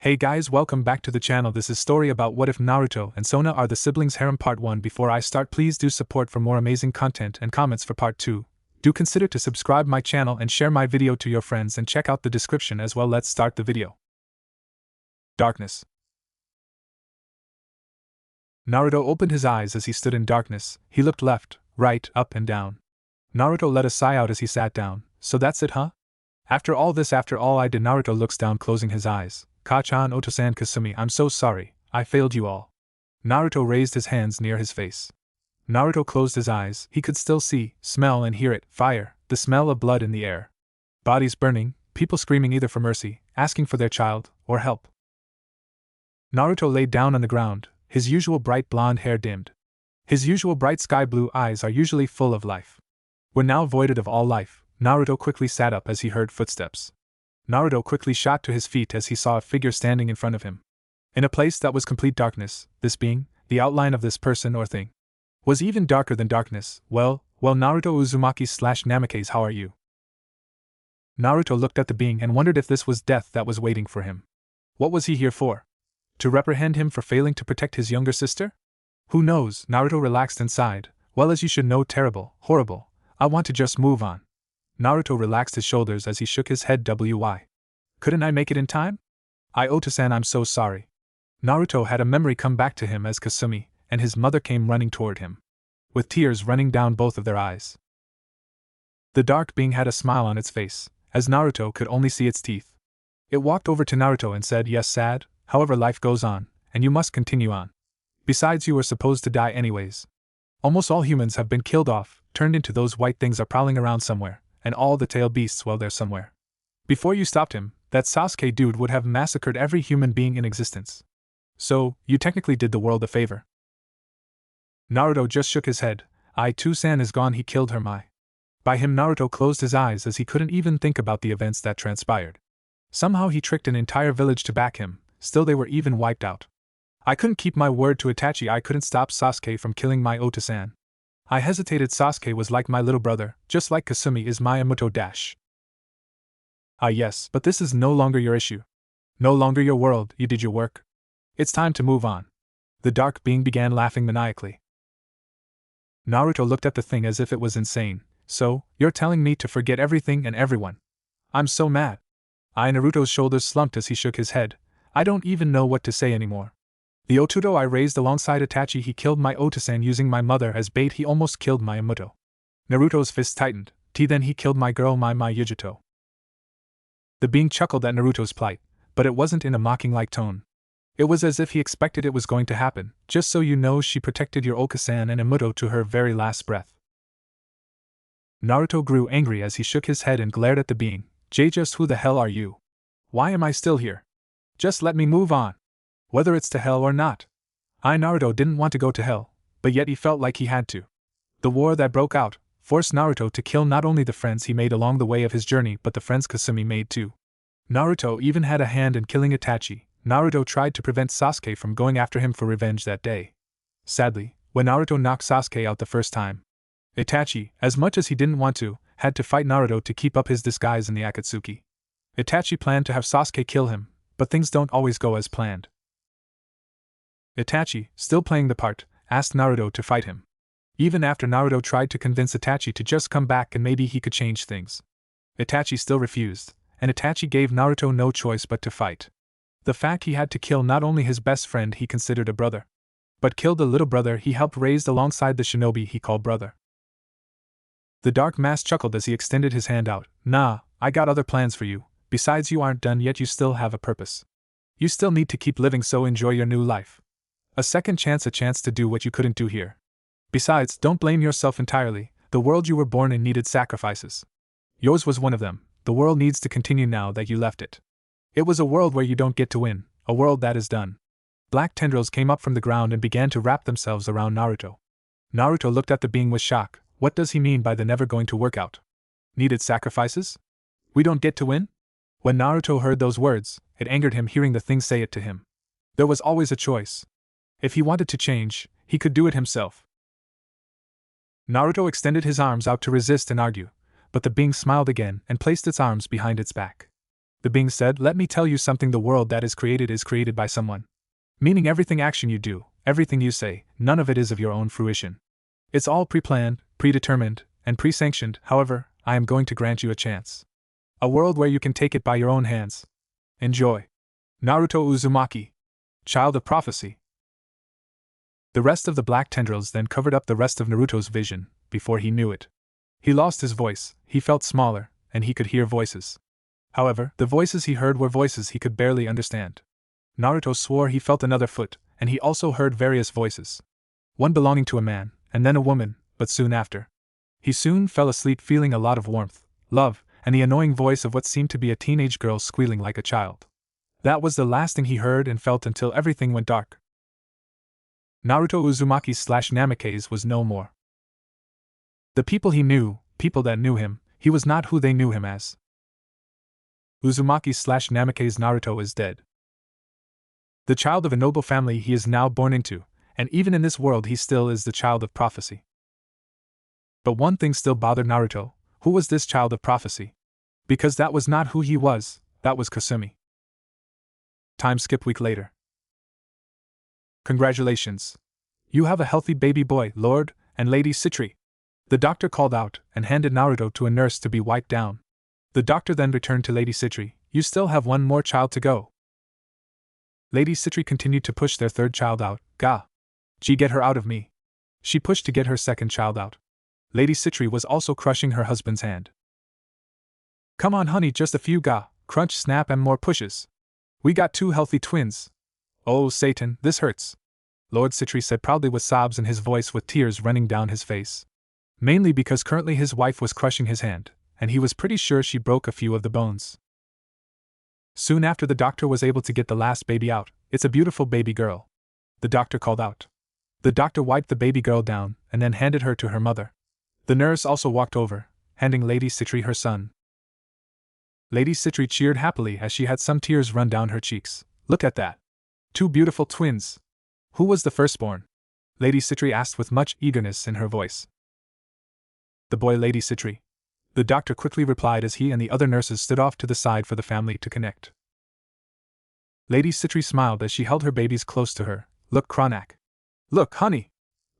Hey guys, welcome back to the channel. This is story about what if Naruto and Sona are the siblings harem part 1. Before I start, please do support for more amazing content and comments for part 2. Do consider to subscribe my channel and share my video to your friends and check out the description as well. Let's start the video. Darkness. Naruto opened his eyes as he stood in darkness. He looked left, right, up and down. Naruto let a sigh out as he sat down. So that's it, huh? After all this, after all I did. Naruto looks down, closing his eyes. Ka-chan, Oto-san, Kasumi, I'm so sorry, I failed you all. Naruto raised his hands near his face. Naruto closed his eyes. He could still see, smell and hear it, fire, the smell of blood in the air. Bodies burning, people screaming either for mercy, asking for their child, or help. Naruto laid down on the ground, his usual bright blonde hair dimmed. His usual bright sky blue eyes are usually full of life. Were now voided of all life. Naruto quickly sat up as he heard footsteps. Naruto quickly shot to his feet as he saw a figure standing in front of him. In a place that was complete darkness, this being, the outline of this person or thing, was even darker than darkness. Well, Naruto Uzumaki/Namake's, how are you? Naruto looked at the being and wondered if this was death that was waiting for him. What was he here for? To reprehend him for failing to protect his younger sister? Who knows? Naruto relaxed and sighed. Well, as you should know, terrible, horrible. I want to just move on. Naruto relaxed his shoulders as he shook his head. Why? Couldn't I make it in time? Oto-san, I'm so sorry. Naruto had a memory come back to him as Kasumi and his mother came running toward him, with tears running down both of their eyes. The dark being had a smile on its face, as Naruto could only see its teeth. It walked over to Naruto and said, yes, sad, however life goes on, and you must continue on. Besides, you were supposed to die anyways. Almost all humans have been killed off, turned into those white things are prowling around somewhere. And all the tail beasts, well, they're somewhere. Before you stopped him, that Sasuke dude would have massacred every human being in existence. So, you technically did the world a favor. Naruto just shook his head. San is gone, he killed her. By him, Naruto closed his eyes as he couldn't even think about the events that transpired. Somehow he tricked an entire village to back him, still they were even wiped out. I couldn't keep my word to Itachi, I couldn't stop Sasuke from killing my Oto-san. I hesitated. Sasuke was like my little brother, just like Kasumi is my Amuto dash. Yes, but this is no longer your issue. No longer your world, you did your work. It's time to move on. The dark being began laughing maniacally. Naruto looked at the thing as if it was insane. So, you're telling me to forget everything and everyone? I'm so mad. Naruto's shoulders slumped as he shook his head. I don't even know what to say anymore. The Otuto I raised alongside Itachi, he killed my Oto-san using my mother as bait, he almost killed my Amuto. Naruto's fist tightened. Then he killed my girl, my Yujito. The being chuckled at Naruto's plight, but it wasn't in a mocking-like tone. It was as if he expected it was going to happen. Just so you know, she protected your Oka-san and Amuto to her very last breath. Naruto grew angry as he shook his head and glared at the being. Just who the hell are you? Why am I still here? Just let me move on. Whether it's to hell or not. Naruto didn't want to go to hell, but yet he felt like he had to. The war that broke out forced Naruto to kill not only the friends he made along the way of his journey but the friends Kasumi made too. Naruto even had a hand in killing Itachi. Naruto tried to prevent Sasuke from going after him for revenge that day. Sadly, when Naruto knocked Sasuke out the first time, Itachi, as much as he didn't want to, had to fight Naruto to keep up his disguise in the Akatsuki. Itachi planned to have Sasuke kill him, but things don't always go as planned. Itachi, still playing the part, asked Naruto to fight him. Even after Naruto tried to convince Itachi to just come back and maybe he could change things, Itachi still refused, and Itachi gave Naruto no choice but to fight. The fact he had to kill not only his best friend he considered a brother, but killed the little brother he helped raise alongside the shinobi he called brother. The dark mass chuckled as he extended his hand out. Nah, I got other plans for you. Besides, you aren't done yet, you still have a purpose. You still need to keep living, so enjoy your new life. A second chance, a chance to do what you couldn't do here. Besides, don't blame yourself entirely. The world you were born in needed sacrifices. Yours was one of them. The world needs to continue now that you left it. It was a world where you don't get to win, a world that is done. Black tendrils came up from the ground and began to wrap themselves around Naruto. Naruto looked at the being with shock. What does he mean by the never going to work out? Needed sacrifices? We don't get to win? When Naruto heard those words, it angered him hearing the thing say it to him. There was always a choice. If he wanted to change, he could do it himself. Naruto extended his arms out to resist and argue, but the being smiled again and placed its arms behind its back. The being said, let me tell you something, the world that is created by someone. Meaning everything action you do, everything you say, none of it is of your own fruition. It's all pre-planned, predetermined, and pre-sanctioned. However, I am going to grant you a chance. A world where you can take it by your own hands. Enjoy. Naruto Uzumaki. Child of Prophecy. The rest of the black tendrils then covered up the rest of Naruto's vision. Before he knew it, he lost his voice, he felt smaller, and he could hear voices. However, the voices he heard were voices he could barely understand. Naruto swore he felt another foot, and he also heard various voices. One belonging to a man, and then a woman, but soon after. He soon fell asleep feeling a lot of warmth, love, and the annoying voice of what seemed to be a teenage girl squealing like a child. That was the last thing he heard and felt until everything went dark. Naruto Uzumaki/Namikaze was no more. The people he knew, people that knew him, he was not who they knew him as. Uzumaki/Namikaze Naruto is dead. The child of a noble family he is now born into, and even in this world he still is the child of prophecy. But one thing still bothered Naruto. Who was this child of prophecy? Because that was not who he was, that was Kasumi. Time skip week later. Congratulations. You have a healthy baby boy, Lord and Lady Citri. The doctor called out and handed Naruto to a nurse to be wiped down. The doctor then returned to Lady Citri. You still have one more child to go. Lady Citri continued to push their third child out. Gah. Gee, get her out of me. She pushed to get her second child out. Lady Citri was also crushing her husband's hand. Come on honey, just a few gah, crunch, snap and more pushes. We got two healthy twins. Oh Satan, this hurts. Lord Citri said proudly with sobs in his voice with tears running down his face. Mainly because currently his wife was crushing his hand, and he was pretty sure she broke a few of the bones. Soon after the doctor was able to get the last baby out. It's a beautiful baby girl. The doctor called out. The doctor wiped the baby girl down and then handed her to her mother. The nurse also walked over, handing Lady Citri her son. Lady Citri cheered happily as she had some tears run down her cheeks. Look at that. Two beautiful twins. Who was the firstborn? Lady Citri asked with much eagerness in her voice. The boy, Lady Citri. The doctor quickly replied as he and the other nurses stood off to the side for the family to connect. Lady Citri smiled as she held her babies close to her. Look, Kronak. Look, honey.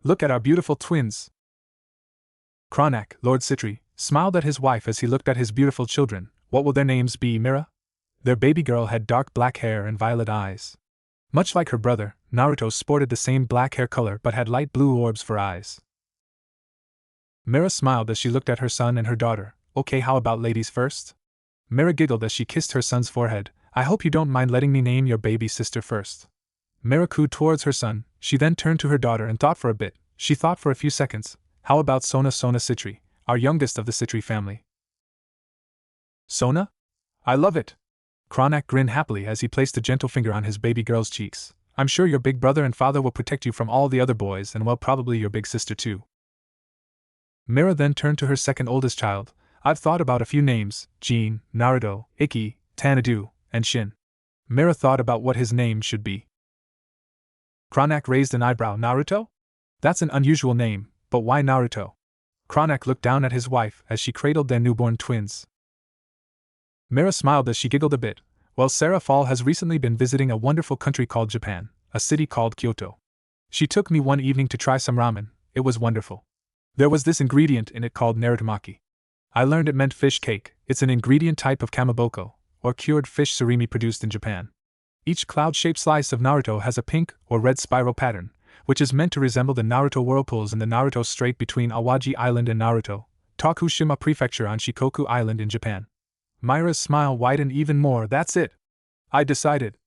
Look at our beautiful twins. Kronak, Lord Citri, smiled at his wife as he looked at his beautiful children. What will their names be, Mira? Their baby girl had dark black hair and violet eyes. Much like her brother, Naruto sported the same black hair color but had light blue orbs for eyes. Mira smiled as she looked at her son and her daughter. Okay, how about ladies first? Mira giggled as she kissed her son's forehead. I hope you don't mind letting me name your baby sister first. Mira cooed towards her son. She then turned to her daughter and thought for a bit. She thought for a few seconds. How about Sona Citri, our youngest of the Citri family? Sona? I love it. Kronak grinned happily as he placed a gentle finger on his baby girl's cheeks. I'm sure your big brother and father will protect you from all the other boys and well, probably your big sister too. Mira then turned to her second oldest child. I've thought about a few names: Jin, Naruto, Ikki, Tanadu, and Shin. Mira thought about what his name should be. Kronak raised an eyebrow. Naruto? That's an unusual name, but why Naruto? Kronak looked down at his wife as she cradled their newborn twins. Mira smiled as she giggled a bit. Well, Sarah Fall has recently been visiting a wonderful country called Japan, a city called Kyoto. She took me one evening to try some ramen. It was wonderful. There was this ingredient in it called narutomaki. I learned it meant fish cake. It's an ingredient type of kamaboko, or cured fish surimi produced in Japan. Each cloud-shaped slice of Naruto has a pink or red spiral pattern, which is meant to resemble the Naruto whirlpools in the Naruto Strait between Awaji Island and Naruto, Tokushima Prefecture on Shikoku Island in Japan. Mira's smile widened even more. That's it. I decided.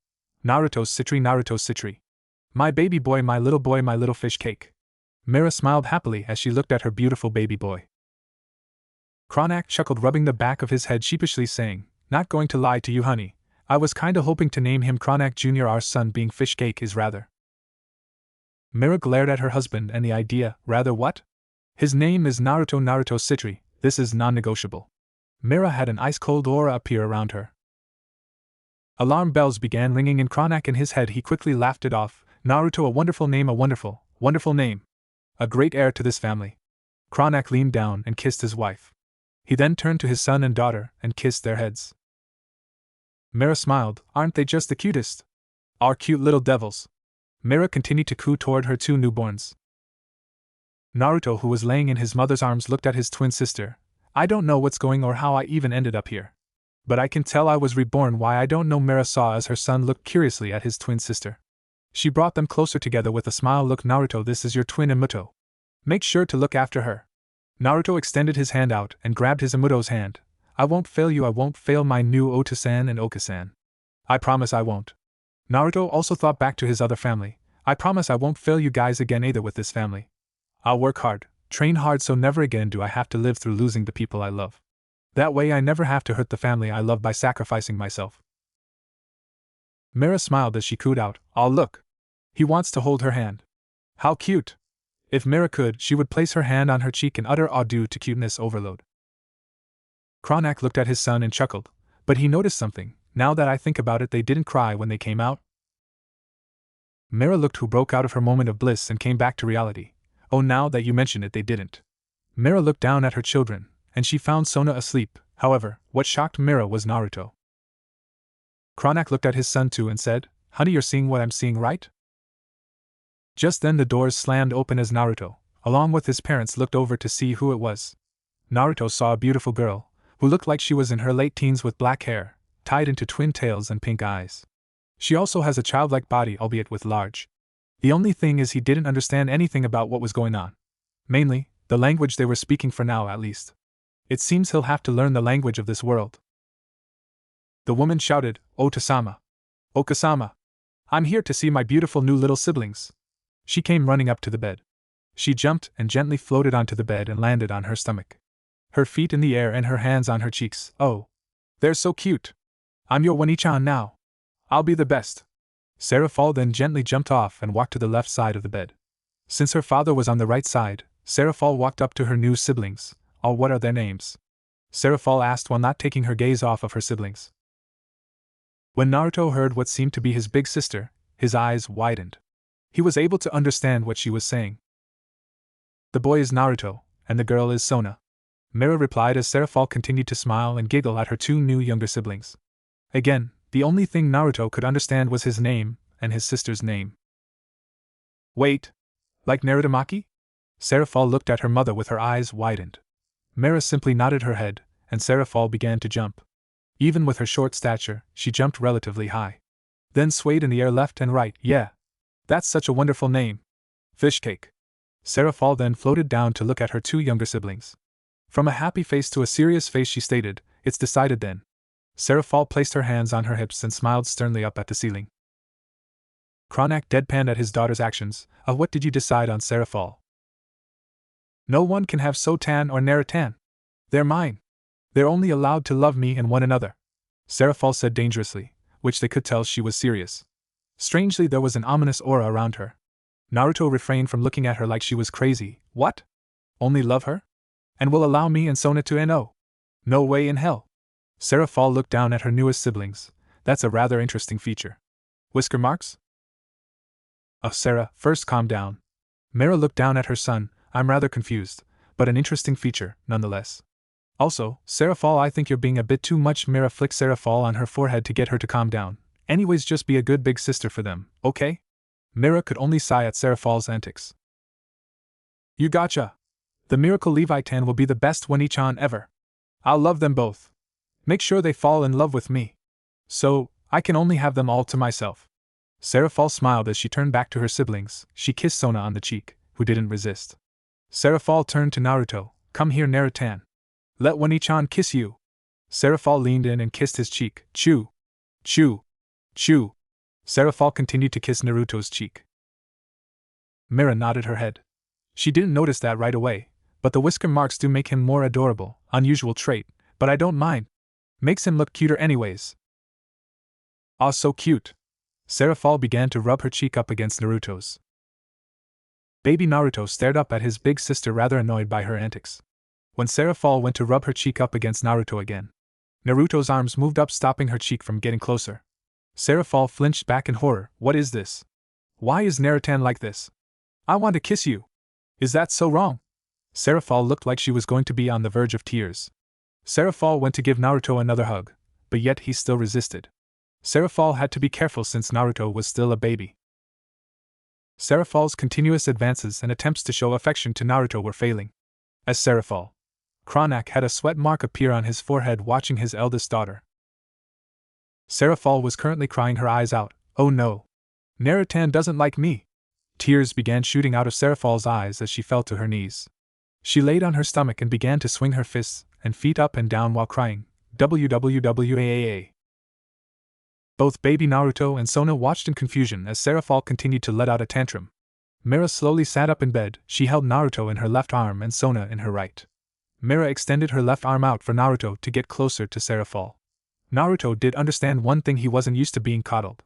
Naruto Citri. My baby boy, my little fish cake. Mira smiled happily as she looked at her beautiful baby boy. Kronak chuckled, rubbing the back of his head sheepishly, saying, Not going to lie to you, honey. I was kinda hoping to name him Kronak Jr. Our son being fish cake is rather. Mira glared at her husband and the idea, rather what? His name is Naruto Citri, this is non-negotiable. Mira had an ice-cold aura appear around her. Alarm bells began ringing in Kronak in his head. He quickly laughed it off. Naruto, a wonderful name, a wonderful name. A great heir to this family. Kronak leaned down and kissed his wife. He then turned to his son and daughter and kissed their heads. Mira smiled. Aren't they just the cutest? Our cute little devils. Mira continued to coo toward her two newborns. Naruto, who was laying in his mother's arms, looked at his twin sister. I don't know what's going or how I even ended up here. But I can tell I was reborn. Why I don't know. Mira saw as her son looked curiously at his twin sister. She brought them closer together with a smile. Look, Naruto, this is your twin Imuto. Make sure to look after her. Naruto extended his hand out and grabbed his Imuto's hand. I won't fail you. I won't fail my new Ota-san and Oka-san. I promise I won't. Naruto also thought back to his other family. I promise I won't fail you guys again either with this family. I'll work hard, train hard, so never again do I have to live through losing the people I love. That way I never have to hurt the family I love by sacrificing myself. Mira smiled as she cooed out, "Oh look! He wants to hold her hand. How cute!" If Mira could, she would place her hand on her cheek in utter awe due to cuteness overload. Kronak looked at his son and chuckled, but he noticed something. Now that I think about it, they didn't cry when they came out. Mira looked, who broke out of her moment of bliss and came back to reality. Oh, now that you mention it, they didn't. Mira looked down at her children, and she found Sona asleep. However, what shocked Mira was Naruto. Kronak looked at his son too and said, "Honey, you're seeing what I'm seeing, right?" Just then the doors slammed open as Naruto, along with his parents, looked over to see who it was. Naruto saw a beautiful girl, who looked like she was in her late teens with black hair, tied into twin tails and pink eyes. She also has a childlike body, albeit with large. The only thing is he didn't understand anything about what was going on. Mainly, the language they were speaking, for now at least. It seems he'll have to learn the language of this world. The woman shouted, "Ota-sama! Oka-sama! I'm here to see my beautiful new little siblings." She came running up to the bed. She jumped and gently floated onto the bed and landed on her stomach. Her feet in the air and her hands on her cheeks. "Oh, they're so cute. I'm your Wani-chan now. I'll be the best." Seraphol then gently jumped off and walked to the left side of the bed. Since her father was on the right side, Seraphol walked up to her new siblings. "Oh, what are their names?" Seraphol asked while not taking her gaze off of her siblings. When Naruto heard what seemed to be his big sister, his eyes widened. He was able to understand what she was saying. "The boy is Naruto, and the girl is Sona," Mira replied as Seraphol continued to smile and giggle at her two new younger siblings. Again, the only thing Naruto could understand was his name, and his sister's name. "Wait! Like Narutomaki?" Seraphol looked at her mother with her eyes widened. Mira simply nodded her head, and Seraphol began to jump. Even with her short stature, she jumped relatively high. Then swayed in the air left and right. "Yeah! That's such a wonderful name! Fishcake!" Seraphol then floated down to look at her two younger siblings. From a happy face to a serious face, she stated, "It's decided then." Seraphol placed her hands on her hips and smiled sternly up at the ceiling. Kronak deadpanned at his daughter's actions. What did you decide on, Seraphol?" "No one can have Sotan or Narutan. They're mine. They're only allowed to love me and one another," Seraphol said dangerously, which they could tell she was serious. Strangely, there was an ominous aura around her. Naruto refrained from looking at her like she was crazy. "What? Only love her? And will allow me and Sona to no? No way in hell." Seraphol looked down at her newest siblings. "That's a rather interesting feature. Whisker marks?" Sarah, first calm down." Mira looked down at her son. "I'm rather confused, but an interesting feature, nonetheless. Also, Seraphol, I think you're being a bit too much." Mira flicked Seraphol on her forehead to get her to calm down. "Anyways, just be a good big sister for them, okay?" Mira could only sigh at Seraphol's antics. "You gotcha! The Miracle Levitan will be the best Wani-chan ever. I'll love them both. Make sure they fall in love with me. So, I can only have them all to myself." Seraphol smiled as she turned back to her siblings. She kissed Sona on the cheek, who didn't resist. Seraphol turned to Naruto. "Come here, Narutan. Let Wani-chan kiss you." Seraphol leaned in and kissed his cheek. "Chew. Chew. Chew." Seraphol continued to kiss Naruto's cheek. Mira nodded her head. She didn't notice that right away, but the whisker marks do make him more adorable, unusual trait, but I don't mind. Makes him look cuter anyways. "Aw, so cute." Seraphol began to rub her cheek up against Naruto's. Baby Naruto stared up at his big sister, rather annoyed by her antics. When Seraphol went to rub her cheek up against Naruto again, Naruto's arms moved up, stopping her cheek from getting closer. Seraphol flinched back in horror. "What is this? Why is Narutan like this? I want to kiss you. Is that so wrong?" Seraphol looked like she was going to be on the verge of tears. Seraphol went to give Naruto another hug, but yet he still resisted. Seraphol had to be careful since Naruto was still a baby. Seraphol's continuous advances and attempts to show affection to Naruto were failing. As Seraphol, Kronak had a sweat mark appear on his forehead watching his eldest daughter. Seraphol was currently crying her eyes out. Oh no! Narutan doesn't like me! Tears began shooting out of Seraphol's eyes as she fell to her knees. She laid on her stomach and began to swing her fists and feet up and down while crying. WWWAAA. Both baby Naruto and Sona watched in confusion as Seraphol continued to let out a tantrum. Mira slowly sat up in bed. She held Naruto in her left arm and Sona in her right. Mira extended her left arm out for Naruto to get closer to Seraphol. Naruto did understand one thing: he wasn't used to being coddled.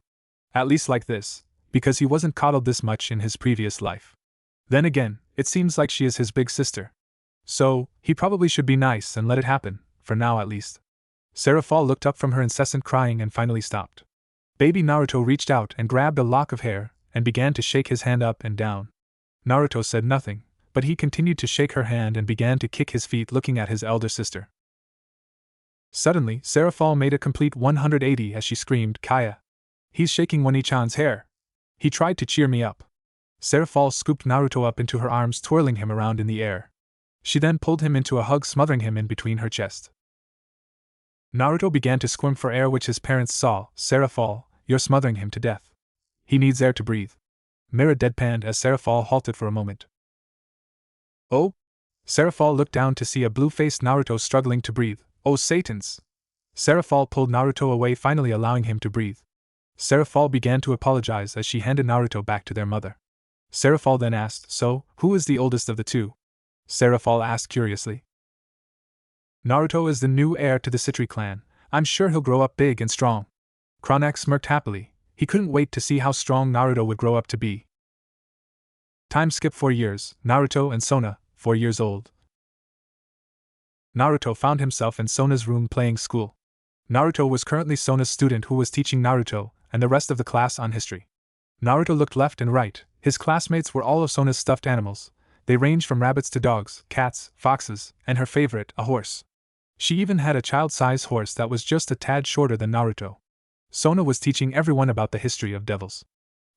At least like this, because he wasn't coddled this much in his previous life. Then again, it seems like she is his big sister. So, he probably should be nice and let it happen, for now at least. Seraphol looked up from her incessant crying and finally stopped. Baby Naruto reached out and grabbed a lock of hair and began to shake his hand up and down. Naruto said nothing, but he continued to shake her hand and began to kick his feet looking at his elder sister. Suddenly, Seraphol made a complete 180 as she screamed, "Kaya! He's shaking One-chan's hair! He tried to cheer me up!" Seraphol scooped Naruto up into her arms, twirling him around in the air. She then pulled him into a hug, smothering him in between her chest. Naruto began to squirm for air, which his parents saw. "Seraphol, you're smothering him to death. He needs air to breathe." Mira deadpanned as Seraphol halted for a moment. "Oh?" Seraphol looked down to see a blue-faced Naruto struggling to breathe. "Oh Satans!" Seraphol pulled Naruto away, finally allowing him to breathe. Seraphol began to apologize as she handed Naruto back to their mother. Seraphol then asked, "So, who is the oldest of the two?" Seraphol asked curiously. "Naruto is the new heir to the Citri clan. I'm sure he'll grow up big and strong." Kronak smirked happily. He couldn't wait to see how strong Naruto would grow up to be. Time skip 4 years. Naruto and Sona, 4 years old. Naruto found himself in Sona's room playing school. Naruto was currently Sona's student who was teaching Naruto and the rest of the class on history. Naruto looked left and right. His classmates were all of Sona's stuffed animals. They ranged from rabbits to dogs, cats, foxes, and her favorite, a horse. She even had a child-sized horse that was just a tad shorter than Naruto. Sona was teaching everyone about the history of devils.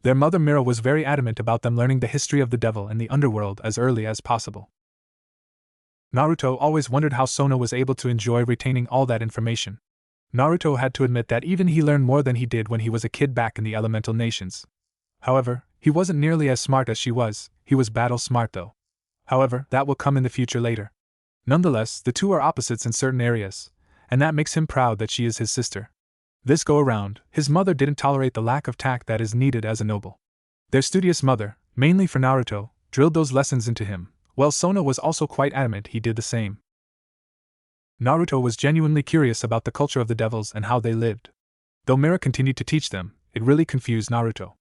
Their mother Mira was very adamant about them learning the history of the devil and the underworld as early as possible. Naruto always wondered how Sona was able to enjoy retaining all that information. Naruto had to admit that even he learned more than he did when he was a kid back in the elemental nations. However, he wasn't nearly as smart as she was. He was battle smart though. However, that will come in the future later. Nonetheless, the two are opposites in certain areas, and that makes him proud that she is his sister. This go around, his mother didn't tolerate the lack of tact that is needed as a noble. Their studious mother, mainly for Naruto, drilled those lessons into him, while Sona was also quite adamant he did the same. Naruto was genuinely curious about the culture of the devils and how they lived. Though Mira continued to teach them, it really confused Naruto.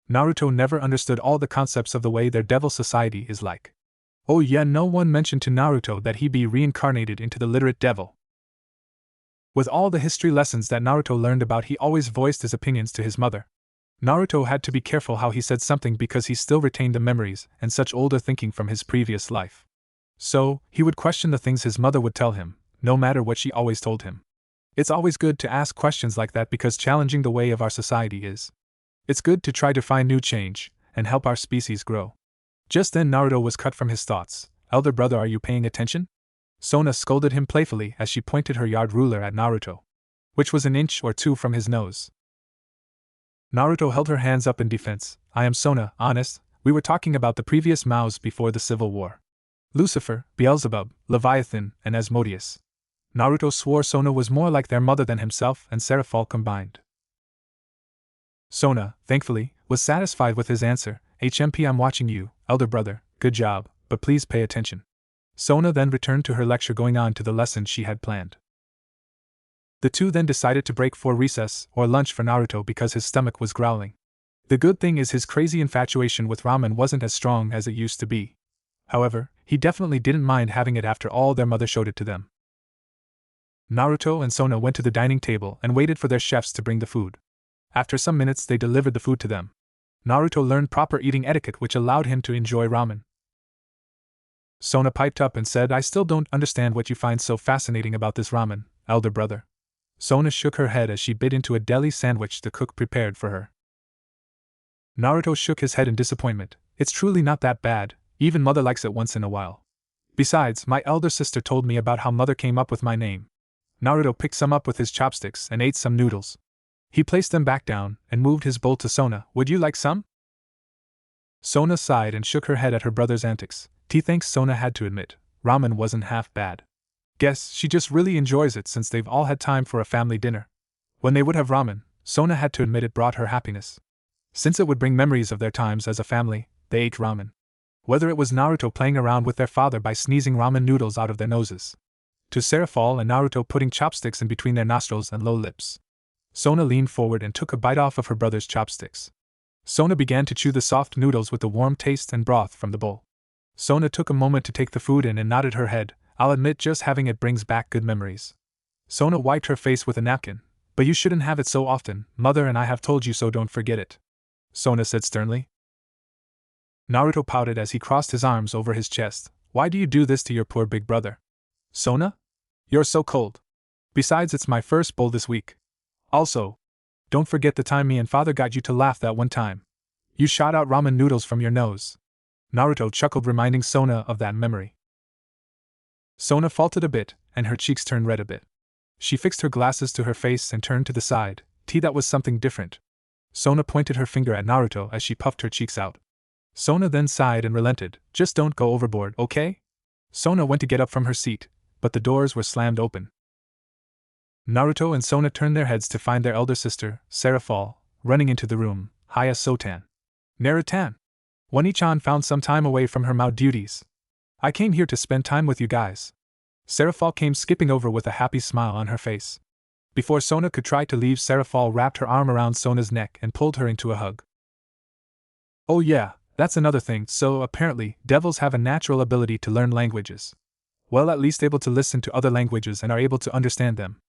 Naruto never understood all the concepts of the way their devil society is like. Oh yeah, no one mentioned to Naruto that he be reincarnated into the literate devil. With all the history lessons that Naruto learned about, he always voiced his opinions to his mother. Naruto had to be careful how he said something because he still retained the memories and such older thinking from his previous life. So, he would question the things his mother would tell him, no matter what she always told him. It's always good to ask questions like that because challenging the way of our society is. It's good to try to find new change and help our species grow. Just then Naruto was cut from his thoughts. "Elder brother, are you paying attention?" Sona scolded him playfully as she pointed her yard ruler at Naruto, which was an inch or two from his nose. Naruto held her hands up in defense. "I am Sona, honest. We were talking about the previous Maos before the Civil War. Lucifer, Beelzebub, Leviathan, and Asmodeus." Naruto swore Sona was more like their mother than himself and Seraphol combined. Sona, thankfully, was satisfied with his answer. "HMP, I'm watching you, elder brother, good job, but please pay attention." Sona then returned to her lecture, going on to the lesson she had planned. The two then decided to break for recess or lunch for Naruto because his stomach was growling. The good thing is his crazy infatuation with ramen wasn't as strong as it used to be. However, he definitely didn't mind having it after all their mother showed it to them. Naruto and Sona went to the dining table and waited for their chefs to bring the food. After some minutes they delivered the food to them. Naruto learned proper eating etiquette which allowed him to enjoy ramen. Sona piped up and said, "I still don't understand what you find so fascinating about this ramen, elder brother." Sona shook her head as she bit into a deli sandwich the cook prepared for her. Naruto shook his head in disappointment. It's truly not that bad, even mother likes it once in a while. Besides, my elder sister told me about how mother came up with my name. Naruto picked some up with his chopsticks and ate some noodles. He placed them back down and moved his bowl to Sona. Would you like some? Sona sighed and shook her head at her brother's antics. Thanks, Sona had to admit. Ramen wasn't half bad. Guess she just really enjoys it since they've all had time for a family dinner. When they would have ramen, Sona had to admit it brought her happiness. Since it would bring memories of their times as a family, they ate ramen. Whether it was Naruto playing around with their father by sneezing ramen noodles out of their noses, to Seraphol and Naruto putting chopsticks in between their nostrils and low lips. Sona leaned forward and took a bite off of her brother's chopsticks. Sona began to chew the soft noodles with the warm taste and broth from the bowl. Sona took a moment to take the food in and nodded her head. I'll admit just having it brings back good memories. Sona wiped her face with a napkin. But you shouldn't have it so often, mother and I have told you so, don't forget it. Sona said sternly. Naruto pouted as he crossed his arms over his chest. Why do you do this to your poor big brother? Sona? You're so cold. Besides, it's my first bowl this week. Also, don't forget the time me and father got you to laugh that one time. You shot out ramen noodles from your nose. Naruto chuckled, reminding Sona of that memory. Sona faltered a bit, and her cheeks turned red a bit. She fixed her glasses to her face and turned to the side. That was something different. Sona pointed her finger at Naruto as she puffed her cheeks out. Sona then sighed and relented. Just don't go overboard, okay? Sona went to get up from her seat, but the doors were slammed open. Naruto and Sona turned their heads to find their elder sister, Seraphol, running into the room. Hiya, Sotan. Narutan. Wani-chan found some time away from her Mao duties. I came here to spend time with you guys. Seraphol came skipping over with a happy smile on her face. Before Sona could try to leave, Seraphol wrapped her arm around Sona's neck and pulled her into a hug. Oh yeah, that's another thing, so apparently, devils have a natural ability to learn languages. Well, at least able to listen to other languages and are able to understand them.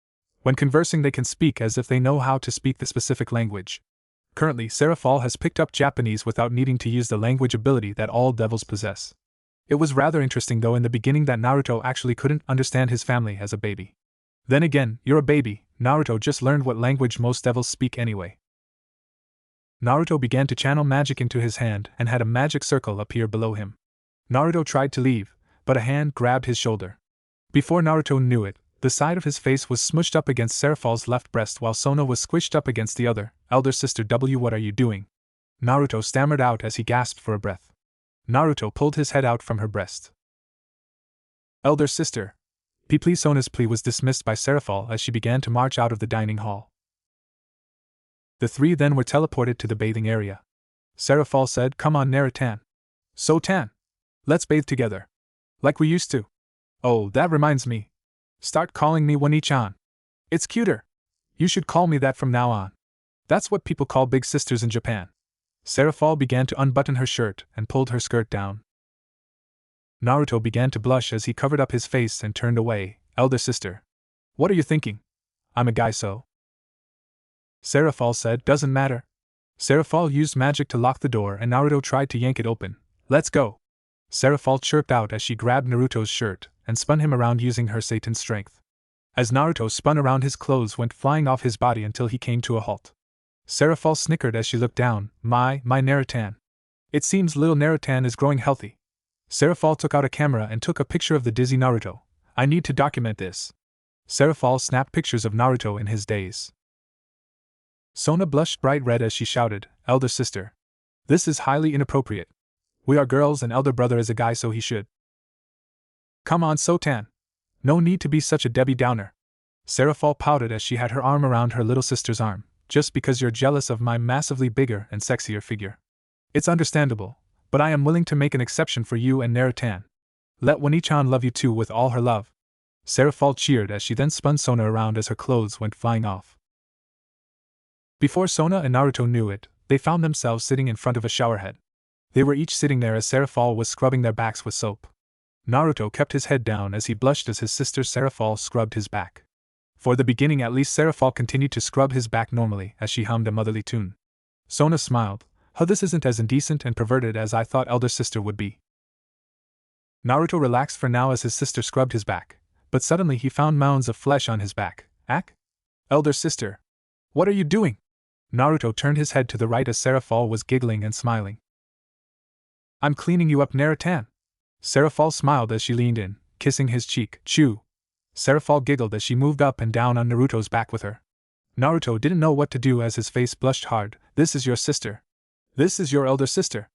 When conversing, they can speak as if they know how to speak the specific language. Currently, Seraphol has picked up Japanese without needing to use the language ability that all devils possess. It was rather interesting though in the beginning that Naruto actually couldn't understand his family as a baby. Then again, you're a baby, Naruto just learned what language most devils speak anyway. Naruto began to channel magic into his hand and had a magic circle appear below him. Naruto tried to leave, but a hand grabbed his shoulder. Before Naruto knew it, the side of his face was smushed up against Seraphol's left breast while Sona was squished up against the other. Elder sister W, what are you doing? Naruto stammered out as he gasped for a breath. Naruto pulled his head out from her breast. Elder sister. Please. Sona's plea was dismissed by Seraphol as she began to march out of the dining hall. The three then were teleported to the bathing area. Seraphol said, come on Narutan. Sotan. Let's bathe together. Like we used to. Oh, that reminds me. Start calling me Wani-chan. It's cuter. You should call me that from now on. That's what people call big sisters in Japan. Seraphol began to unbutton her shirt and pulled her skirt down. Naruto began to blush as he covered up his face and turned away. Elder sister. What are you thinking? I'm a guy, so. Seraphol said, doesn't matter. Seraphol used magic to lock the door and Naruto tried to yank it open. Let's go. Seraphol chirped out as she grabbed Naruto's shirt and spun him around using her Satan strength. As Naruto spun around, his clothes went flying off his body until he came to a halt. Seraphol snickered as she looked down. My Narutan. It seems little Narutan is growing healthy. Seraphol took out a camera and took a picture of the dizzy Naruto. I need to document this. Seraphol snapped pictures of Naruto in his days. Sona blushed bright red as she shouted, elder sister. This is highly inappropriate. We are girls and elder brother is a guy, so he should. Come on, Sotan. No need to be such a Debbie Downer. Seraphol pouted as she had her arm around her little sister's arm. Just because you're jealous of my massively bigger and sexier figure. It's understandable, but I am willing to make an exception for you and Narutan. Let Wani-chan love you too with all her love. Seraphol cheered as she then spun Sona around as her clothes went flying off. Before Sona and Naruto knew it, they found themselves sitting in front of a showerhead. They were each sitting there as Seraphol was scrubbing their backs with soap. Naruto kept his head down as he blushed as his sister Seraphol scrubbed his back. For the beginning at least, Seraphol continued to scrub his back normally as she hummed a motherly tune. Sona smiled. This isn't as indecent and perverted as I thought elder sister would be. Naruto relaxed for now as his sister scrubbed his back, but suddenly he found mounds of flesh on his back. Elder sister. What are you doing? Naruto turned his head to the right as Serafal was giggling and smiling. I'm cleaning you up, Narutan. Serafal smiled as she leaned in, kissing his cheek. Chew. Serafal giggled as she moved up and down on Naruto's back with her. Naruto didn't know what to do as his face blushed hard. This is your sister. This is your elder sister.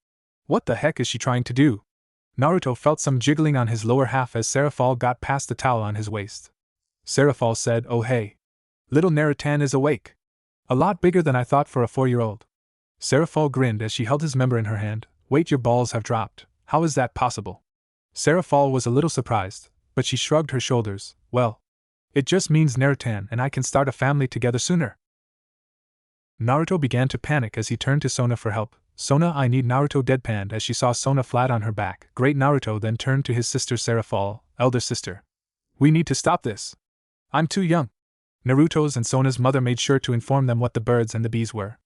What the heck is she trying to do? Naruto felt some jiggling on his lower half as Serafal got past the towel on his waist. Serafal said, oh hey. Little Narutan is awake. A lot bigger than I thought for a 4-year-old. Serafal grinned as she held his member in her hand. Wait, your balls have dropped. How is that possible? Serafal was a little surprised, but she shrugged her shoulders. Well, it just means Narutan and I can start a family together sooner. Naruto began to panic as he turned to Sona for help. Sona, I need. Naruto deadpanned as she saw Sona flat on her back. Great. Naruto then turned to his sister Serafal. Elder sister. We need to stop this. I'm too young. Naruto's and Sona's mother made sure to inform them what the birds and the bees were.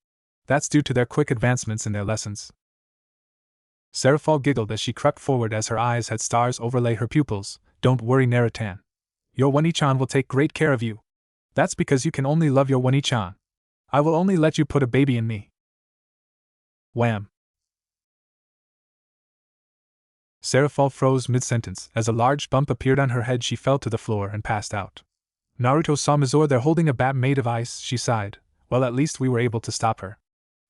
That's due to their quick advancements in their lessons. Serafal giggled as she crept forward as her eyes had stars overlay her pupils. Don't worry, Narutan. Your Oni-chan will take great care of you. That's because you can only love your Oni-chan. I will only let you put a baby in me. Wham! Serafal froze mid-sentence. As a large bump appeared on her head, she fell to the floor and passed out. Naruto saw Mizore there holding a bat made of ice. She sighed. Well, at least we were able to stop her.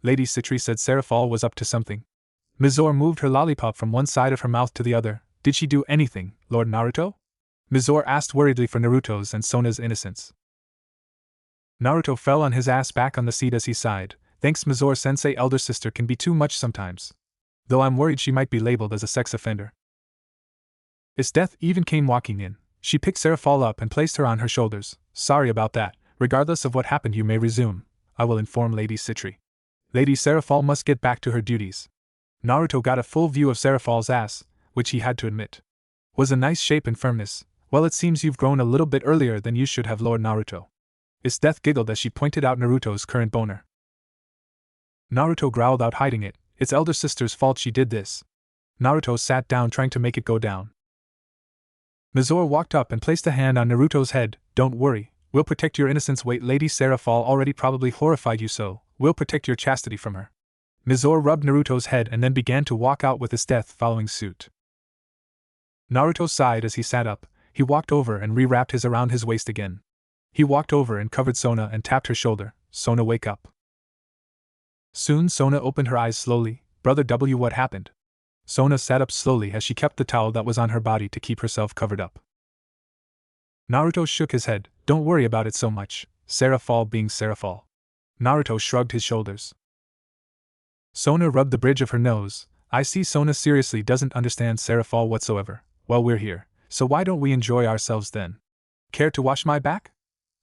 Lady Citri said Serafal was up to something. Mizore moved her lollipop from one side of her mouth to the other. Did she do anything, Lord Naruto? Mizore asked worriedly for Naruto's and Sona's innocence. Naruto fell on his ass back on the seat as he sighed. Thanks, Mizore-sensei. Elder sister can be too much sometimes. Though I'm worried she might be labeled as a sex offender. Its death even came walking in. She picked Serafal up and placed her on her shoulders. Sorry about that. Regardless of what happened, you may resume. I will inform Lady Citri. Lady Serafal must get back to her duties. Naruto got a full view of Serafal's ass, which he had to admit was a nice shape and firmness. Well, it seems you've grown a little bit earlier than you should have, Lord Naruto. Its death giggled as she pointed out Naruto's current boner. Naruto growled out, hiding it. It's elder sister's fault she did this. Naruto sat down, trying to make it go down. Mizore walked up and placed a hand on Naruto's head. Don't worry, we'll protect your innocence. Wait, Lady Serafal already probably horrified you, so we'll protect your chastity from her. Mizore rubbed Naruto's head and then began to walk out with his death following suit. Naruto sighed as he sat up. He walked over and rewrapped his around his waist again. He walked over and covered Sona and tapped her shoulder. Sona, wake up. Soon Sona opened her eyes slowly. Brother W, what happened? Sona sat up slowly as she kept the towel that was on her body to keep herself covered up. Naruto shook his head. Don't worry about it so much, Serafal being Serafal. Naruto shrugged his shoulders. Sona rubbed the bridge of her nose. I see Sona seriously doesn't understand Serafal whatsoever. Well, we're here, so why don't we enjoy ourselves then? Care to wash my back?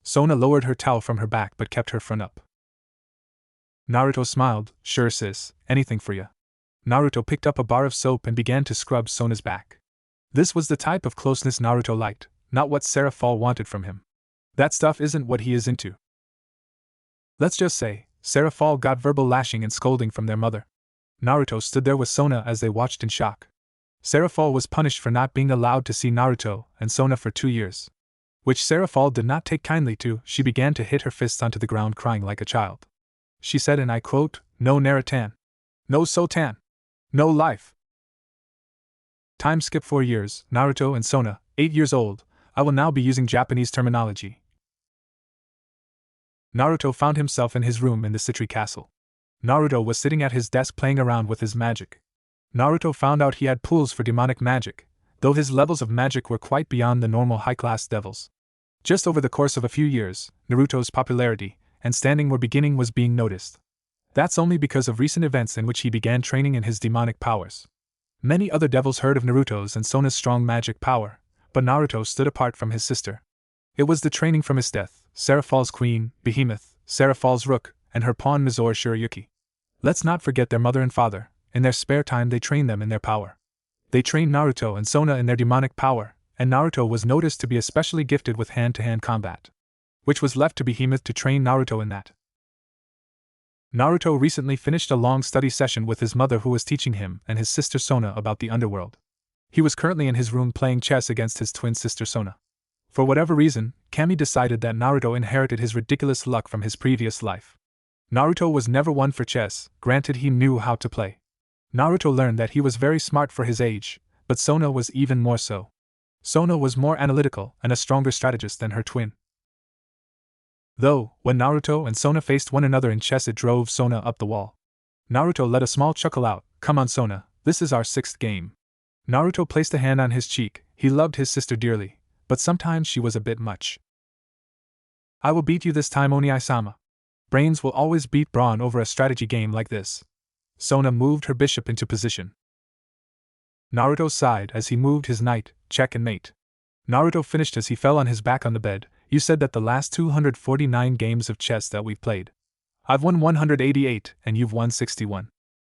Sona lowered her towel from her back but kept her front up. Naruto smiled. Sure sis, anything for ya. Naruto picked up a bar of soap and began to scrub Sona's back. This was the type of closeness Naruto liked, not what Serafal wanted from him. That stuff isn't what he is into. Let's just say, Serafal got verbal lashing and scolding from their mother. Naruto stood there with Sona as they watched in shock. Serafal was punished for not being allowed to see Naruto and Sona for 2 years. Which Serafal did not take kindly to. She began to hit her fists onto the ground, crying like a child. She said, and I quote, "No Narutan. No Sotan. No life." Time skip 4 years, Naruto and Sona, 8 years old. I will now be using Japanese terminology. Naruto found himself in his room in the Citri Castle. Naruto was sitting at his desk playing around with his magic. Naruto found out he had pools for demonic magic, though his levels of magic were quite beyond the normal high-class devils. Just over the course of a few years, Naruto's popularity and standing was being noticed. That's only because of recent events in which he began training in his demonic powers. Many other devils heard of Naruto's and Sona's strong magic power, but Naruto stood apart from his sister. It was the training from his death, Serafal's queen, Behemoth, Serafal's rook, and her pawn Mizore Shirayuki. Let's not forget their mother and father. In their spare time they trained them in their power. They trained Naruto and Sona in their demonic power, and Naruto was noticed to be especially gifted with hand-to-hand combat, which was left to Behemoth to train Naruto in that. Naruto recently finished a long study session with his mother, who was teaching him and his sister Sona about the underworld. He was currently in his room playing chess against his twin sister Sona. For whatever reason, Kami decided that Naruto inherited his ridiculous luck from his previous life. Naruto was never one for chess, granted he knew how to play. Naruto learned that he was very smart for his age, but Sona was even more so. Sona was more analytical and a stronger strategist than her twin. Though, when Naruto and Sona faced one another in chess, it drove Sona up the wall. Naruto let a small chuckle out. Come on, Sona, this is our 6th game. Naruto placed a hand on his cheek. He loved his sister dearly, but sometimes she was a bit much. I will beat you this time, Oni-sama. Brains will always beat brawn over a strategy game like this. Sona moved her bishop into position. Naruto sighed as he moved his knight, check and mate. Naruto finished as he fell on his back on the bed. You said that the last 249 games of chess that we've played, I've won 188 and you've won 61.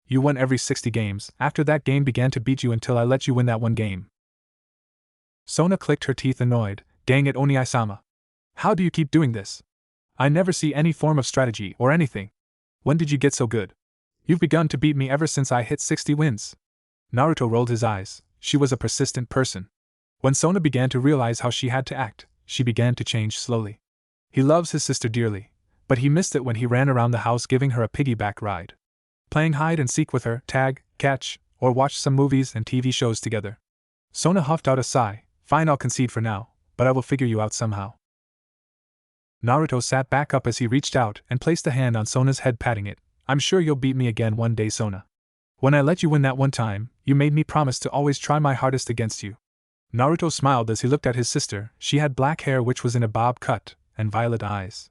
You won every 60 games. After that game began to beat you until I let you win that one game. Sona clicked her teeth annoyed. Dang it, Oni-sama. How do you keep doing this? I never see any form of strategy or anything. When did you get so good? You've begun to beat me ever since I hit 60 wins. Naruto rolled his eyes. She was a persistent person. When Sona began to realize how she had to act, she began to change slowly. He loves his sister dearly, but he missed it when he ran around the house giving her a piggyback ride. Playing hide and seek with her, tag, catch, or watch some movies and TV shows together. Sona huffed out a sigh. Fine, I'll concede for now, but I will figure you out somehow. Naruto sat back up as he reached out and placed a hand on Sona's head, patting it. I'm sure you'll beat me again one day, Sona. When I let you win that one time, you made me promise to always try my hardest against you. Naruto smiled as he looked at his sister. She had black hair which was in a bob cut, and violet eyes.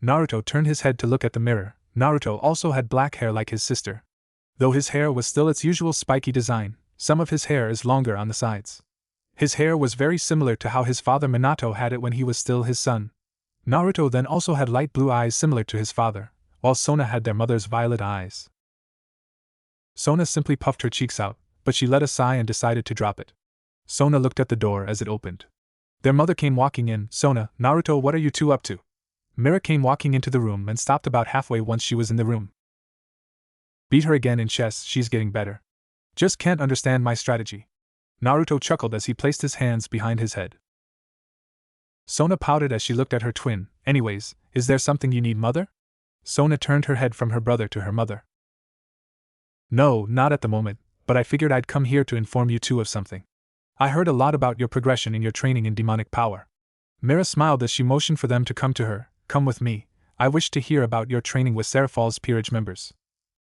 Naruto turned his head to look at the mirror. Naruto also had black hair like his sister. Though his hair was still its usual spiky design, some of his hair is longer on the sides. His hair was very similar to how his father Minato had it when he was still his son. Naruto then also had light blue eyes similar to his father, while Sona had their mother's violet eyes. Sona simply puffed her cheeks out, but she let a sigh and decided to drop it. Sona looked at the door as it opened. Their mother came walking in. Sona, Naruto, what are you two up to? Mira came walking into the room and stopped about halfway once she was in the room. Beat her again in chess, she's getting better. Just can't understand my strategy. Naruto chuckled as he placed his hands behind his head. Sona pouted as she looked at her twin. Anyways, is there something you need, mother? Sona turned her head from her brother to her mother. No, not at the moment, but I figured I'd come here to inform you two of something. I heard a lot about your progression in your training in demonic power. Mira smiled as she motioned for them to come to her. Come with me, I wish to hear about your training with Seraph's peerage members.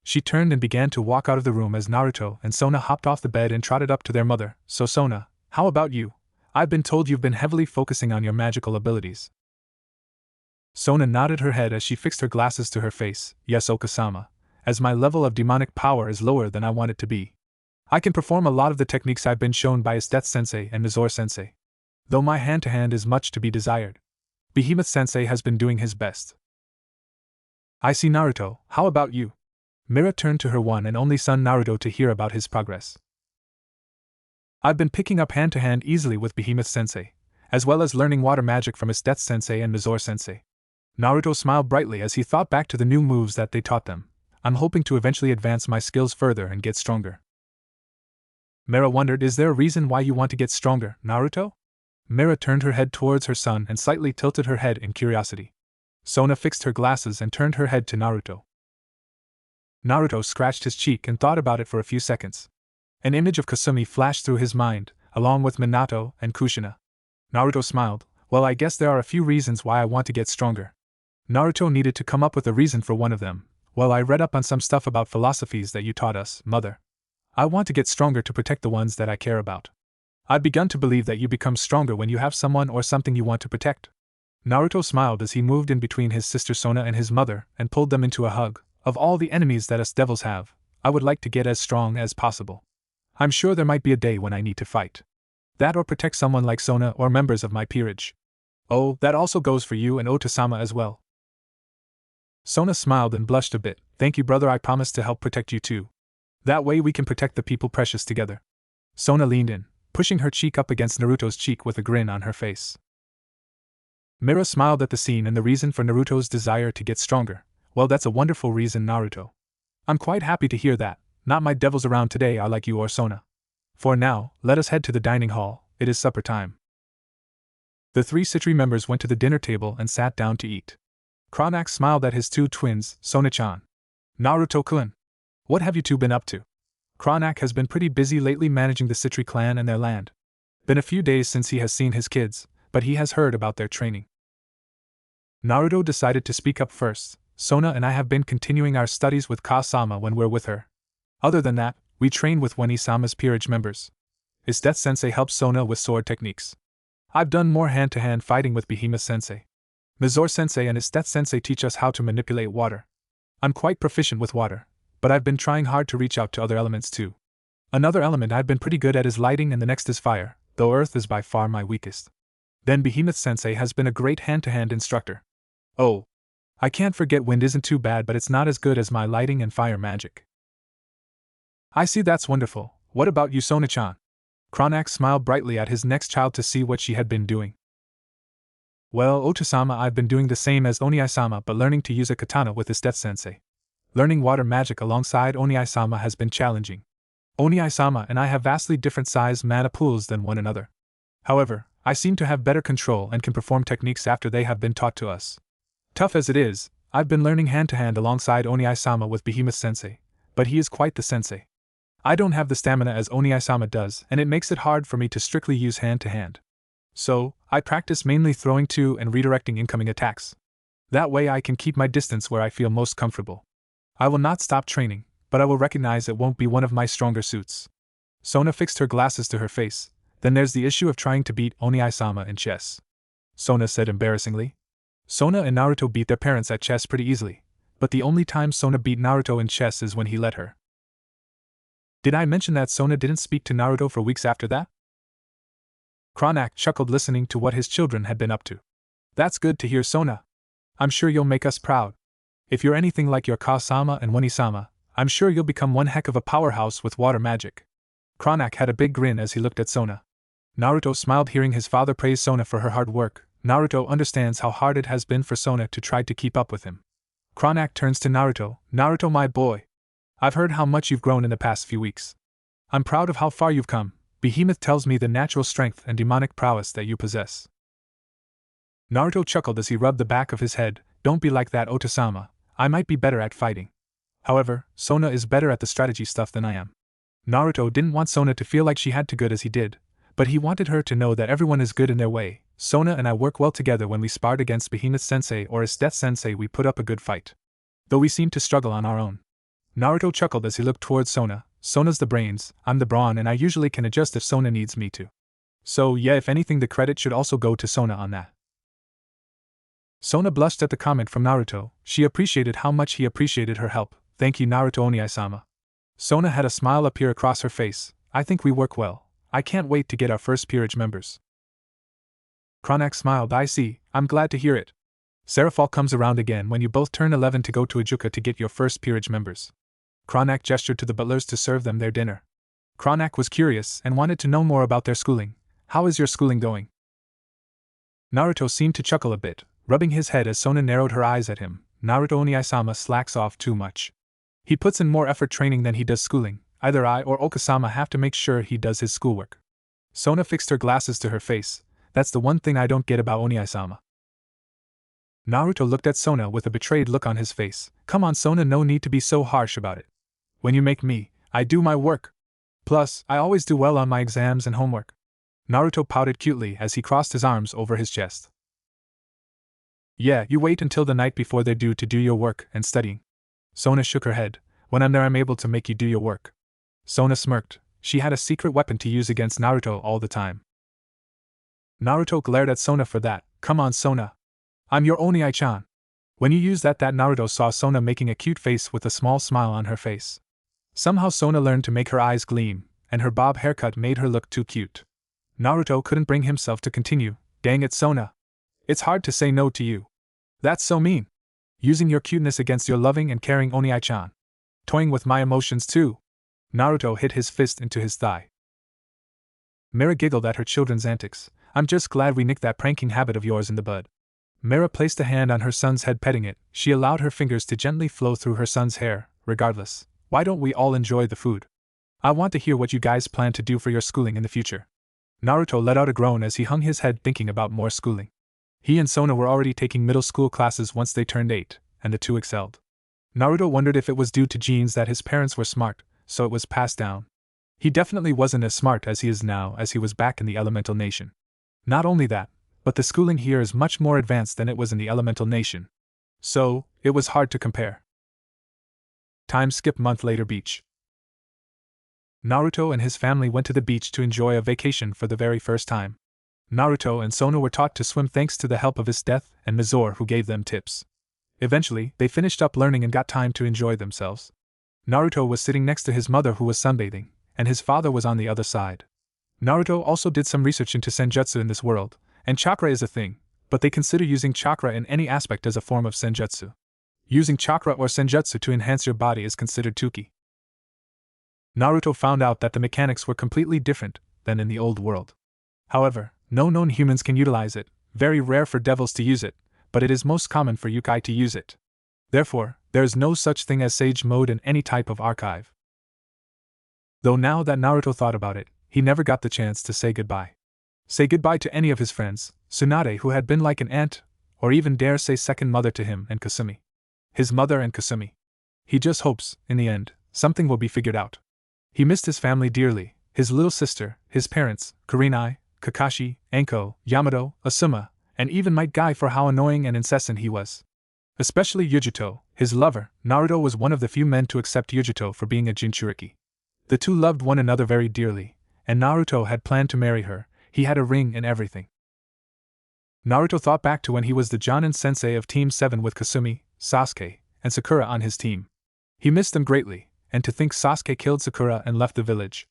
She turned and began to walk out of the room as Naruto and Sona hopped off the bed and trotted up to their mother. So Sona, how about you? I've been told you've been heavily focusing on your magical abilities. Sona nodded her head as she fixed her glasses to her face. Yes, Okasama, as my level of demonic power is lower than I want it to be. I can perform a lot of the techniques I've been shown by Estet-sensei and Mizore-sensei. Though my hand-to-hand is much to be desired. Behemoth-sensei has been doing his best. I see, Naruto, how about you? Mira turned to her one and only son Naruto to hear about his progress. I've been picking up hand-to-hand easily with Behemoth-sensei, as well as learning water magic from Estet-sensei and Mizore-sensei. Naruto smiled brightly as he thought back to the new moves that they taught them. I'm hoping to eventually advance my skills further and get stronger. Mira wondered, is there a reason why you want to get stronger, Naruto? Mira turned her head towards her son and slightly tilted her head in curiosity. Sona fixed her glasses and turned her head to Naruto. Naruto scratched his cheek and thought about it for a few seconds. An image of Kasumi flashed through his mind, along with Minato and Kushina. Naruto smiled. Well, I guess there are a few reasons why I want to get stronger. Naruto needed to come up with a reason for one of them. Well, I read up on some stuff about philosophies that you taught us, mother. I want to get stronger to protect the ones that I care about. I've begun to believe that you become stronger when you have someone or something you want to protect. Naruto smiled as he moved in between his sister Sona and his mother and pulled them into a hug. Of all the enemies that us devils have, I would like to get as strong as possible. I'm sure there might be a day when I need to fight. That or protect someone like Sona or members of my peerage. Oh, that also goes for you and Otasama as well. Sona smiled and blushed a bit. Thank you, brother, I promise to help protect you too. That way we can protect the people precious together. Sona leaned in, pushing her cheek up against Naruto's cheek with a grin on her face. Mira smiled at the scene and the reason for Naruto's desire to get stronger. Well, that's a wonderful reason, Naruto. I'm quite happy to hear that. Not my devils around today are like you or Sona. For now, let us head to the dining hall, it is supper time. The 3 Citri members went to the dinner table and sat down to eat. Kronak smiled at his 2 twins, Sona-chan. Naruto-kun. What have you two been up to? Kronak has been pretty busy lately managing the Citri clan and their land. Been a few days since he has seen his kids, but he has heard about their training. Naruto decided to speak up first. Sona and I have been continuing our studies with Ka-sama when we're with her. Other than that, we train with Wani-sama's peerage members. His Death-sensei helps Sona with sword techniques. I've done more hand-to-hand fighting with Behemoth-sensei. Mizore-sensei and his Death-sensei teach us how to manipulate water. I'm quite proficient with water, but I've been trying hard to reach out to other elements too. Another element I've been pretty good at is lighting, and the next is fire, though earth is by far my weakest. Then Behemoth-sensei has been a great hand-to-hand instructor. Oh, I can't forget wind isn't too bad, but it's not as good as my lighting and fire magic. I see, that's wonderful. What about you, Sona-chan? Kronak smiled brightly at his next child to see what she had been doing. Well, Oto-sama, I've been doing the same as Oni-sama, but learning to use a katana with his Death-sensei. Learning water magic alongside Oni-sama has been challenging. Oni-sama and I have vastly different size mana pools than one another. However, I seem to have better control and can perform techniques after they have been taught to us. Tough as it is, I've been learning hand-to-hand alongside Oni-sama with Behemoth-sensei, but he is quite the sensei. I don't have the stamina as Oni-sama does, and it makes it hard for me to strictly use hand-to-hand. So, I practice mainly throwing to and redirecting incoming attacks. That way I can keep my distance where I feel most comfortable. I will not stop training, but I will recognize it won't be one of my stronger suits. Sona fixed her glasses to her face. Then there's the issue of trying to beat Oni-sama in chess. Sona said embarrassingly. Sona and Naruto beat their parents at chess pretty easily, but the only time Sona beat Naruto in chess is when he let her. Did I mention that Sona didn't speak to Naruto for weeks after that? Kronak chuckled listening to what his children had been up to. That's good to hear, Sona. I'm sure you'll make us proud. If you're anything like your Ka-sama and Wani-sama, I'm sure you'll become one heck of a powerhouse with water magic. Kronak had a big grin as he looked at Sona. Naruto smiled hearing his father praise Sona for her hard work. Naruto understands how hard it has been for Sona to try to keep up with him. Kronak turns to Naruto. Naruto, my boy. I've heard how much you've grown in the past few weeks. I'm proud of how far you've come. Behemoth tells me the natural strength and demonic prowess that you possess. Naruto chuckled as he rubbed the back of his head. Don't be like that, Oto-sama. I might be better at fighting. However, Sona is better at the strategy stuff than I am. Naruto didn't want Sona to feel like she had to good as he did, but he wanted her to know that everyone is good in their way. Sona and I work well together. When we sparred against Behemoth-sensei or his Death-sensei, we put up a good fight. Though we seem to struggle on our own. Naruto chuckled as he looked towards Sona. Sona's the brains, I'm the brawn, and I usually can adjust if Sona needs me to. So yeah, if anything, the credit should also go to Sona on that. Sona blushed at the comment from Naruto. She appreciated how much he appreciated her help. Thank you, Naruto Oni-sama. Sona had a smile appear across her face. I think we work well. I can't wait to get our first peerage members. Kronak smiled. I see, I'm glad to hear it. Serafall comes around again when you both turn 11 to go to Ijuka to get your first peerage members. Kronak gestured to the butlers to serve them their dinner. Kronak was curious and wanted to know more about their schooling. How is your schooling going? Naruto seemed to chuckle a bit, rubbing his head as Sona narrowed her eyes at him. Naruto Oni-sama slacks off too much. He puts in more effort training than he does schooling. Either I or Okasama have to make sure he does his schoolwork. Sona fixed her glasses to her face. That's the one thing I don't get about Oni-sama. Naruto looked at Sona with a betrayed look on his face. Come on, Sona, no need to be so harsh about it. When you make me, I do my work. Plus, I always do well on my exams and homework. Naruto pouted cutely as he crossed his arms over his chest. Yeah, you wait until the night before they're due to do your work and studying. Sona shook her head. When I'm there, I'm able to make you do your work. Sona smirked. She had a secret weapon to use against Naruto all the time. Naruto glared at Sona for that. Come on, Sona. I'm your Oni-chan. When you use that Naruto saw Sona making a cute face with a small smile on her face. Somehow Sona learned to make her eyes gleam, and her bob haircut made her look too cute. Naruto couldn't bring himself to continue. Dang it, Sona. It's hard to say no to you. That's so mean. Using your cuteness against your loving and caring Oni-chan. Toying with my emotions too. Naruto hit his fist into his thigh. Mira giggled at her children's antics. I'm just glad we nicked that pranking habit of yours in the bud. Mira placed a hand on her son's head, petting it. She allowed her fingers to gently flow through her son's hair. Regardless, why don't we all enjoy the food? I want to hear what you guys plan to do for your schooling in the future. Naruto let out a groan as he hung his head thinking about more schooling. He and Sona were already taking middle school classes once they turned 8, and the two excelled. Naruto wondered if it was due to genes that his parents were smart, so it was passed down. He definitely wasn't as smart as he is now as he was back in the Elemental Nation. Not only that, but the schooling here is much more advanced than it was in the Elemental Nation. So, it was hard to compare. Time skip month later beach. Naruto and his family went to the beach to enjoy a vacation for the very first time. Naruto and Sona were taught to swim thanks to the help of his death and Mizore who gave them tips. Eventually, they finished up learning and got time to enjoy themselves. Naruto was sitting next to his mother who was sunbathing, and his father was on the other side. Naruto also did some research into senjutsu in this world, and chakra is a thing, but they consider using chakra in any aspect as a form of senjutsu. Using chakra or senjutsu to enhance your body is considered tuki. Naruto found out that the mechanics were completely different than in the old world. However, no known humans can utilize it, very rare for devils to use it, but it is most common for yokai to use it. Therefore, there is no such thing as sage mode in any type of archive. Though now that Naruto thought about it, he never got the chance to say goodbye. Say goodbye to any of his friends, Tsunade who had been like an aunt, or even dare say second mother to him, and Kasumi. His mother and Kasumi. He just hopes, in the end, something will be figured out. He missed his family dearly, his little sister, his parents, Kurenai, Kakashi, Anko, Yamato, Asuma, and even Might Guy for how annoying and incessant he was. Especially Yujito, his lover. Naruto was one of the few men to accept Yujito for being a Jinchuriki. The two loved one another very dearly, and Naruto had planned to marry her. He had a ring and everything. Naruto thought back to when he was the Jonin sensei of Team 7 with Kasumi, Sasuke, and Sakura on his team. He missed them greatly, and to think Sasuke killed Sakura and left the village.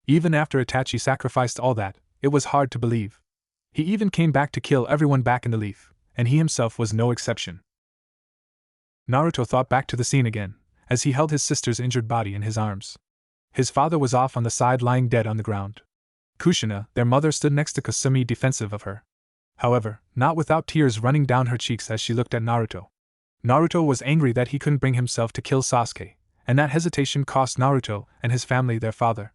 Even after Itachi sacrificed all that, it was hard to believe. He even came back to kill everyone back in the leaf, and he himself was no exception. Naruto thought back to the scene again, as he held his sister's injured body in his arms. His father was off on the side lying dead on the ground. Kushina, their mother, stood next to Kasumi defensive of her. However, not without tears running down her cheeks as she looked at Naruto. Naruto was angry that he couldn't bring himself to kill Sasuke, and that hesitation cost Naruto and his family their father.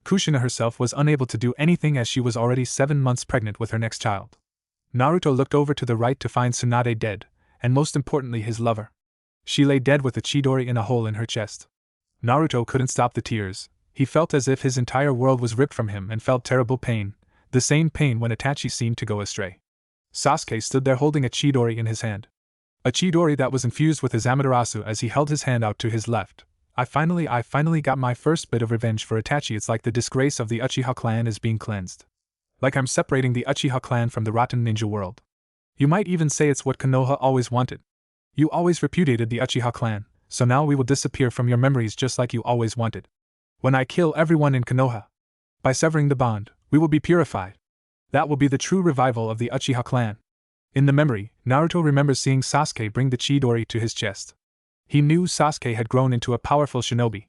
Kushina herself was unable to do anything as she was already 7 months pregnant with her next child. Naruto looked over to the right to find Tsunade dead, and most importantly his lover. She lay dead with a Chidori in a hole in her chest. Naruto couldn't stop the tears. He felt as if his entire world was ripped from him and felt terrible pain, the same pain when Itachi seemed to go astray. Sasuke stood there holding a Chidori in his hand. A Chidori that was infused with his Amaterasu as he held his hand out to his left. I finally got my first bit of revenge for Itachi. It's like the disgrace of the Uchiha clan is being cleansed. Like I'm separating the Uchiha clan from the rotten ninja world. You might even say it's what Konoha always wanted. You always repudiated the Uchiha clan, so now we will disappear from your memories just like you always wanted. When I kill everyone in Konoha, by severing the bond, we will be purified. That will be the true revival of the Uchiha clan. In the memory, Naruto remembers seeing Sasuke bring the Chidori to his chest. He knew Sasuke had grown into a powerful shinobi.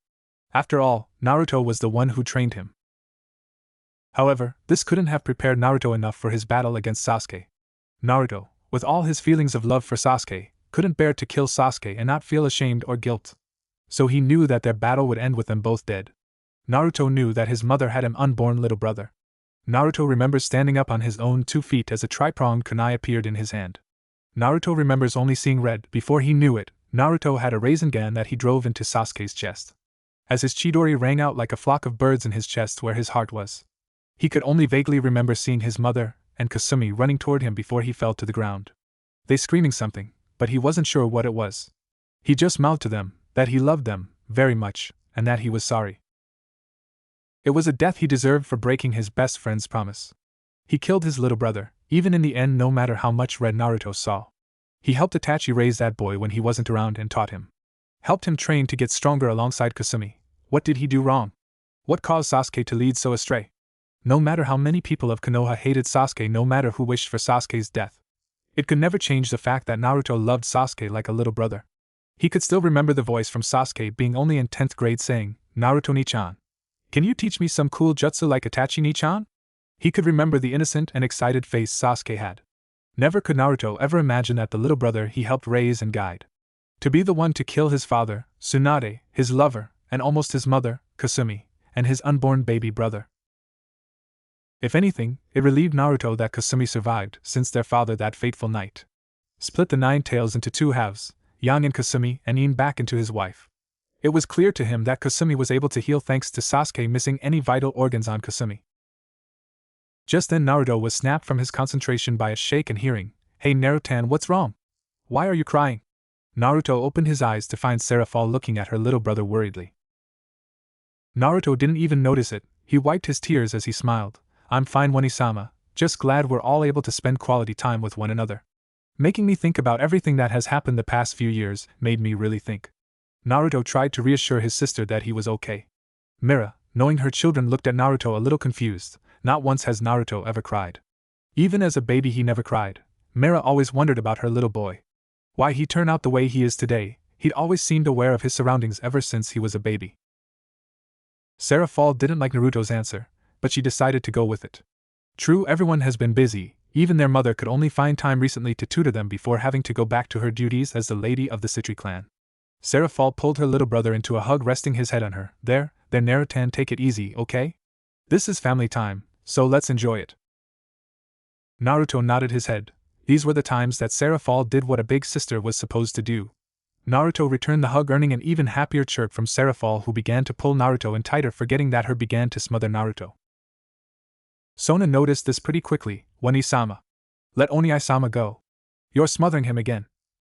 After all, Naruto was the one who trained him. However, this couldn't have prepared Naruto enough for his battle against Sasuke. Naruto, with all his feelings of love for Sasuke, couldn't bear to kill Sasuke and not feel ashamed or guilt. So he knew that their battle would end with them both dead. Naruto knew that his mother had an unborn little brother. Naruto remembers standing up on his own 2 feet as a tri-pronged kunai appeared in his hand. Naruto remembers only seeing red. Before he knew it, Naruto had a Rasengan that he drove into Sasuke's chest. As his Chidori rang out like a flock of birds in his chest where his heart was. He could only vaguely remember seeing his mother and Kasumi running toward him before he fell to the ground. They screaming something, but he wasn't sure what it was. He just mouthed to them that he loved them very much, and that he was sorry. It was a death he deserved for breaking his best friend's promise. He killed his little brother, even in the end, no matter how much red Naruto saw. He helped Itachi raise that boy when he wasn't around and taught him. Helped him train to get stronger alongside Kasumi. What did he do wrong? What caused Sasuke to lead so astray? No matter how many people of Konoha hated Sasuke, no matter who wished for Sasuke's death, it could never change the fact that Naruto loved Sasuke like a little brother. He could still remember the voice from Sasuke being only in 10th grade saying, "Naruto-ni-chan, can you teach me some cool jutsu like Itachi-ni-chan?" He could remember the innocent and excited face Sasuke had. Never could Naruto ever imagine that the little brother he helped raise and guide, to be the one to kill his father, Tsunade, his lover, and almost his mother, Kasumi, and his unborn baby brother. If anything, it relieved Naruto that Kasumi survived, since their father that fateful night split the nine tails into two halves, Yang and Kasumi, and Ine back into his wife. It was clear to him that Kasumi was able to heal thanks to Sasuke missing any vital organs on Kasumi. Just then Naruto was snapped from his concentration by a shake and hearing, "Hey Naruto, what's wrong? Why are you crying?" Naruto opened his eyes to find Seraphol looking at her little brother worriedly. Naruto didn't even notice it, he wiped his tears as he smiled. "I'm fine, One-sama, just glad we're all able to spend quality time with one another. Making me think about everything that has happened the past few years made me really think." Naruto tried to reassure his sister that he was okay. Mira, knowing her children, looked at Naruto a little confused. Not once has Naruto ever cried. Even as a baby he never cried. Mira always wondered about her little boy. Why he turned out the way he is today. He'd always seemed aware of his surroundings ever since he was a baby. Seraphol didn't like Naruto's answer, but she decided to go with it. True, everyone has been busy, even their mother could only find time recently to tutor them before having to go back to her duties as the lady of the Citri clan. Seraphol pulled her little brother into a hug, resting his head on her. There, Naruto, take it easy, okay? This is family time, so let's enjoy it." Naruto nodded his head. These were the times that Seraphol did what a big sister was supposed to do. Naruto returned the hug, earning an even happier chirp from Seraphol, who began to pull Naruto in tighter, forgetting that her began to smother Naruto. Sona noticed this pretty quickly. "One-sama. Let Oni-sama go. You're smothering him again."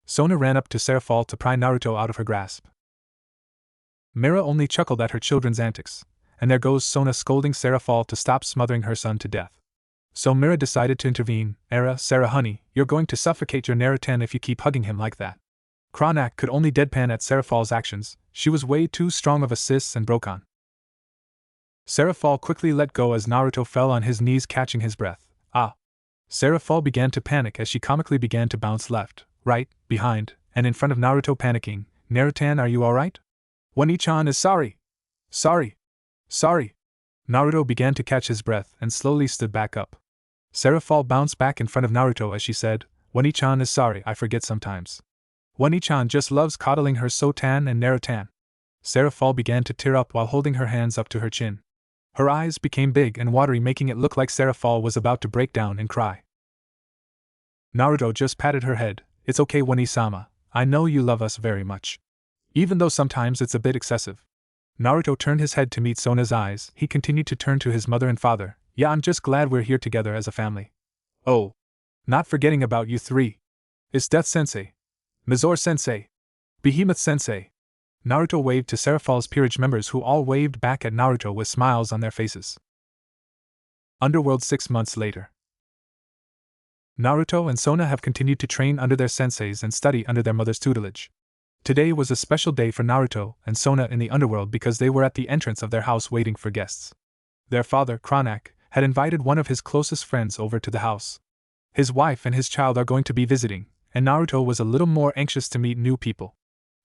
Sona ran up to Seraphol to pry Naruto out of her grasp. Mira only chuckled at her children's antics, and there goes Sona scolding Seraphol to stop smothering her son to death. So Mira decided to intervene. Sarah honey, you're going to suffocate your Naruto if you keep hugging him like that." Kronak could only deadpan at Seraphol's actions. She was way too strong of a sis and broke on. Seraphol quickly let go as Naruto fell on his knees, catching his breath. "Ah!" Seraphol began to panic as she comically began to bounce left, right, behind, and in front of Naruto, panicking. "Naruto, are you alright? One-chan is sorry. Sorry. Sorry." Naruto began to catch his breath and slowly stood back up. Seraphol bounced back in front of Naruto as she said, "One-chan is sorry, I forget sometimes. One-chan just loves coddling her Sotan and Naruto." Seraphol began to tear up while holding her hands up to her chin. Her eyes became big and watery, making it look like Seraphol was about to break down and cry. Naruto just patted her head. "It's okay, One-sama, I know you love us very much. Even though sometimes it's a bit excessive." Naruto turned his head to meet Sona's eyes. He continued to turn to his mother and father. "Yeah, I'm just glad we're here together as a family. Oh, not forgetting about you three. It's Death Sensei. Mizore Sensei. Behemoth Sensei." Naruto waved to Seraphol's peerage members, who all waved back at Naruto with smiles on their faces. Underworld 6 months later. Naruto and Sona have continued to train under their senseis and study under their mother's tutelage. Today was a special day for Naruto and Sona in the underworld because they were at the entrance of their house waiting for guests. Their father, Kronak, had invited one of his closest friends over to the house. His wife and his child are going to be visiting, and Naruto was a little more anxious to meet new people.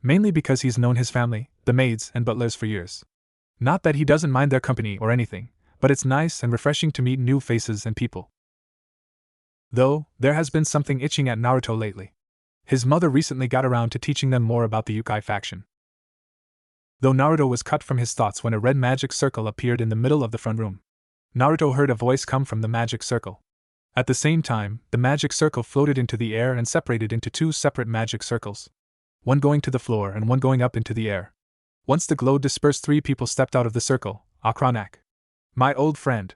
Mainly because he's known his family, the maids and butlers, for years. Not that he doesn't mind their company or anything, but it's nice and refreshing to meet new faces and people. Though, there has been something itching at Naruto lately. His mother recently got around to teaching them more about the Ukai faction. Though Naruto was cut from his thoughts when a red magic circle appeared in the middle of the front room. Naruto heard a voice come from the magic circle. At the same time, the magic circle floated into the air and separated into two separate magic circles. One going to the floor and one going up into the air. Once the glow dispersed, 3 people stepped out of the circle. Kronak. "My old friend.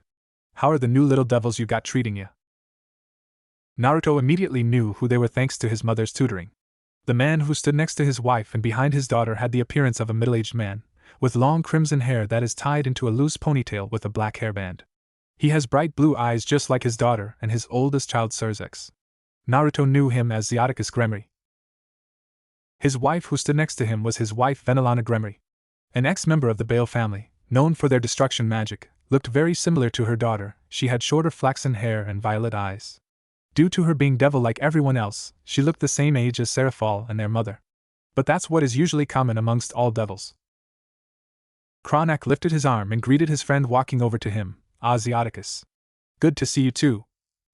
How are the new little devils you got treating you?" Naruto immediately knew who they were thanks to his mother's tutoring. The man who stood next to his wife and behind his daughter had the appearance of a middle-aged man, with long crimson hair that is tied into a loose ponytail with a black hairband. He has bright blue eyes just like his daughter and his oldest child Surzex. Naruto knew him as Zeoticus Gremory. His wife who stood next to him was his wife Venelana Gremory. An ex-member of the Bale family, known for their destruction magic, looked very similar to her daughter. She had shorter flaxen hair and violet eyes. Due to her being devil like everyone else, she looked the same age as Seraphol and their mother. But that's what is usually common amongst all devils. Kronak lifted his arm and greeted his friend, walking over to him. "Zeoticus. Good to see you too.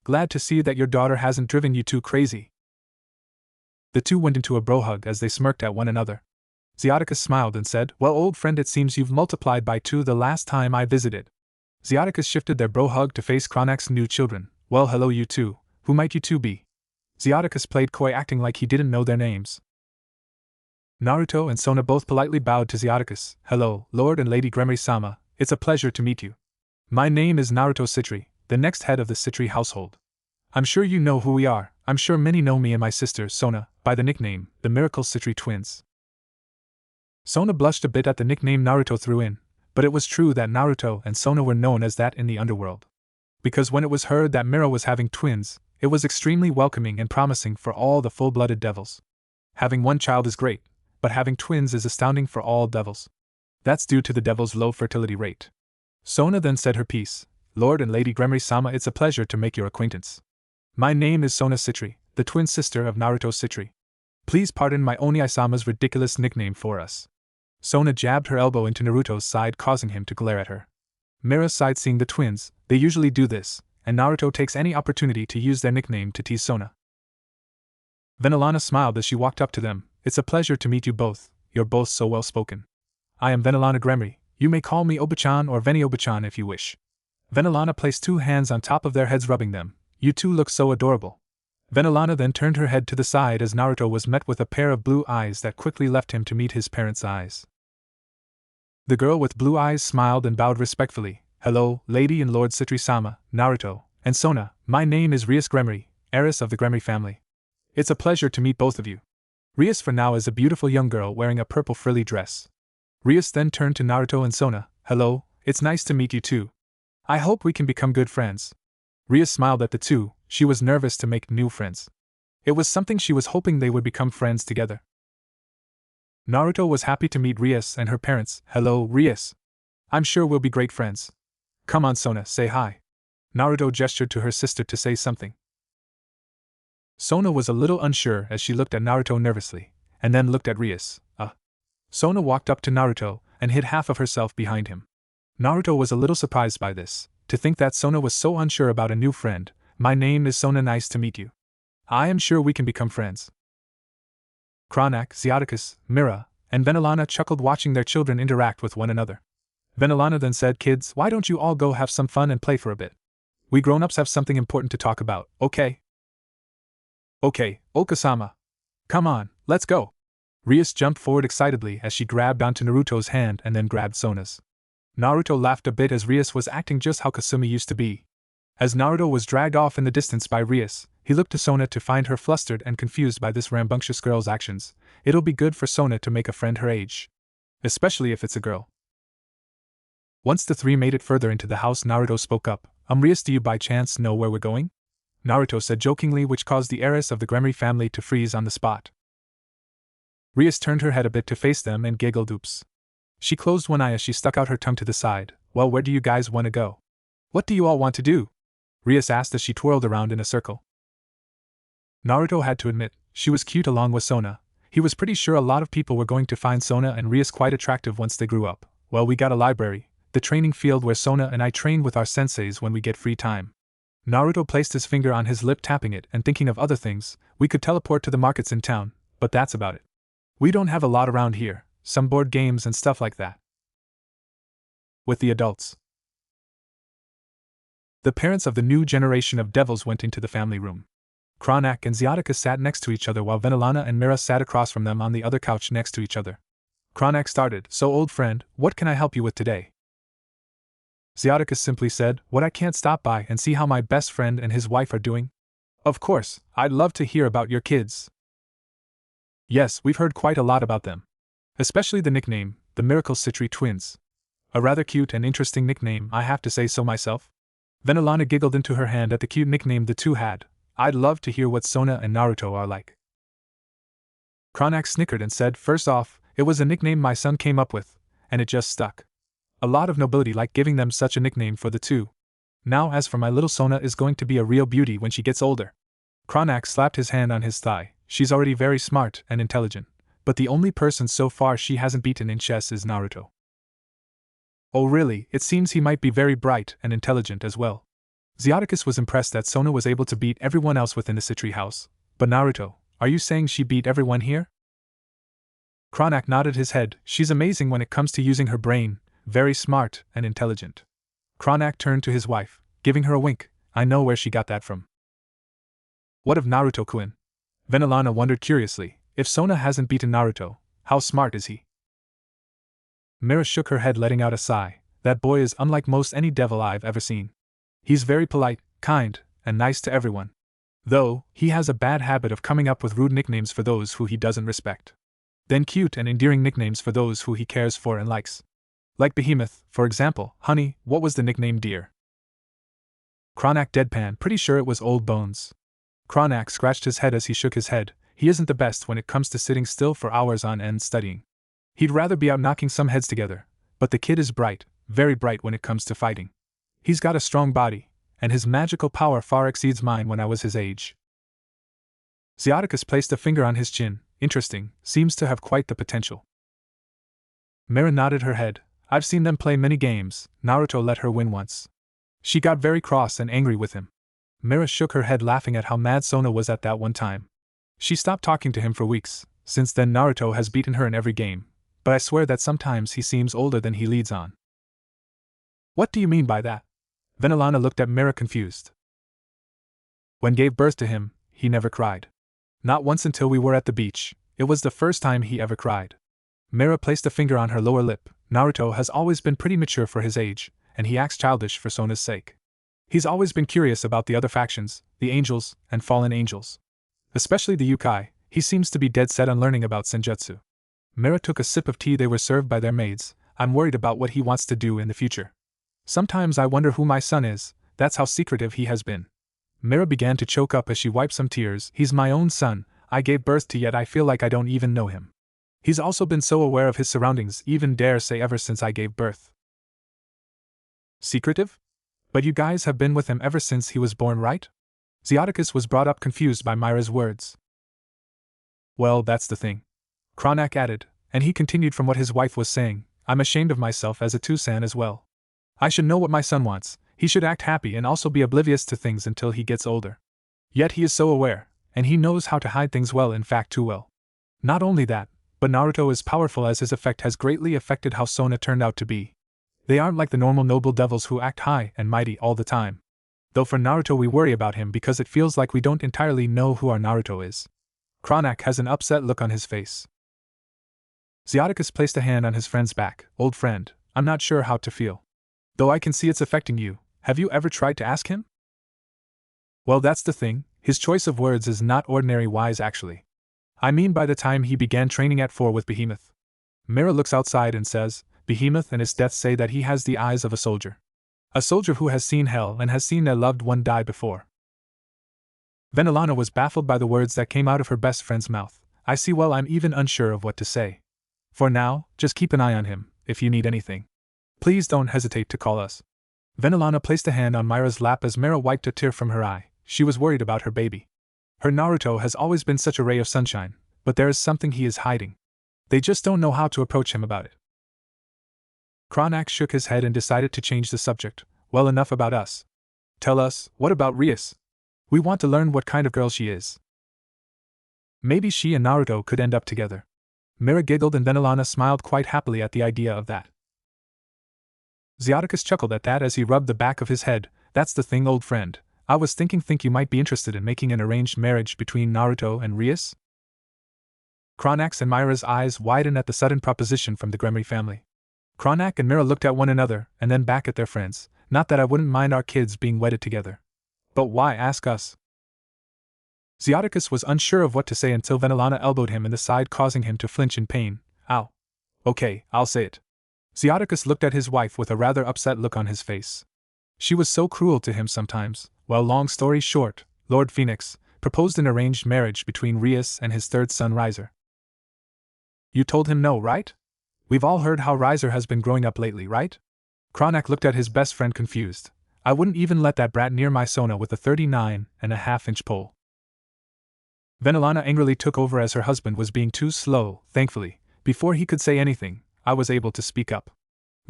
Glad to see that your daughter hasn't driven you too crazy." The two went into a bro hug as they smirked at one another. Zeoticus smiled and said, "Well, old friend, it seems you've multiplied by 2 the last time I visited. Xiaticus shifted their bro hug to face Kronak's new children. Well, hello you two, who might you two be? Xiaticus played coy, acting like he didn't know their names. Naruto and Sona both politely bowed to Xiaticus. Hello, Lord and Lady Gremory-sama, it's a pleasure to meet you. My name is Naruto Citri, the next head of the Citri household. I'm sure you know who we are. I'm sure many know me and my sister, Sona, by the nickname, the Miracle Citri Twins. Sona blushed a bit at the nickname Naruto threw in, but it was true that Naruto and Sona were known as that in the underworld. Because when it was heard that Mira was having twins, it was extremely welcoming and promising for all the full-blooded devils. Having one child is great, but having twins is astounding for all devils. That's due to the devil's low fertility rate. Sona then said her piece. Lord and Lady Gremory-sama, it's a pleasure to make your acquaintance. My name is Sona Citri, the twin sister of Naruto Citri. Please pardon my Oni-sama's ridiculous nickname for us. Sona jabbed her elbow into Naruto's side, causing him to glare at her. Mira sighed, seeing the twins. They usually do this, and Naruto takes any opportunity to use their nickname to tease Sona. Venelana smiled as she walked up to them. It's a pleasure to meet you both, you're both so well spoken. I am Venelana Gremory, you may call me Oba-chan or Veni Oba-chan if you wish. Venelana placed two hands on top of their heads, rubbing them. You two look so adorable. Venelana then turned her head to the side as Naruto was met with a pair of blue eyes that quickly left him to meet his parents' eyes. The girl with blue eyes smiled and bowed respectfully. Hello, Lady and Lord Citri-sama, Naruto, and Sona, my name is Rias Gremory, heiress of the Gremory family. It's a pleasure to meet both of you. Rias for now is a beautiful young girl wearing a purple frilly dress. Rias then turned to Naruto and Sona. Hello, it's nice to meet you too. I hope we can become good friends. Rias smiled at the two. She was nervous to make new friends. It was something she was hoping they would become friends together. Naruto was happy to meet Rias and her parents. Hello, Rias. I'm sure we'll be great friends. Come on, Sona, say hi. Naruto gestured to her sister to say something. Sona was a little unsure as she looked at Naruto nervously, and then looked at Rias. Sona walked up to Naruto and hid half of herself behind him. Naruto was a little surprised by this, to think that Sona was so unsure about a new friend. My name is Sona, nice to meet you. I am sure we can become friends. Kronak, Xiaticus, Mira, and Venelana chuckled watching their children interact with one another. Venelana then said, Kids, why don't you all go have some fun and play for a bit? We grown-ups have something important to talk about, okay? Okay, Okasama. Come on, let's go. Rias jumped forward excitedly as she grabbed onto Naruto's hand and then grabbed Sona's. Naruto laughed a bit as Rias was acting just how Kasumi used to be. As Naruto was dragged off in the distance by Rias, he looked to Sona to find her flustered and confused by this rambunctious girl's actions. It'll be good for Sona to make a friend her age. Especially if it's a girl. Once the three made it further into the house, Naruto spoke up. Rias, do you by chance know where we're going? Naruto said jokingly, which caused the heiress of the Gremory family to freeze on the spot. Rias turned her head a bit to face them and giggled. Oops. She closed one eye as she stuck out her tongue to the side. Well, where do you guys want to go? What do you all want to do? Rias asked as she twirled around in a circle. Naruto had to admit, she was cute along with Sona. He was pretty sure a lot of people were going to find Sona and Rias quite attractive once they grew up. Well, we got a library, the training field where Sona and I train with our senseis when we get free time. Naruto placed his finger on his lip, tapping it and thinking of other things. We could teleport to the markets in town, but that's about it. We don't have a lot around here, some board games and stuff like that. With the adults. The parents of the new generation of devils went into the family room. Kronak and Xiaticus sat next to each other while Venelana and Mira sat across from them on the other couch next to each other. Kronak started, So old friend, what can I help you with today? Xiaticus simply said, What, I can't stop by and see how my best friend and his wife are doing? Of course, I'd love to hear about your kids. Yes, we've heard quite a lot about them. Especially the nickname, the Miracle Citri Twins. A rather cute and interesting nickname, I have to say so myself. Venelana giggled into her hand at the cute nickname the two had. I'd love to hear what Sona and Naruto are like. Kronak snickered and said, First off, it was a nickname my son came up with, and it just stuck. A lot of nobility like giving them such a nickname for the two. Now as for my little Sona is going to be a real beauty when she gets older. Kronak slapped his hand on his thigh. She's already very smart and intelligent, but the only person so far she hasn't beaten in chess is Naruto. Oh really, it seems he might be very bright and intelligent as well. Xiaticus was impressed that Sona was able to beat everyone else within the Citri house. But Naruto, are you saying she beat everyone here? Kronak nodded his head. She's amazing when it comes to using her brain, very smart and intelligent. Kronak turned to his wife, giving her a wink. I know where she got that from. What of Naruto-kun? Venelana wondered curiously. If Sona hasn't beaten Naruto, how smart is he? Mira shook her head, letting out a sigh. That boy is unlike most any devil I've ever seen. He's very polite, kind, and nice to everyone. Though, he has a bad habit of coming up with rude nicknames for those who he doesn't respect. Then cute and endearing nicknames for those who he cares for and likes. Like Behemoth, for example. Honey, what was the nickname, dear? Kronak deadpan. Pretty sure it was Old Bones. Kronak scratched his head as he shook his head. He isn't the best when it comes to sitting still for hours on end studying. He'd rather be out knocking some heads together, but the kid is bright, very bright when it comes to fighting. He's got a strong body, and his magical power far exceeds mine when I was his age. Zeoticus placed a finger on his chin. Interesting, seems to have quite the potential. Mira nodded her head. I've seen them play many games. Naruto let her win once. She got very cross and angry with him. Mira shook her head, laughing at how mad Sona was at that one time. She stopped talking to him for weeks. Since then Naruto has beaten her in every game, but I swear that sometimes he seems older than he leads on. What do you mean by that? Venelana looked at Mira confused. When gave birth to him, he never cried. Not once until we were at the beach. It was the first time he ever cried. Mira placed a finger on her lower lip. Naruto has always been pretty mature for his age, and he acts childish for Sona's sake. He's always been curious about the other factions, the angels, and fallen angels. Especially the Yukai. He seems to be dead set on learning about senjutsu. Mira took a sip of tea they were served by their maids. I'm worried about what he wants to do in the future. Sometimes I wonder who my son is, that's how secretive he has been. Mira began to choke up as she wiped some tears. He's my own son, I gave birth to, yet I feel like I don't even know him. He's also been so aware of his surroundings, even dare say ever since I gave birth. Secretive? But you guys have been with him ever since he was born, right? Zeoticus was brought up confused by Myra's words. Well, that's the thing. Kronak added, and he continued from what his wife was saying. I'm ashamed of myself as a Tusan as well. I should know what my son wants. He should act happy and also be oblivious to things until he gets older. Yet he is so aware, and he knows how to hide things well, in fact too well. Not only that, but Naruto is powerful, as his effect has greatly affected how Sona turned out to be. They aren't like the normal noble devils who act high and mighty all the time. Though for Naruto we worry about him because it feels like we don't entirely know who our Naruto is. Kronak has an upset look on his face. Zeoticus placed a hand on his friend's back. Old friend, I'm not sure how to feel. Though I can see it's affecting you. Have you ever tried to ask him? Well, that's the thing, his choice of words is not ordinary wise actually. I mean by the time he began training at 4 with Behemoth. Mira looks outside and says, Behemoth and his death say that he has the eyes of a soldier. A soldier who has seen hell and has seen their loved one die before. Venelana was baffled by the words that came out of her best friend's mouth. I see, well, I'm even unsure of what to say. For now, just keep an eye on him, if you need anything. Please don't hesitate to call us. Venelana placed a hand on Myra's lap as Mira wiped a tear from her eye. She was worried about her baby. Her Naruto has always been such a ray of sunshine, but there is something he is hiding. They just don't know how to approach him about it. Kronak shook his head and decided to change the subject. Well, enough about us. Tell us, what about Rias? We want to learn what kind of girl she is. Maybe she and Naruto could end up together. Mira giggled and Venelana smiled quite happily at the idea of that. Zeoticus chuckled at that as he rubbed the back of his head. That's the thing, old friend. I was think you might be interested in making an arranged marriage between Naruto and Rias? Kronak's and Myra's eyes widened at the sudden proposition from the Gremory family. Kronak and Mira looked at one another and then back at their friends. Not that I wouldn't mind our kids being wedded together. But why ask us? Zeoticus was unsure of what to say until Venelana elbowed him in the side, causing him to flinch in pain. Ow. Okay, I'll say it. Zeoticus looked at his wife with a rather upset look on his face. She was so cruel to him sometimes. Well, long story short, Lord Phoenix proposed an arranged marriage between Rias and his third son Riser. You told him no, right? We've all heard how Riser has been growing up lately, right? Kronak looked at his best friend confused. I wouldn't even let that brat near my Sona with a 39.5-inch pole. Venelana angrily took over as her husband was being too slow. Thankfully, before he could say anything, I was able to speak up.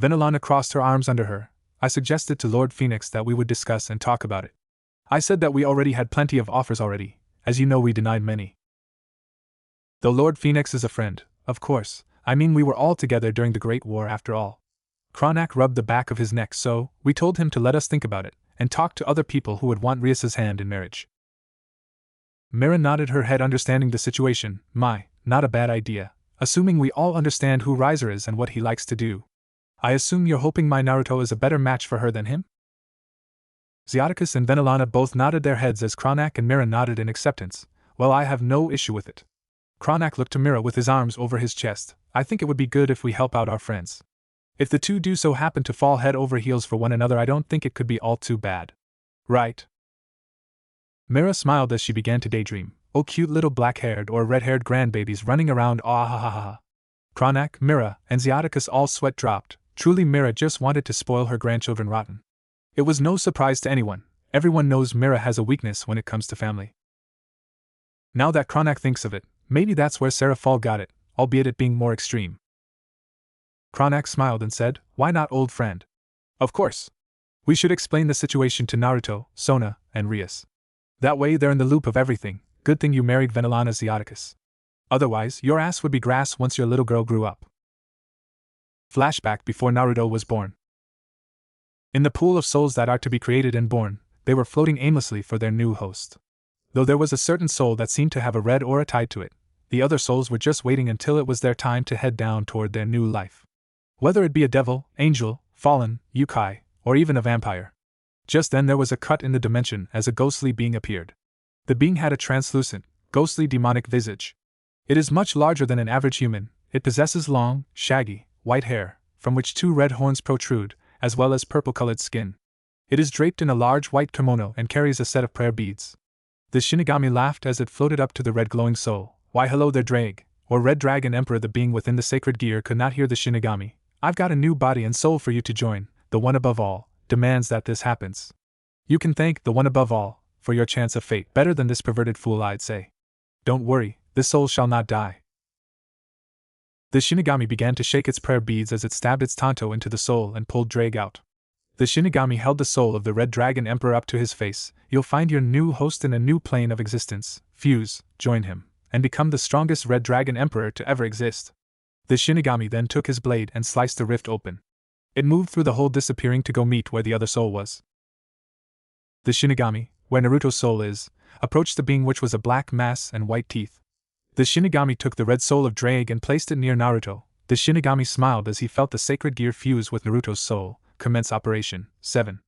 Venelana crossed her arms under her. I suggested to Lord Phoenix that we would discuss and talk about it. I said that we already had plenty of offers already. As you know, we denied many. Though Lord Phoenix is a friend, of course, I mean we were all together during the Great War after all. Kronak rubbed the back of his neck, so we told him to let us think about it, and talk to other people who would want Rias's hand in marriage. Mira nodded her head, understanding the situation. Not a bad idea, assuming we all understand who Riser is and what he likes to do. I assume you're hoping my Naruto is a better match for her than him? Xiaticus and Venelana both nodded their heads as Kronak and Mira nodded in acceptance. Well, I have no issue with it. Kronak looked to Mira with his arms over his chest. I think it would be good if we help out our friends. If the two do so happen to fall head over heels for one another, I don't think it could be all too bad. Right? Mira smiled as she began to daydream. Oh, cute little black-haired or red-haired grandbabies running around, ah ha ha ha. Kronak, Mira, and Xiaticus all sweat dropped. Truly, Mira just wanted to spoil her grandchildren rotten. It was no surprise to anyone. Everyone knows Mira has a weakness when it comes to family. Now that Kronak thinks of it, maybe that's where Sarah Fall got it, albeit it being more extreme. Kronak smiled and said, why not, old friend? Of course. We should explain the situation to Naruto, Sona, and Rias. That way they're in the loop of everything. Good thing you married Venelana, Xiaticus. Otherwise, your ass would be grass once your little girl grew up. Flashback before Naruto was born. In the pool of souls that are to be created and born, they were floating aimlessly for their new host. Though there was a certain soul that seemed to have a red aura tied to it, the other souls were just waiting until it was their time to head down toward their new life. Whether it be a devil, angel, fallen, yokai, or even a vampire. Just then there was a cut in the dimension as a ghostly being appeared. The being had a translucent, ghostly demonic visage. It is much larger than an average human. It possesses long, shaggy, white hair, from which 2 red horns protrude, as well as purple-colored skin. It is draped in a large white kimono and carries a set of prayer beads. The Shinigami laughed as it floated up to the red glowing soul. Why hello there, Drag, or Red Dragon Emperor. The being within the sacred gear could not hear the Shinigami. I've got a new body and soul for you to join. The one above all demands that this happens. You can thank the one above all for your chance of fate better than this perverted fool, I'd say. Don't worry, this soul shall not die. The Shinigami began to shake its prayer beads as it stabbed its tanto into the soul and pulled Drag out. The Shinigami held the soul of the Red Dragon Emperor up to his face. You'll find your new host in a new plane of existence. Fuse, join him, and become the strongest Red Dragon Emperor to ever exist. The Shinigami then took his blade and sliced the rift open. It moved through the hole, disappearing to go meet where the other soul was. The Shinigami, where Naruto's soul is, approached the being, which was a black mass and white teeth. The Shinigami took the red soul of Drag and placed it near Naruto. The Shinigami smiled as he felt the sacred gear fuse with Naruto's soul. Commence operation. 7.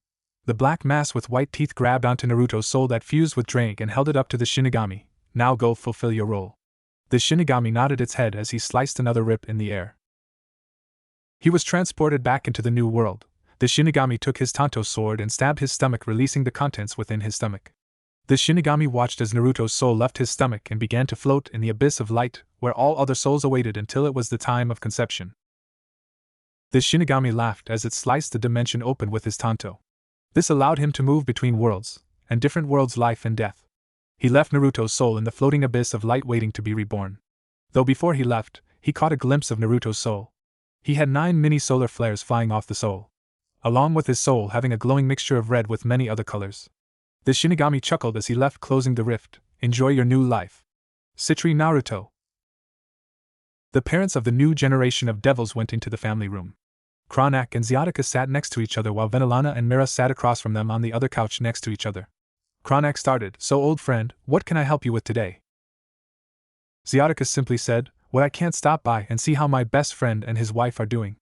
The black mass with white teeth grabbed onto Naruto's soul that fused with Drag and held it up to the Shinigami. Now go fulfill your role. The Shinigami nodded its head as he sliced another rip in the air. He was transported back into the new world. The Shinigami took his Tanto sword and stabbed his stomach, releasing the contents within his stomach. The Shinigami watched as Naruto's soul left his stomach and began to float in the abyss of light, where all other souls awaited until it was the time of conception. The Shinigami laughed as it sliced the dimension open with his Tanto. This allowed him to move between worlds, and different worlds' life and death. He left Naruto's soul in the floating abyss of light waiting to be reborn. Though before he left, he caught a glimpse of Naruto's soul. He had 9 mini solar flares flying off the soul, along with his soul having a glowing mixture of red with many other colors. The Shinigami chuckled as he left, closing the rift. Enjoy your new life. Citri Naruto. The parents of the new generation of devils went into the family room. Kronak and Xiaticus sat next to each other while Venelana and Mira sat across from them on the other couch next to each other. Kronak started, so old friend, what can I help you with today? Xiaticus simply said, well, I can't stop by and see how my best friend and his wife are doing.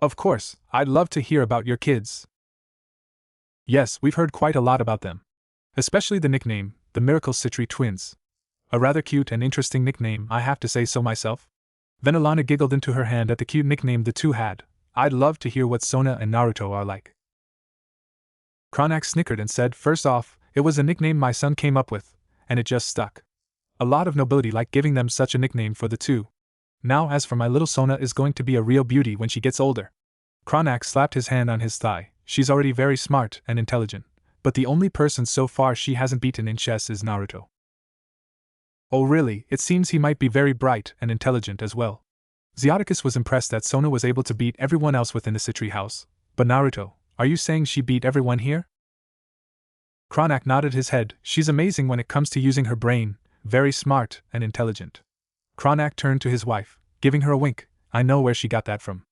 Of course, I'd love to hear about your kids. Yes, we've heard quite a lot about them. Especially the nickname, the Miracle Citri Twins. A rather cute and interesting nickname, I have to say so myself. Venelana giggled into her hand at the cute nickname the two had. I'd love to hear what Sona and Naruto are like. Kronak snickered and said, first off, it was a nickname my son came up with, and it just stuck. A lot of nobility like giving them such a nickname for the two. Now as for my little Sona is going to be a real beauty when she gets older. Kronak slapped his hand on his thigh. She's already very smart and intelligent, but the only person so far she hasn't beaten in chess is Naruto. Oh really, it seems he might be very bright and intelligent as well. Xiaticus was impressed that Sona was able to beat everyone else within the Citri house. But Naruto, are you saying she beat everyone here? Kronak nodded his head. She's amazing when it comes to using her brain, very smart and intelligent. Kronak turned to his wife, giving her a wink. I know where she got that from.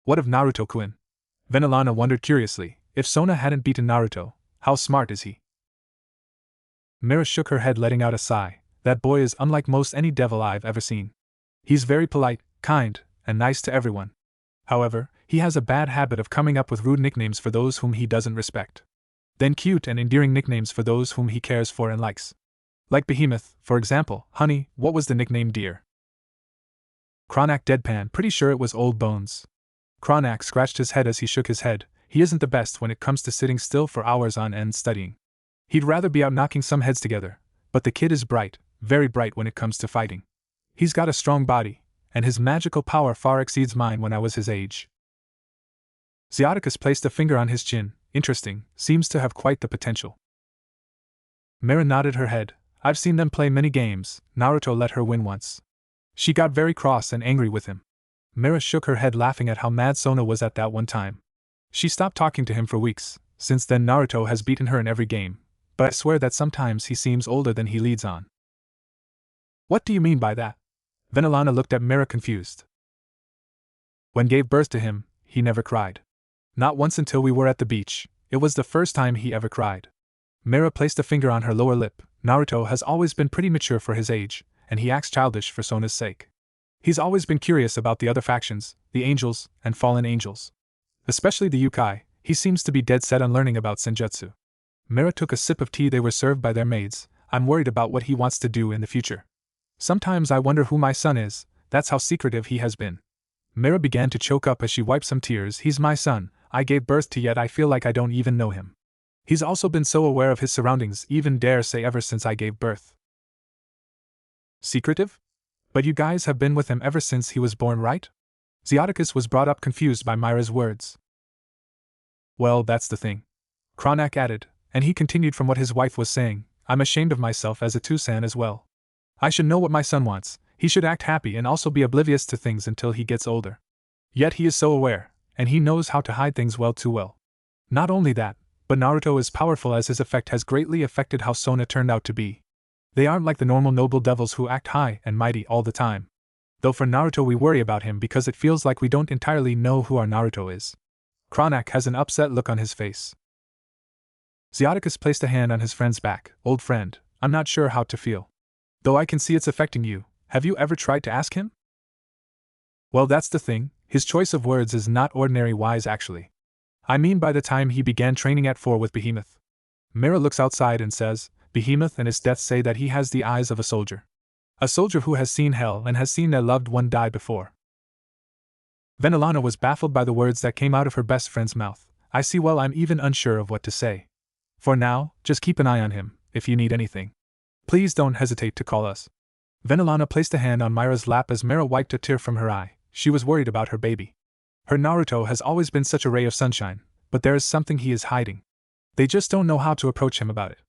What of Naruto-kun? Venelana wondered curiously. If Sona hadn't beaten Naruto, how smart is he? Mira shook her head, letting out a sigh. That boy is unlike most any devil I've ever seen. He's very polite, kind, and nice to everyone. However, he has a bad habit of coming up with rude nicknames for those whom he doesn't respect. Then cute and endearing nicknames for those whom he cares for and likes. Like Behemoth, for example. Honey, what was the nickname, dear? Cronak deadpan. Pretty sure it was Old Bones. Cronak scratched his head as he shook his head. He isn't the best when it comes to sitting still for hours on end studying. He'd rather be out knocking some heads together, but the kid is bright, very bright when it comes to fighting. He's got a strong body, and his magical power far exceeds mine when I was his age. Zeoticus placed a finger on his chin. Interesting, seems to have quite the potential. Mira nodded her head. I've seen them play many games. Naruto let her win once. She got very cross and angry with him. Mira shook her head, laughing at how mad Sona was at that one time. She stopped talking to him for weeks. Since then Naruto has beaten her in every game, but I swear that sometimes he seems older than he leads on. What do you mean by that? Venelana looked at Mira confused. When gave birth to him, he never cried. Not once until we were at the beach. It was the first time he ever cried. Mira placed a finger on her lower lip. Naruto has always been pretty mature for his age, and he acts childish for Sona's sake. He's always been curious about the other factions, the angels, and fallen angels. Especially the Yukai. He seems to be dead set on learning about senjutsu. Mira took a sip of tea they were served by their maids. I'm worried about what he wants to do in the future. Sometimes I wonder who my son is, that's how secretive he has been. Mira began to choke up as she wiped some tears. He's my son, I gave birth to, yet I feel like I don't even know him. He's also been so aware of his surroundings, even dare say ever since I gave birth. Secretive? But you guys have been with him ever since he was born, right? Zeoticus was brought up confused by Mira's words. Well, that's the thing. Cronak added, and he continued from what his wife was saying. I'm ashamed of myself as a Tusan as well. I should know what my son wants. He should act happy and also be oblivious to things until he gets older. Yet he is so aware, and he knows how to hide things well too well. Not only that, but Naruto is powerful, as his effect has greatly affected how Sona turned out to be. They aren't like the normal noble devils who act high and mighty all the time. Though for Naruto we worry about him because it feels like we don't entirely know who our Naruto is. Cronak has an upset look on his face. Zeoticus placed a hand on his friend's back. Old friend, I'm not sure how to feel. Though I can see it's affecting you. Have you ever tried to ask him? Well, that's the thing, his choice of words is not ordinary wise actually. I mean by the time he began training at 4 with Behemoth. Mira looks outside and says, Behemoth and his death say that he has the eyes of a soldier. A soldier who has seen hell and has seen their loved one die before. Venelana was baffled by the words that came out of her best friend's mouth. I see, well, I'm even unsure of what to say. For now, just keep an eye on him, if you need anything. Please don't hesitate to call us. Venelana placed a hand on Mira's lap as Mira wiped a tear from her eye. She was worried about her baby. Her Naruto has always been such a ray of sunshine, but there is something he is hiding. They just don't know how to approach him about it.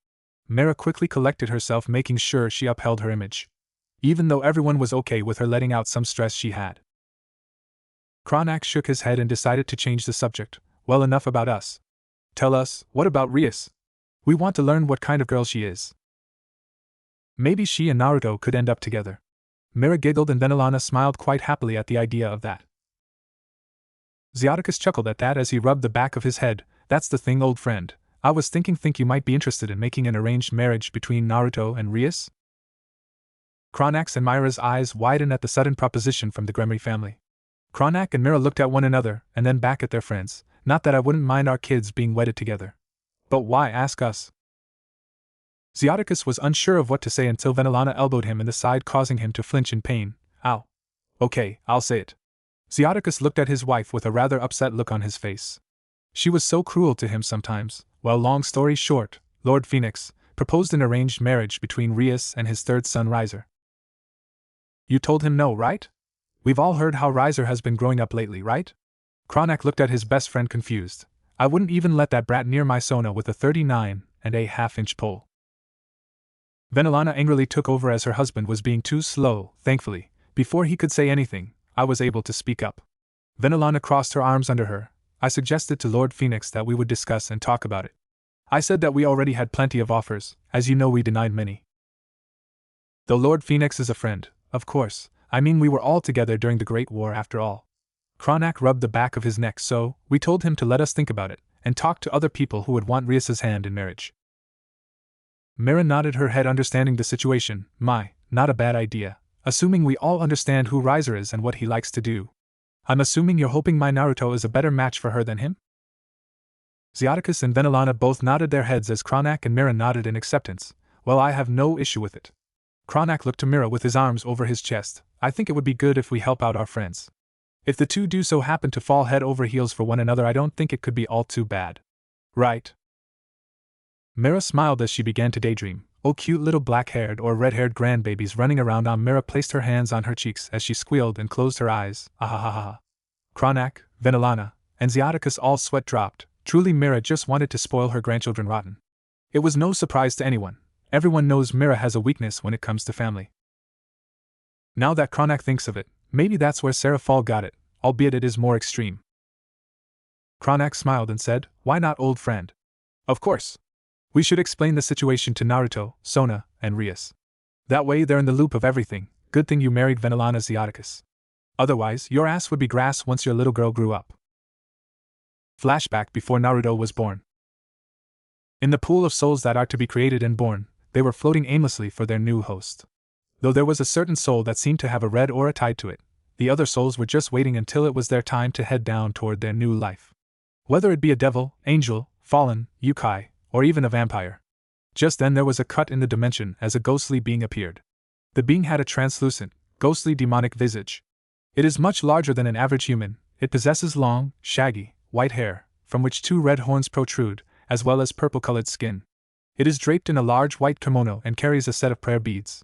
Mira quickly collected herself, making sure she upheld her image. Even though everyone was okay with her letting out some stress she had. Cronak shook his head and decided to change the subject. Well, enough about us. Tell us, what about Rias? We want to learn what kind of girl she is. Maybe she and Naruto could end up together. Mira giggled and Venelana smiled quite happily at the idea of that. Zeoticus chuckled at that as he rubbed the back of his head. That's the thing, old friend. I was think you might be interested in making an arranged marriage between Naruto and Rias? Cronak's and Mira's eyes widened at the sudden proposition from the Gremory family. Cronak and Mira looked at one another and then back at their friends. Not that I wouldn't mind our kids being wedded together. But why ask us? Zeoticus was unsure of what to say until Venelana elbowed him in the side, causing him to flinch in pain. Ow. Okay, I'll say it. Zeoticus looked at his wife with a rather upset look on his face. She was so cruel to him sometimes. Well, long story short, Lord Phoenix proposed an arranged marriage between Rias and his third son Riser. You told him no, right? We've all heard how Riser has been growing up lately, right? Cronak looked at his best friend confused. I wouldn't even let that brat near my Sona with a 39.5-inch pole. Venelana angrily took over as her husband was being too slow. Thankfully, before he could say anything, I was able to speak up. Venelana crossed her arms under her. I suggested to Lord Phoenix that we would discuss and talk about it. I said that we already had plenty of offers, as you know we denied many. Though Lord Phoenix is a friend, of course, I mean we were all together during the Great War after all. Kronak rubbed the back of his neck, so we told him to let us think about it, and talk to other people who would want Rias's hand in marriage. Mira nodded her head, understanding the situation. Not a bad idea, assuming we all understand who Riser is and what he likes to do. I'm assuming you're hoping my Naruto is a better match for her than him? Xiaticus and Venilana both nodded their heads as Kronak and Mira nodded in acceptance. Well, I have no issue with it. Kronak looked to Mira with his arms over his chest. I think it would be good if we help out our friends. If the two do so happen to fall head over heels for one another, I don't think it could be all too bad. Right? Mira smiled as she began to daydream. Oh, cute little black-haired or red-haired grandbabies running around. Mira placed her hands on her cheeks as she squealed and closed her eyes. Ahahaha. Kronak, Venilana, and Xiaticus all sweat dropped. Truly, Mira just wanted to spoil her grandchildren rotten. It was no surprise to anyone. Everyone knows Mira has a weakness when it comes to family. Now that Kronak thinks of it, maybe that's where Sarah Fall got it, albeit it is more extreme. Kronak smiled and said, why not, old friend? Of course. We should explain the situation to Naruto, Sona, and Rias. That way they're in the loop of everything. Good thing you married Venilana Xiaticus. Otherwise, your ass would be grass once your little girl grew up. Flashback before Naruto was born. In the pool of souls that are to be created and born, they were floating aimlessly for their new host. Though there was a certain soul that seemed to have a red aura tied to it, the other souls were just waiting until it was their time to head down toward their new life. Whether it be a devil, angel, fallen, yokai, or even a vampire. Just then there was a cut in the dimension as a ghostly being appeared. The being had a translucent, ghostly demonic visage. It is much larger than an average human. It possesses long, shaggy, white hair, from which 2 red horns protrude, as well as purple-colored skin. It is draped in a large white kimono and carries a set of prayer beads.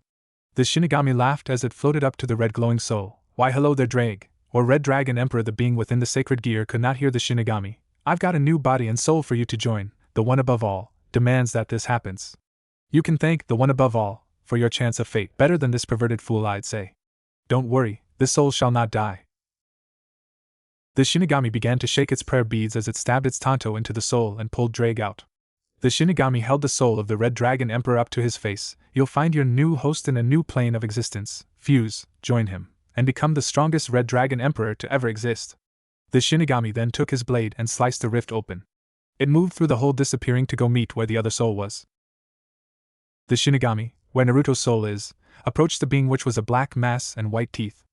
The Shinigami laughed as it floated up to the red glowing soul. Why hello there, Drag, or Red Dragon Emperor. The being within the sacred gear could not hear the Shinigami. I've got a new body and soul for you to join. The one above all demands that this happens. You can thank the one above all for your chance of fate. Better than this perverted fool, I'd say. Don't worry, this soul shall not die. The Shinigami began to shake its prayer beads as it stabbed its tanto into the soul and pulled Drag out. The Shinigami held the soul of the Red Dragon Emperor up to his face. You'll find your new host in a new plane of existence. Fuse, join him, and become the strongest Red Dragon Emperor to ever exist. The Shinigami then took his blade and sliced the rift open. It moved through the hole, disappearing to go meet where the other soul was. The Shinigami, where Naruto's soul is, approached the being, which was a black mass and white teeth.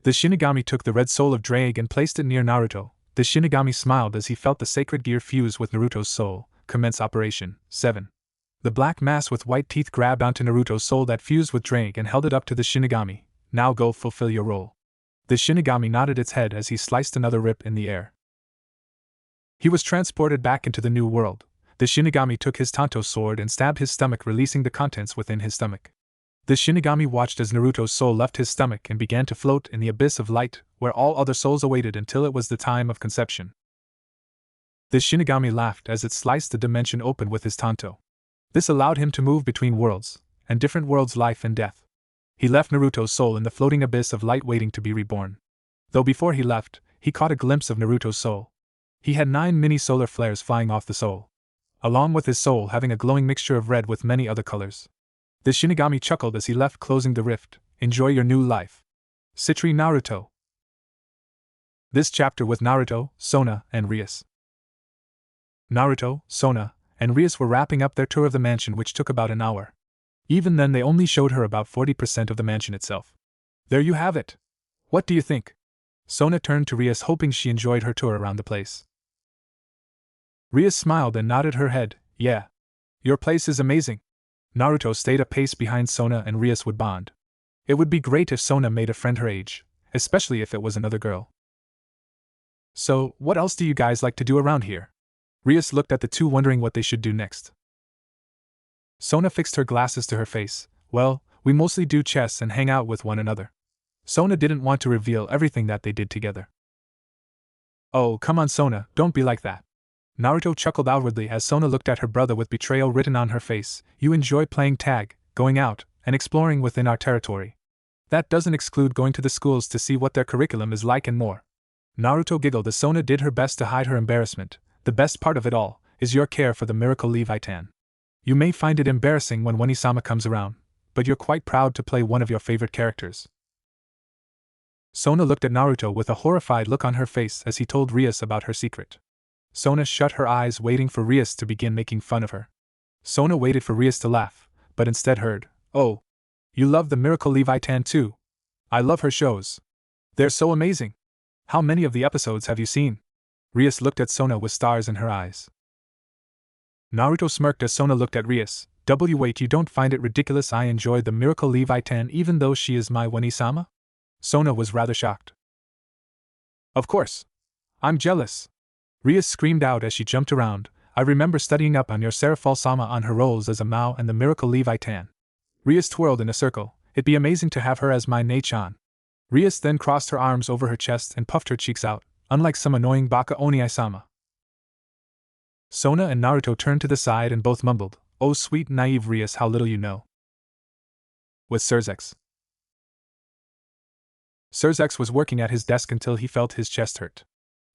The Shinigami took the red soul of Drag and placed it near Naruto. The Shinigami smiled as he felt the sacred gear fuse with Naruto's soul. Commence operation. 7. The black mass with white teeth grabbed onto Naruto's soul that fused with Drag and held it up to the Shinigami. Now go fulfill your role. The Shinigami nodded its head as he sliced another rip in the air. He was transported back into the new world. The Shinigami took his Tanto sword and stabbed his stomach, releasing the contents within his stomach. The Shinigami watched as Naruto's soul left his stomach and began to float in the abyss of light, where all other souls awaited until it was the time of conception. The Shinigami laughed as it sliced the dimension open with his Tanto. This allowed him to move between worlds, and different worlds' life and death. He left Naruto's soul in the floating abyss of light waiting to be reborn. Though before he left, he caught a glimpse of Naruto's soul. He had 9 mini solar flares flying off the soul, along with his soul having a glowing mixture of red with many other colors. The Shinigami chuckled as he left, closing the rift. Enjoy your new life. Citri Naruto. This chapter with Naruto, Sona, and Rias. Naruto, Sona, and Rias were wrapping up their tour of the mansion, which took about an hour. Even then, they only showed her about 40% of the mansion itself. There you have it. What do you think? Sona turned to Rias, hoping she enjoyed her tour around the place. Rias smiled and nodded her head. Yeah. Your place is amazing. Naruto stayed a pace behind Sona, and Rias would bond. It would be great if Sona made a friend her age, especially if it was another girl. So, what else do you guys like to do around here? Rias looked at the two, wondering what they should do next. Sona fixed her glasses to her face. Well, we mostly do chess and hang out with one another. Sona didn't want to reveal everything that they did together. Oh, come on, Sona, don't be like that. Naruto chuckled outwardly as Sona looked at her brother with betrayal written on her face. You enjoy playing tag, going out, and exploring within our territory. That doesn't exclude going to the schools to see what their curriculum is like and more. Naruto giggled as Sona did her best to hide her embarrassment. The best part of it all is your care for the Miracle Leviathan. You may find it embarrassing when Onisama comes around, but you're quite proud to play one of your favorite characters. Sona looked at Naruto with a horrified look on her face as he told Rias about her secret. Sona shut her eyes waiting for Rias to begin making fun of her. Sona waited for Rias to laugh, but instead heard, "Oh, you love the Miracle Leviathan too? I love her shows. They're so amazing. How many of the episodes have you seen?" Rias looked at Sona with stars in her eyes. Naruto smirked as Sona looked at Rias. Wait, you don't find it ridiculous I enjoy the Miracle Leviathan even though she is my Wani-sama? Sona was rather shocked. Of course. I'm jealous. Rias screamed out as she jumped around. I remember studying up on your Serafal-sama on her roles as a Mao and the Miracle Leviathan. Rias twirled in a circle. It'd be amazing to have her as my Nei-chan. Rias then crossed her arms over her chest and puffed her cheeks out, unlike some annoying Baka Oni-sama. Sona and Naruto turned to the side and both mumbled, "Oh sweet naive Rias, how little you know." With Sirzex. Sirzex was working at his desk until he felt his chest hurt.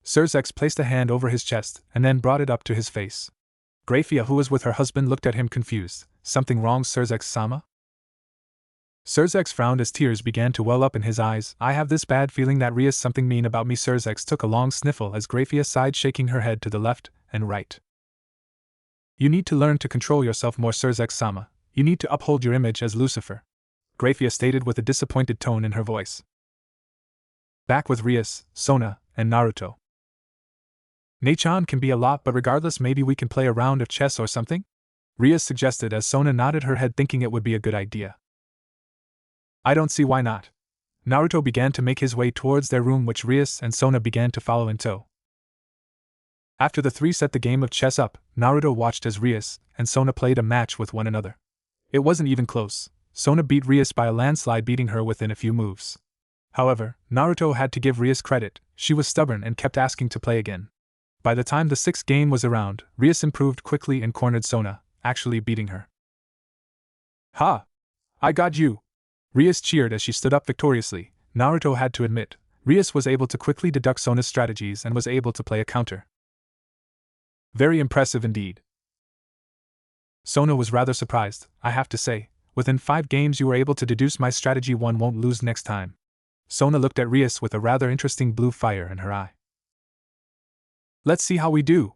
Sirzex placed a hand over his chest and then brought it up to his face. Grafia, who was with her husband, looked at him confused. Something wrong, Sirzex-sama? Sirzex frowned as tears began to well up in his eyes. I have this bad feeling that Rias something mean about me. Sirzex took a long sniffle as Grafia sighed, shaking her head to the left and right. You need to learn to control yourself more, Sirzex-sama. You need to uphold your image as Lucifer, Grafia stated with a disappointed tone in her voice. Back with Rias, Sona, and Naruto. Nei-chan can be a lot, but regardless, maybe we can play a round of chess or something? Rias suggested as Sona nodded her head, thinking it would be a good idea. I don't see why not. Naruto began to make his way towards their room, which Rias and Sona began to follow in tow. After the three set the game of chess up, Naruto watched as Rias and Sona played a match with one another. It wasn't even close. Sona beat Rias by a landslide, beating her within a few moves. However, Naruto had to give Rias credit. She was stubborn and kept asking to play again. By the time the sixth game was around, Rias improved quickly and cornered Sona, actually beating her. Ha! I got you! Rias cheered as she stood up victoriously. Naruto had to admit, Rias was able to quickly deduct Sona's strategies and was able to play a counter. Very impressive indeed. Sona was rather surprised, I have to say. Within 5 games you were able to deduce my strategy. One won't lose next time. Sona looked at Rias with a rather interesting blue fire in her eye. Let's see how we do.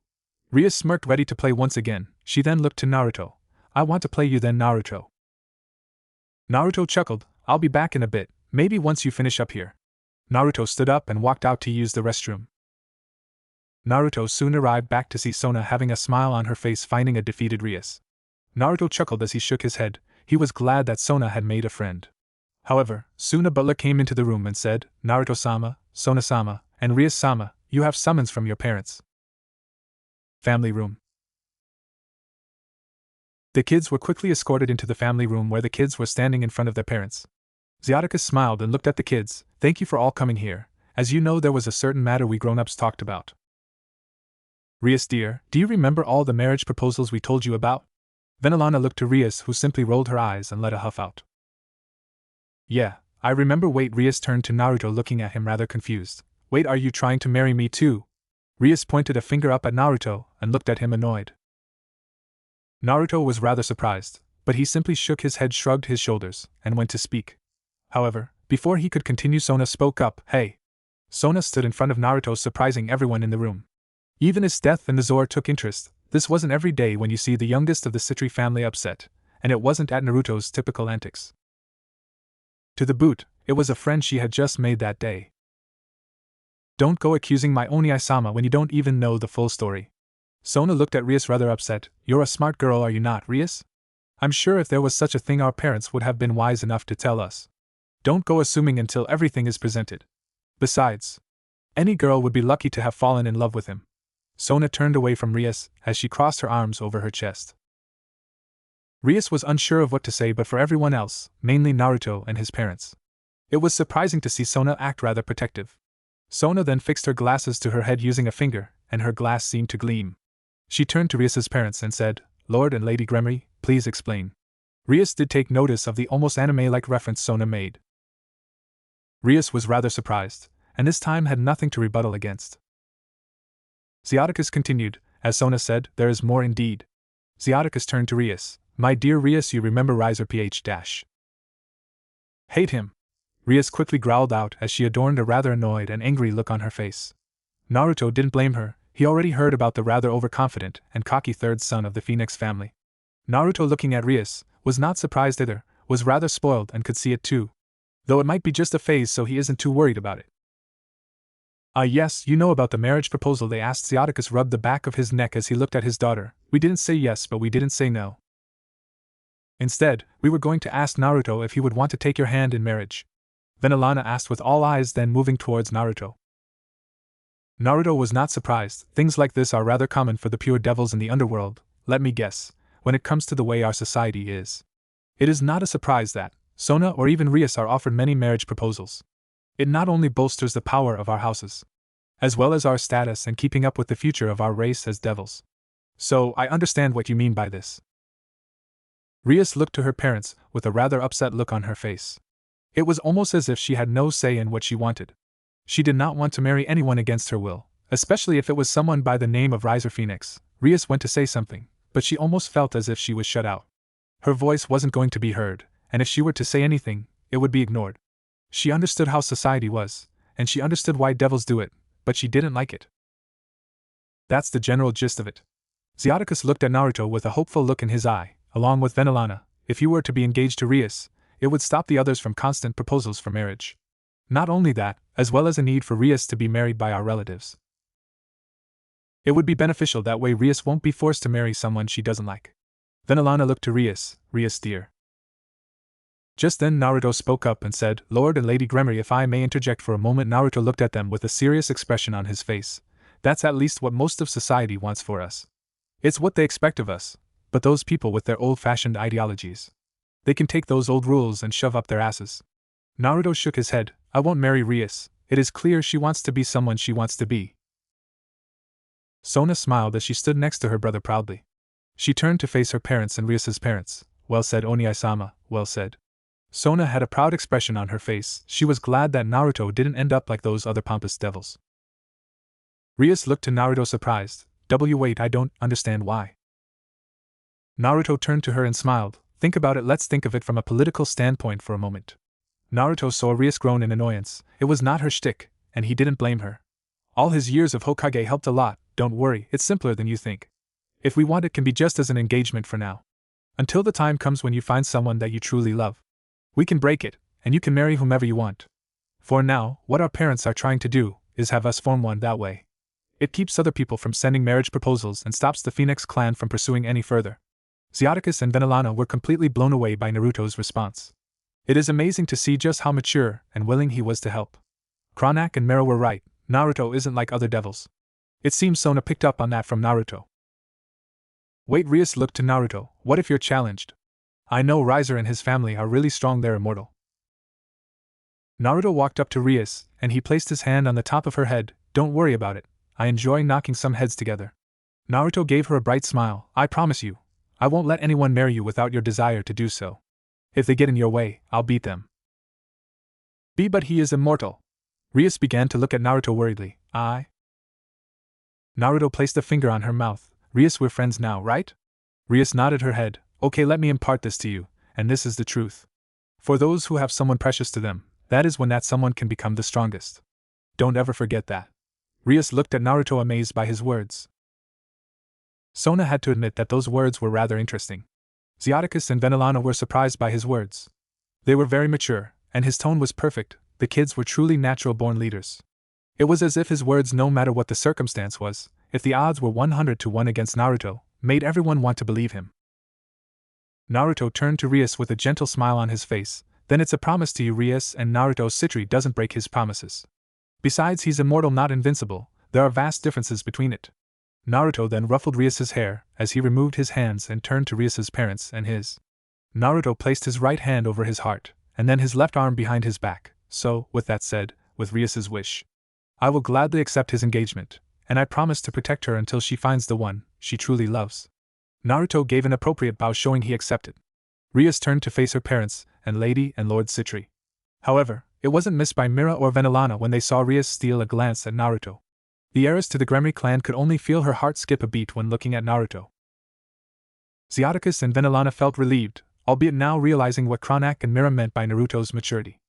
Rias smirked, ready to play once again. She then looked to Naruto. I want to play you then, Naruto. Naruto chuckled. I'll be back in a bit, maybe once you finish up here. Naruto stood up and walked out to use the restroom. Naruto soon arrived back to see Sona having a smile on her face, finding a defeated Rias. Naruto chuckled as he shook his head. He was glad that Sona had made a friend. However, soon a butler came into the room and said, Naruto-sama, Sona-sama, and Rias-sama, you have summons from your parents. Family room. The kids were quickly escorted into the family room where the kids were standing in front of their parents. Xiaticus smiled and looked at the kids. Thank you for all coming here. As you know, there was a certain matter we grown-ups talked about. Rias dear, do you remember all the marriage proposals we told you about? Venelana looked to Rias, who simply rolled her eyes and let a huff out. Yeah, I remember. Wait, Rias turned to Naruto, looking at him rather confused. Wait, are you trying to marry me too? Rias pointed a finger up at Naruto and looked at him annoyed. Naruto was rather surprised, but he simply shook his head, shrugged his shoulders, and went to speak. However, before he could continue, Sona spoke up. Hey! Sona stood in front of Naruto, surprising everyone in the room. Even his death and Azor took interest. This wasn't every day when you see the youngest of the Citri family upset, and it wasn't at Naruto's typical antics. To the boot, it was a friend she had just made that day. Don't go accusing my Oni-sama when you don't even know the full story. Sona looked at Rias rather upset. You're a smart girl, are you not, Rias? I'm sure if there was such a thing our parents would have been wise enough to tell us. Don't go assuming until everything is presented. Besides, any girl would be lucky to have fallen in love with him. Sona turned away from Rias as she crossed her arms over her chest. Rias was unsure of what to say, but for everyone else, mainly Naruto and his parents, it was surprising to see Sona act rather protective. Sona then fixed her glasses to her head using a finger, and her glass seemed to gleam. She turned to Rias's parents and said, Lord and Lady Gremory, please explain. Rias did take notice of the almost anime-like reference Sona made. Rias was rather surprised, and this time had nothing to rebuttal against. Xiaticus continued, as Sona said, there is more indeed. Xiaticus turned to Rias. My dear Rias, you remember Riser PH-. Hate him. Rias quickly growled out as she adorned a rather annoyed and angry look on her face. Naruto didn't blame her, he already heard about the rather overconfident and cocky third son of the Phoenix family. Naruto, looking at Rias, was not surprised either, was rather spoiled and could see it too. Though it might be just a phase, so he isn't too worried about it. Yes, you know about the marriage proposal they asked. Zioticus rubbed the back of his neck as he looked at his daughter. We didn't say yes, but we didn't say no. Instead, we were going to ask Naruto if he would want to take your hand in marriage. Venelana asked with all eyes then moving towards Naruto. Naruto was not surprised. Things like this are rather common for the pure devils in the underworld, let me guess, when it comes to the way our society is. It is not a surprise that Sona or even Rias are offered many marriage proposals. It not only bolsters the power of our houses, as well as our status and keeping up with the future of our race as devils. So, I understand what you mean by this. Rias looked to her parents with a rather upset look on her face. It was almost as if she had no say in what she wanted. She did not want to marry anyone against her will, especially if it was someone by the name of Riser Phoenix. Rias went to say something, but she almost felt as if she was shut out. Her voice wasn't going to be heard, and if she were to say anything, it would be ignored. She understood how society was, and she understood why devils do it, but she didn't like it. That's the general gist of it. Zioticus looked at Naruto with a hopeful look in his eye, along with Venelana. If you were to be engaged to Rias, it would stop the others from constant proposals for marriage. Not only that, as well as a need for Rias to be married by our relatives. It would be beneficial that way. Rias won't be forced to marry someone she doesn't like. Venelana looked to Rias. Rias dear. Just then Naruto spoke up and said, Lord and Lady Gremory, if I may interject for a moment. Naruto looked at them with a serious expression on his face. That's at least what most of society wants for us. It's what they expect of us, but those people with their old-fashioned ideologies, they can take those old rules and shove up their asses. Naruto shook his head. I won't marry Rias. It is clear she wants to be someone she wants to be. Sona smiled as she stood next to her brother proudly. She turned to face her parents and Rias's parents. Well said, Oniai-sama, well said. Sona had a proud expression on her face. She was glad that Naruto didn't end up like those other pompous devils. Rias looked to Naruto surprised. Wait, I don't understand why. Naruto turned to her and smiled. Think about it. Let's think of it from a political standpoint for a moment. Naruto saw Rias groan in annoyance. It was not her shtick, and he didn't blame her. All his years of Hokage helped a lot. Don't worry, it's simpler than you think. If we want, it can be just as an engagement for now. Until the time comes when you find someone that you truly love. We can break it, and you can marry whomever you want. For now, what our parents are trying to do is have us form one that way. It keeps other people from sending marriage proposals and stops the Phoenix clan from pursuing any further. Zioticus and Venelana were completely blown away by Naruto's response. It is amazing to see just how mature and willing he was to help. Kronak and Mera were right. Naruto isn't like other devils. It seems Sona picked up on that from Naruto. Wait, Rias looked to Naruto. What if you're challenged? I know Riser and his family are really strong, they're immortal. Naruto walked up to Rias, and he placed his hand on the top of her head. Don't worry about it. I enjoy knocking some heads together. Naruto gave her a bright smile. I promise you, I won't let anyone marry you without your desire to do so. If they get in your way, I'll beat them. But he is immortal. Rias began to look at Naruto worriedly. Naruto placed a finger on her mouth. Rias, we're friends now, right? Rias nodded her head. Okay, let me impart this to you, and this is the truth. For those who have someone precious to them, that is when that someone can become the strongest. Don't ever forget that. Rias looked at Naruto amazed by his words. Sona had to admit that those words were rather interesting. Zioticus and Venelana were surprised by his words. They were very mature, and his tone was perfect. The kids were truly natural-born leaders. It was as if his words, no matter what the circumstance was, if the odds were 100 to 1 against Naruto, made everyone want to believe him. Naruto turned to Rias with a gentle smile on his face. Then it's a promise to you, Rias, and Naruto Citri doesn't break his promises. Besides, he's immortal, not invincible. There are vast differences between it. Naruto then ruffled Rias's hair as he removed his hands and turned to Rias's parents and his. Naruto placed his right hand over his heart, and then his left arm behind his back. So, with that said, with Rias's wish, I will gladly accept his engagement, and I promise to protect her until she finds the one she truly loves. Naruto gave an appropriate bow showing he accepted. Rias turned to face her parents, and Lady and Lord Citri. However, it wasn't missed by Mira or Venelana when they saw Rias steal a glance at Naruto. The heiress to the Gremory clan could only feel her heart skip a beat when looking at Naruto. Zioticus and Venelana felt relieved, albeit now realizing what Kronak and Mira meant by Naruto's maturity.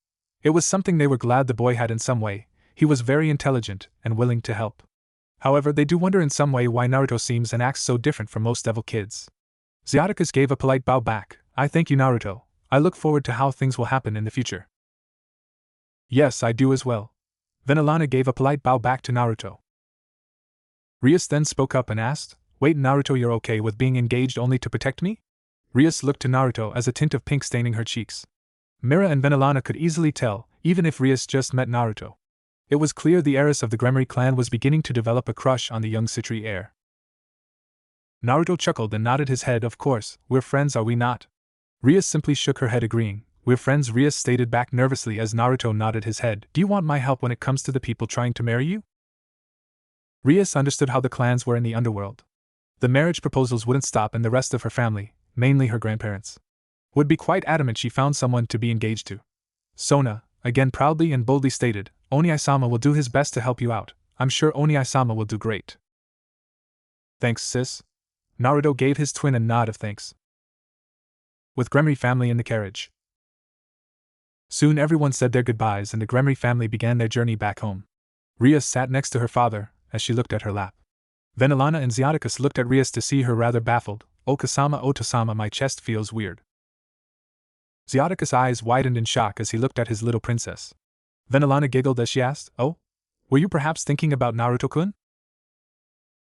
It was something they were glad the boy had in some way. He was very intelligent and willing to help. However, they do wonder in some way why Naruto seems and acts so different from most devil kids. Zyatticus gave a polite bow back. I thank you, Naruto. I look forward to how things will happen in the future. Yes, I do as well. Venilana gave a polite bow back to Naruto. Rias then spoke up and asked, Wait, Naruto, you're okay with being engaged only to protect me? Rias looked to Naruto as a tint of pink staining her cheeks. Mira and Venilana could easily tell, even if Rias just met Naruto. It was clear the heiress of the Gremory clan was beginning to develop a crush on the young Citri heir. Naruto chuckled and nodded his head. Of course, we're friends, are we not? Rias simply shook her head agreeing. We're friends, Rias stated back nervously as Naruto nodded his head. Do you want my help when it comes to the people trying to marry you? Rias understood how the clans were in the underworld. The marriage proposals wouldn't stop, and the rest of her family, mainly her grandparents, would be quite adamant she found someone to be engaged to. Sona, again proudly and boldly stated, Oni-sama will do his best to help you out. I'm sure Oni-sama will do great. Thanks, sis. Naruto gave his twin a nod of thanks. With Gremory family in the carriage. Soon everyone said their goodbyes and the Gremory family began their journey back home. Rias sat next to her father as she looked at her lap. Venilana and Zyatticus looked at Rias to see her rather baffled. Okasama, Otosama, my chest feels weird. Zyatticus' eyes widened in shock as he looked at his little princess. Venilana giggled as she asked, Oh? Were you perhaps thinking about Naruto-kun?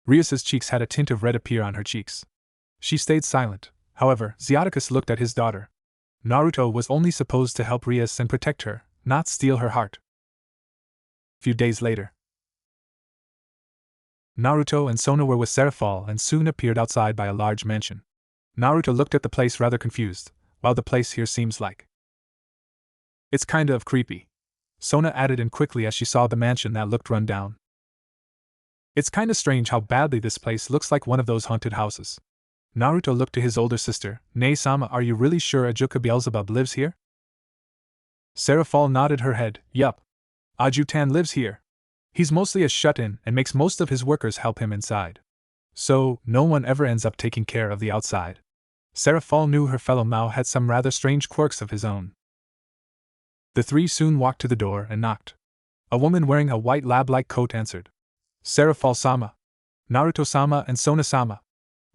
Rias's cheeks had a tint of red appear on her cheeks. She stayed silent. However, Zyatticus looked at his daughter. Naruto was only supposed to help Rias and protect her, not steal her heart. Few days later, Naruto and Sona were with Serafal and soon appeared outside by a large mansion. Naruto looked at the place rather confused. Wow, the place here seems like. It's kinda of creepy. Sona added in quickly as she saw the mansion that looked run down. It's kinda strange how badly this place looks like one of those haunted houses. Naruto looked to his older sister. Nei-sama, are you really sure Ajuka Beelzebub lives here? Serafal nodded her head. Yup. Ajutan lives here. He's mostly a shut-in and makes most of his workers help him inside. So, no one ever ends up taking care of the outside. Serafal knew her fellow Mao had some rather strange quirks of his own. The three soon walked to the door and knocked. A woman wearing a white lab-like coat answered. Serafal-sama, Naruto-sama and Sona-sama.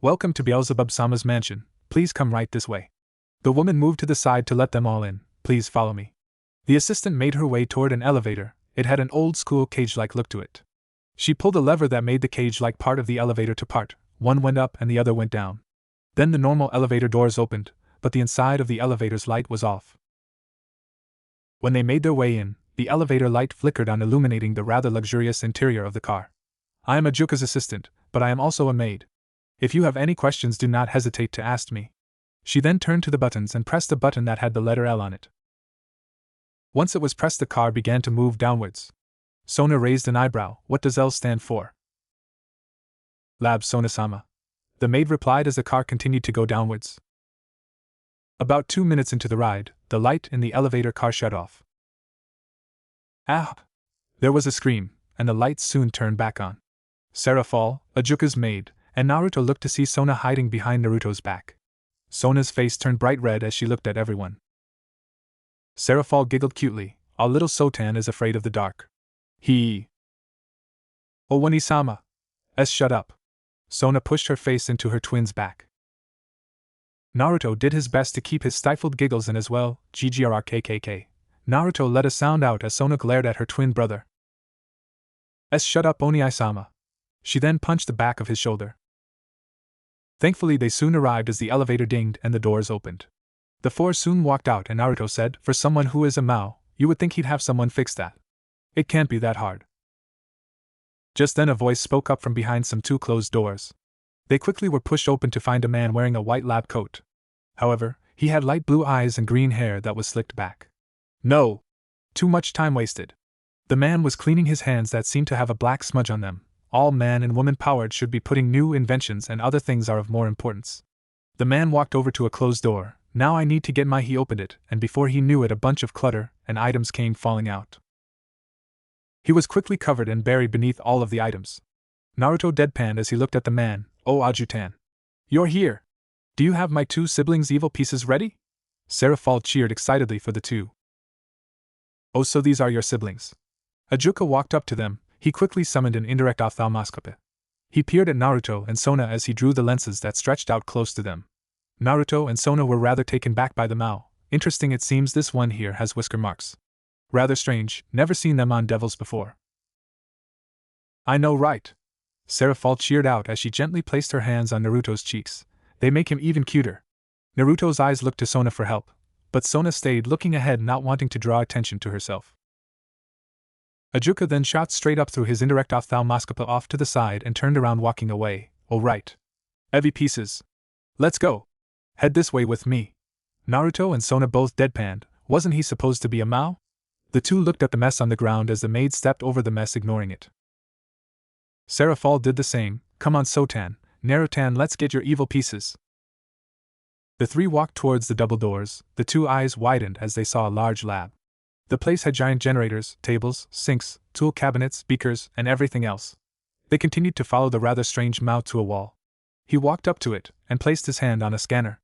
Welcome to Beelzebub-sama's mansion. Please come right this way. The woman moved to the side to let them all in. Please follow me. The assistant made her way toward an elevator. It had an old-school cage-like look to it. She pulled a lever that made the cage-like part of the elevator to part. One went up and the other went down. Then the normal elevator doors opened, but the inside of the elevator's light was off. When they made their way in, the elevator light flickered on, illuminating the rather luxurious interior of the car. I am Ajuka's assistant, but I am also a maid. If you have any questions, do not hesitate to ask me. She then turned to the buttons and pressed a button that had the letter L on it. Once it was pressed, the car began to move downwards. Sona raised an eyebrow. What does L stand for? Lab, Sona-sama. The maid replied as the car continued to go downwards. About 2 minutes into the ride, the light in the elevator car shut off. Ah! There was a scream, and the lights soon turned back on. Serafal, Ajuka's maid, and Naruto looked to see Sona hiding behind Naruto's back. Sona's face turned bright red as she looked at everyone. Serafal giggled cutely. Our little Sotan is afraid of the dark. He. Oh, Oni-sama. Shut up. Sona pushed her face into her twin's back. Naruto did his best to keep his stifled giggles in as well. GGRRKKK. Naruto let a sound out as Sona glared at her twin brother. Shut up, Oni-sama. She then punched the back of his shoulder. Thankfully, they soon arrived as the elevator dinged and the doors opened. The four soon walked out and Naruto said, For someone who is a Mao, you would think he'd have someone fix that. It can't be that hard. Just then a voice spoke up from behind some two closed doors. They quickly were pushed open to find a man wearing a white lab coat. However, he had light blue eyes and green hair that was slicked back. No! Too much time wasted. The man was cleaning his hands that seemed to have a black smudge on them. All man and woman powered should be putting new inventions and other things are of more importance. The man walked over to a closed door. Now I need to get my. He opened it, and before he knew it, a bunch of clutter and items came falling out. He was quickly covered and buried beneath all of the items. Naruto deadpanned as he looked at the man. Oh, Ajutan. You're here. Do you have my two siblings' evil pieces ready? Serafal cheered excitedly for the two. Oh, so these are your siblings. Ajuka walked up to them. He quickly summoned an indirect ophthalmoscope. He peered at Naruto and Sona as he drew the lenses that stretched out close to them. Naruto and Sona were rather taken back by the Mao. Interesting, it seems this one here has whisker marks. Rather strange, never seen them on devils before. I know, right? Seraphol cheered out as she gently placed her hands on Naruto's cheeks. They make him even cuter. Naruto's eyes looked to Sona for help, but Sona stayed looking ahead, not wanting to draw attention to herself. Ajuka then shot straight up through his indirect ophthalmoscope off to the side and turned around, walking away. Oh right. Heavy pieces. Let's go. Head this way with me. Naruto and Sona both deadpanned. Wasn't he supposed to be a Mao? The two looked at the mess on the ground as the maid stepped over the mess, ignoring it. Seraphol did the same. Come on, Sotan, Narutan, let's get your evil pieces. The three walked towards the double doors. The two eyes widened as they saw a large lab. The place had giant generators, tables, sinks, tool cabinets, beakers, and everything else. They continued to follow the rather strange Mao to a wall. He walked up to it and placed his hand on a scanner.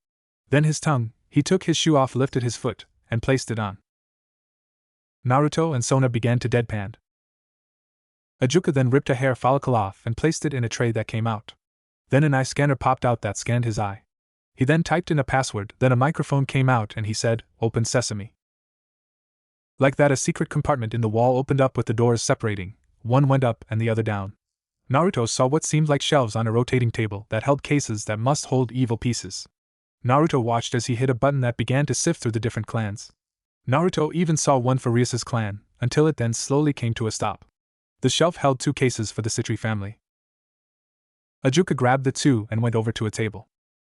Then his tongue, he took his shoe off, lifted his foot, and placed it on. Naruto and Sona began to deadpan. Ajuka then ripped a hair follicle off and placed it in a tray that came out. Then an eye scanner popped out that scanned his eye. He then typed in a password, then a microphone came out and he said, "Open sesame." Like that, a secret compartment in the wall opened up with the doors separating. One went up and the other down. Naruto saw what seemed like shelves on a rotating table that held cases that must hold evil pieces. Naruto watched as he hit a button that began to sift through the different clans. Naruto even saw one for Ryusa's clan, until it then slowly came to a stop. The shelf held 2 cases for the Citri family. Ajuka grabbed the 2 and went over to a table.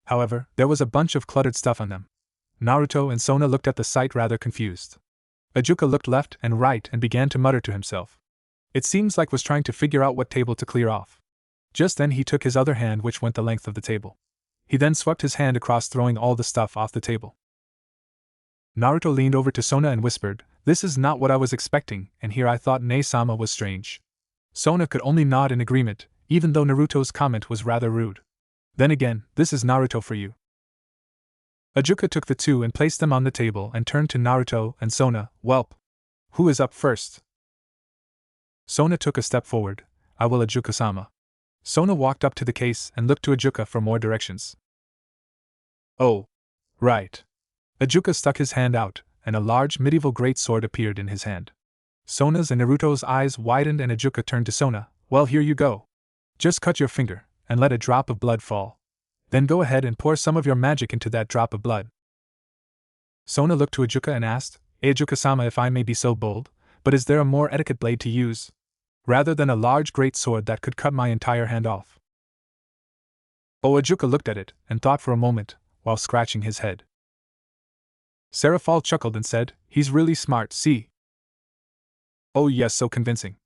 However, there was a bunch of cluttered stuff on them. Naruto and Sona looked at the sight rather confused. Ajuka looked left and right and began to mutter to himself. It seems like was trying to figure out what table to clear off. Just then he took his other hand, which went the length of the table. He then swept his hand across, throwing all the stuff off the table. Naruto leaned over to Sona and whispered, "This is not what I was expecting," and here I thought Ne-sama was strange. Sona could only nod in agreement, even though Naruto's comment was rather rude. Then again, this is Naruto for you. Ajuka took the 2 and placed them on the table and turned to Naruto and Sona. "Welp. Who is up first?" Sona took a step forward. "I will, Ajuka-sama." Sona walked up to the case and looked to Ajuka for more directions. "Oh. Right." Ajuka stuck his hand out, and a large medieval greatsword appeared in his hand. Sona's and Naruto's eyes widened and Ajuka turned to Sona. "Well, here you go. Just cut your finger, and let a drop of blood fall. Then go ahead and pour some of your magic into that drop of blood." Sona looked to Ajuka and asked, Ajuka-sama, if I may be so bold, but is there a more etiquette blade to use? Rather than a large great sword that could cut my entire hand off. Oh, Ajuka looked at it, and thought for a moment, while scratching his head. Seraphol chuckled and said, "He's really smart, see?" "Oh yes, so convincing."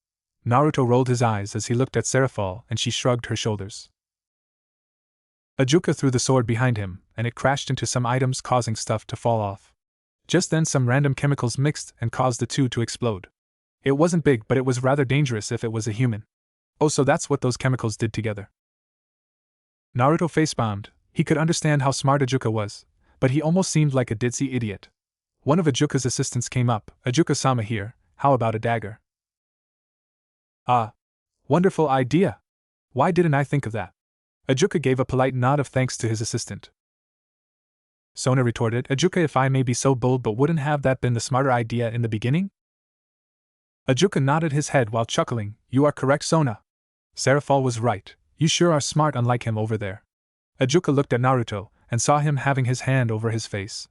Naruto rolled his eyes as he looked at Seraphol and she shrugged her shoulders. Ajuka threw the sword behind him, and it crashed into some items, causing stuff to fall off. Just then some random chemicals mixed and caused the 2 to explode. It wasn't big, but it was rather dangerous if it was a human. Oh, so that's what those chemicals did together. Naruto facepalmed. He could understand how smart Ajuka was, but he almost seemed like a ditzy idiot. One of Ajuka's assistants came up. "Ajuka-sama here, how about a dagger?" "Ah. Wonderful idea. Why didn't I think of that?" Ajuka gave a polite nod of thanks to his assistant. Sona retorted, "Ajuka, if I may be so bold, but wouldn't have that been the smarter idea in the beginning?" Ajuka nodded his head while chuckling. "You are correct, Sona. Seraphol was right. You sure are smart, unlike him over there." Ajuka looked at Naruto, and saw him having his hand over his face.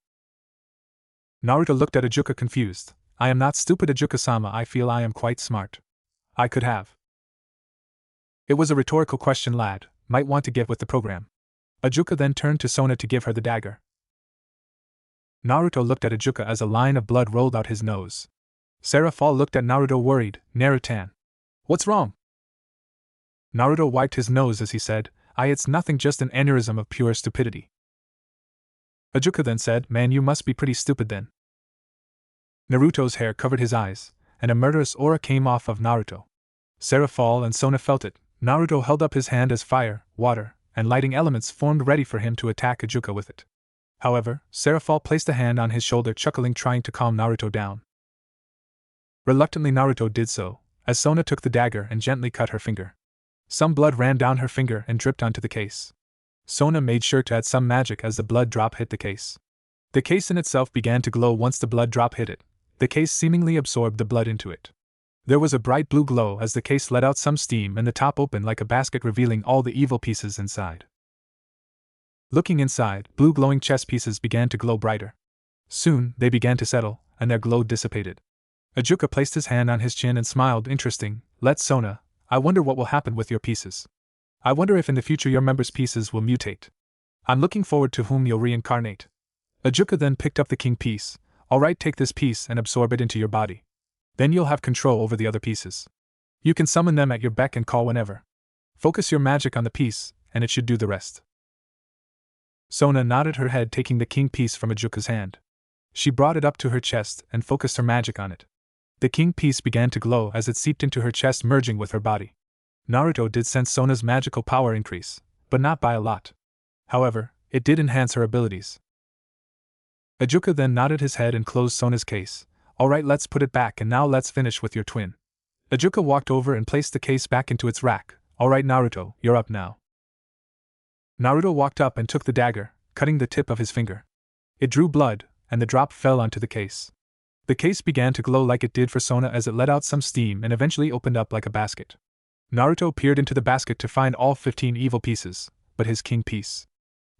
Naruto looked at Ajuka confused. "I am not stupid, Ajuka-sama, I feel I am quite smart. I could have." It was a rhetorical question, lad. Might want to get with the program. Ajuka then turned to Sona to give her the dagger. Naruto looked at Ajuka as a line of blood rolled out his nose. Seraphol looked at Naruto worried. "Narutan. What's wrong?" Naruto wiped his nose as he said, It's nothing, just an aneurysm of pure stupidity." Ajuka then said, "Man, you must be pretty stupid then." Naruto's hair covered his eyes, and a murderous aura came off of Naruto. Seraphol and Sona felt it. Naruto held up his hand as fire, water, and lighting elements formed ready for him to attack Ajuka with it. However, Seraphol placed a hand on his shoulder, chuckling, trying to calm Naruto down. Reluctantly Naruto did so, as Sona took the dagger and gently cut her finger. Some blood ran down her finger and dripped onto the case. Sona made sure to add some magic as the blood drop hit the case. The case in itself began to glow once the blood drop hit it. The case seemingly absorbed the blood into it. There was a bright blue glow as the case let out some steam and the top opened like a basket, revealing all the evil pieces inside. Looking inside, blue glowing chess pieces began to glow brighter. Soon, they began to settle, and their glow dissipated. Ajuka placed his hand on his chin and smiled. Interesting, let Sona. I wonder what will happen with your pieces. I wonder if in the future your members' pieces will mutate. I'm looking forward to whom you'll reincarnate. Ajuka then picked up the king piece. Alright, take this piece and absorb it into your body. Then you'll have control over the other pieces. You can summon them at your beck and call whenever. Focus your magic on the piece, and it should do the rest. Sona nodded her head, taking the king piece from Ajuka's hand. She brought it up to her chest and focused her magic on it. The king piece began to glow as it seeped into her chest, merging with her body. Naruto did sense Sona's magical power increase, but not by a lot. However, it did enhance her abilities. Ajuka then nodded his head and closed Sona's case. Alright, let's put it back, and now let's finish with your twin. Ajuka walked over and placed the case back into its rack. Alright Naruto, you're up now. Naruto walked up and took the dagger, cutting the tip of his finger. It drew blood, and the drop fell onto the case. The case began to glow like it did for Sona as it let out some steam and eventually opened up like a basket. Naruto peered into the basket to find all 15 evil pieces, but his king piece.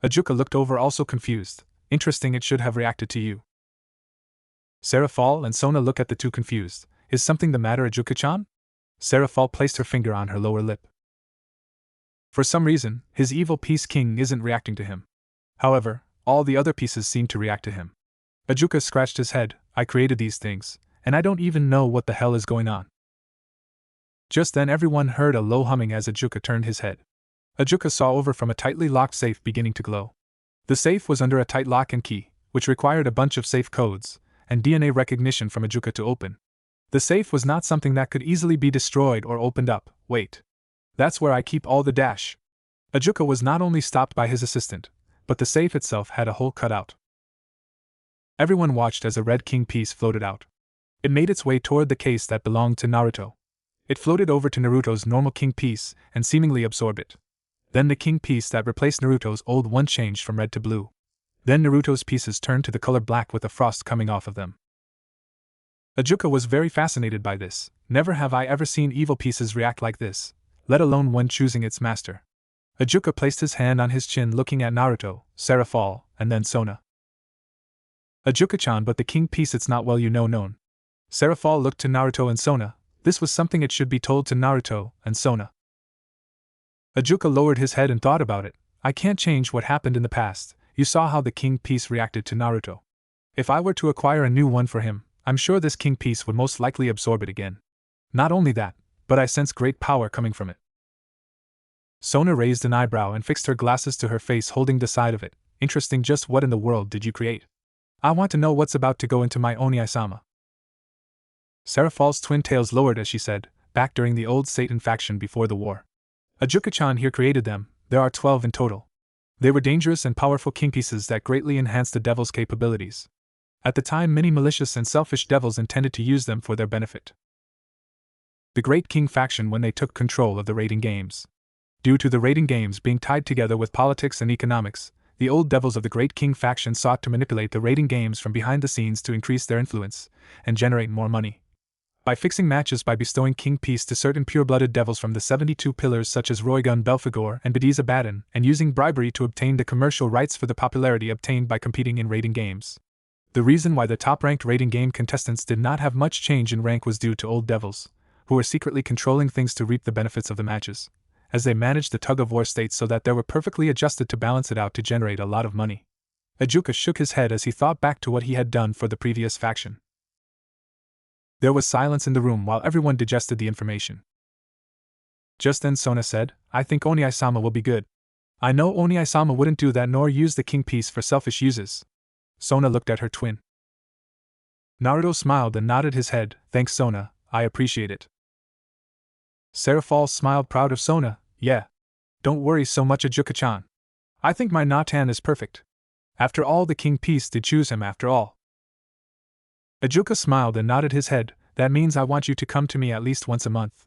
Ajuka looked over, also confused. Interesting, it should have reacted to you. Seraphal and Sona look at the two confused. Is something the matter, Ajuka-chan? Seraphal placed her finger on her lower lip. For some reason, his evil piece king isn't reacting to him. However, all the other pieces seem to react to him. Ajuka scratched his head. I created these things, and I don't even know what the hell is going on. Just then everyone heard a low humming as Ajuka turned his head. Ajuka saw over from a tightly locked safe beginning to glow. The safe was under a tight lock and key, which required a bunch of safe codes and DNA recognition from Ajuka to open. The safe was not something that could easily be destroyed or opened up. Wait. That's where I keep all the dash. Ajuka was not only stopped by his assistant, but the safe itself had a hole cut out. Everyone watched as a red king piece floated out. It made its way toward the case that belonged to Naruto. It floated over to Naruto's normal king piece and seemingly absorbed it. Then the king piece that replaced Naruto's old one changed from red to blue. Then Naruto's pieces turned to the color black with the frost coming off of them. Ajuka was very fascinated by this. Never have I ever seen evil pieces react like this, let alone one choosing its master. Ajuka placed his hand on his chin, looking at Naruto, Seraphal, and then Sona. Ajuka-chan, but the king piece, it's not well known. Seraphal looked to Naruto and Sona. This was something it should be told to Naruto and Sona. Ajuka lowered his head and thought about it. I can't change what happened in the past. You saw how the king piece reacted to Naruto. If I were to acquire a new one for him, I'm sure this king piece would most likely absorb it again. Not only that, but I sense great power coming from it. Sona raised an eyebrow and fixed her glasses to her face, holding the side of it. Interesting, just what in the world did you create? I want to know what's about to go into my Oni-sama. Seraphal's twin tails lowered as she said, back during the old Satan faction before the war. Ajuka-chan here created them. There are 12 in total. They were dangerous and powerful king pieces that greatly enhanced the devil's capabilities. At the time, many malicious and selfish devils intended to use them for their benefit. The Great King faction, when they took control of the raiding games. Due to the raiding games being tied together with politics and economics, the old devils of the Great King faction sought to manipulate the raiding games from behind the scenes to increase their influence and generate more money. By fixing matches by bestowing king piece to certain pure-blooded devils from the 72 pillars such as Roygun Belphegor and Bediza Baden, and using bribery to obtain the commercial rights for the popularity obtained by competing in raiding games. The reason why the top-ranked raiding game contestants did not have much change in rank was due to old devils, who were secretly controlling things to reap the benefits of the matches, as they managed the tug-of-war state so that they were perfectly adjusted to balance it out to generate a lot of money. Ajuka shook his head as he thought back to what he had done for the previous faction. There was silence in the room while everyone digested the information. Just then Sona said, I think Oni-sama will be good. I know Oni-sama wouldn't do that nor use the king piece for selfish uses. Sona looked at her twin. Naruto smiled and nodded his head. Thanks Sona, I appreciate it. Seraphal smiled, proud of Sona. Yeah. Don't worry so much, Ajuka-chan. I think my Natan is perfect. After all, the king piece did choose him after all. Ajuka smiled and nodded his head. That means I want you to come to me at least once a month.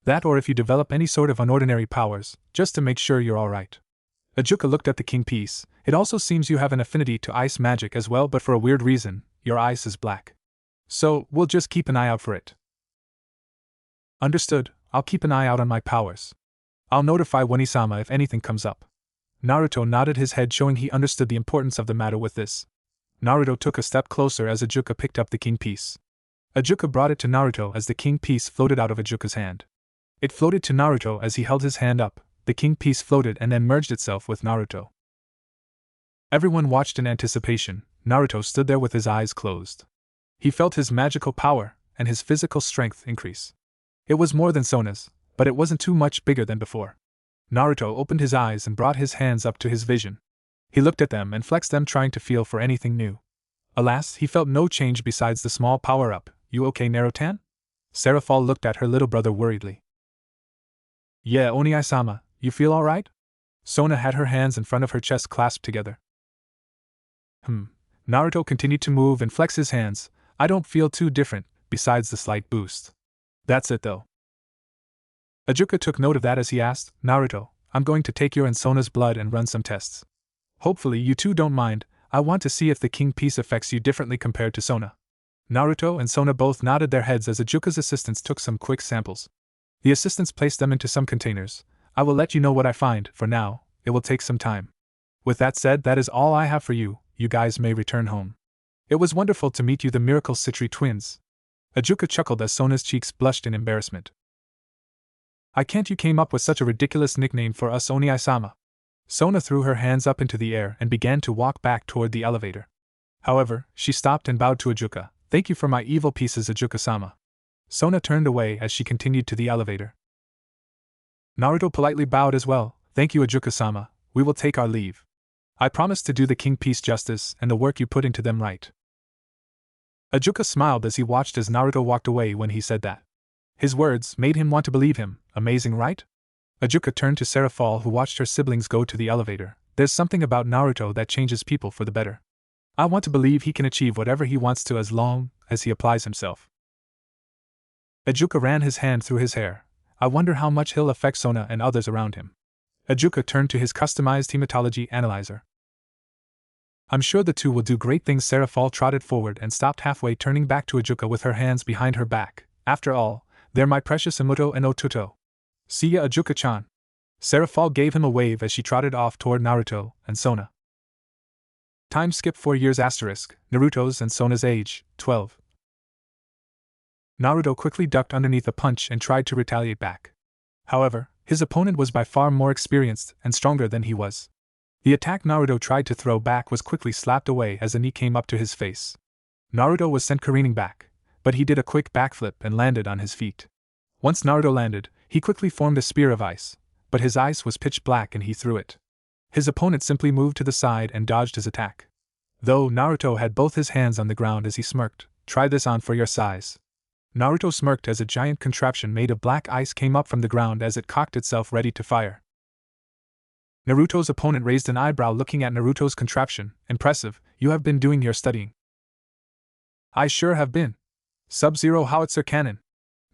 That or if you develop any sort of unordinary powers, just to make sure you're alright. Ajuka looked at the king piece. It also seems you have an affinity to ice magic as well, but for a weird reason, your ice is black. So, we'll just keep an eye out for it. Understood, I'll keep an eye out on my powers. I'll notify Wanisama if anything comes up. Naruto nodded his head, showing he understood the importance of the matter with this. Naruto took a step closer as Ajuka picked up the king piece. Ajuka brought it to Naruto as the king piece floated out of Ajuka's hand. It floated to Naruto as he held his hand up. The king piece floated and then merged itself with Naruto. Everyone watched in anticipation. Naruto stood there with his eyes closed. He felt his magical power and his physical strength increase. It was more than Sona's, but it wasn't too much bigger than before. Naruto opened his eyes and brought his hands up to his vision. He looked at them and flexed them, trying to feel for anything new. Alas, he felt no change besides the small power-up. You okay, Naruto-tan? Seraphol looked at her little brother worriedly. Yeah, Oni-sama, you feel alright? Sona had her hands in front of her chest clasped together. Naruto continued to move and flex his hands. I don't feel too different, besides the slight boost. That's it though. Ajuka took note of that as he asked, Naruto, I'm going to take your and Sona's blood and run some tests. Hopefully you two don't mind, I want to see if the king piece affects you differently compared to Sona. Naruto and Sona both nodded their heads as Ajuka's assistants took some quick samples. The assistants placed them into some containers. I will let you know what I find. For now, it will take some time. With that said, that is all I have for you. You guys may return home. It was wonderful to meet you, the Miracle Citri twins. Ajuka chuckled as Sona's cheeks blushed in embarrassment. I can't, you came up with such a ridiculous nickname for us, Oni-sama. Sona threw her hands up into the air and began to walk back toward the elevator. However, she stopped and bowed to Ajuka. Thank you for my evil pieces, Ajuka-sama. Sona turned away as she continued to the elevator. Naruto politely bowed as well. Thank you, Ajuka-sama, we will take our leave. I promise to do the king piece justice and the work you put into them right. Ajuka smiled as he watched as Naruto walked away when he said that. His words made him want to believe him. Amazing, right? Ajuka turned to Seraphol, who watched her siblings go to the elevator. There's something about Naruto that changes people for the better. I want to believe he can achieve whatever he wants to as long as he applies himself. Ajuka ran his hand through his hair. I wonder how much he'll affect Sona and others around him. Ajuka turned to his customized hematology analyzer. I'm sure the two will do great things. Seraphol trotted forward and stopped halfway, turning back to Ajuka with her hands behind her back. After all, they're my precious Imuto and Otuto. See ya, Ajuka-chan. Seraphol gave him a wave as she trotted off toward Naruto and Sona. Time skip 4 years asterisk, Naruto's and Sona's age, 12. Naruto quickly ducked underneath a punch and tried to retaliate back. However, his opponent was by far more experienced and stronger than he was. The attack Naruto tried to throw back was quickly slapped away as a knee came up to his face. Naruto was sent careening back, but he did a quick backflip and landed on his feet. Once Naruto landed, he quickly formed a spear of ice, but his ice was pitch black and he threw it. His opponent simply moved to the side and dodged his attack. Though Naruto had both his hands on the ground as he smirked, try this on for your size. Naruto smirked as a giant contraption made of black ice came up from the ground as it cocked itself ready to fire. Naruto's opponent raised an eyebrow looking at Naruto's contraption. Impressive, you have been doing your studying. I sure have been. Sub-Zero Howitzer Cannon.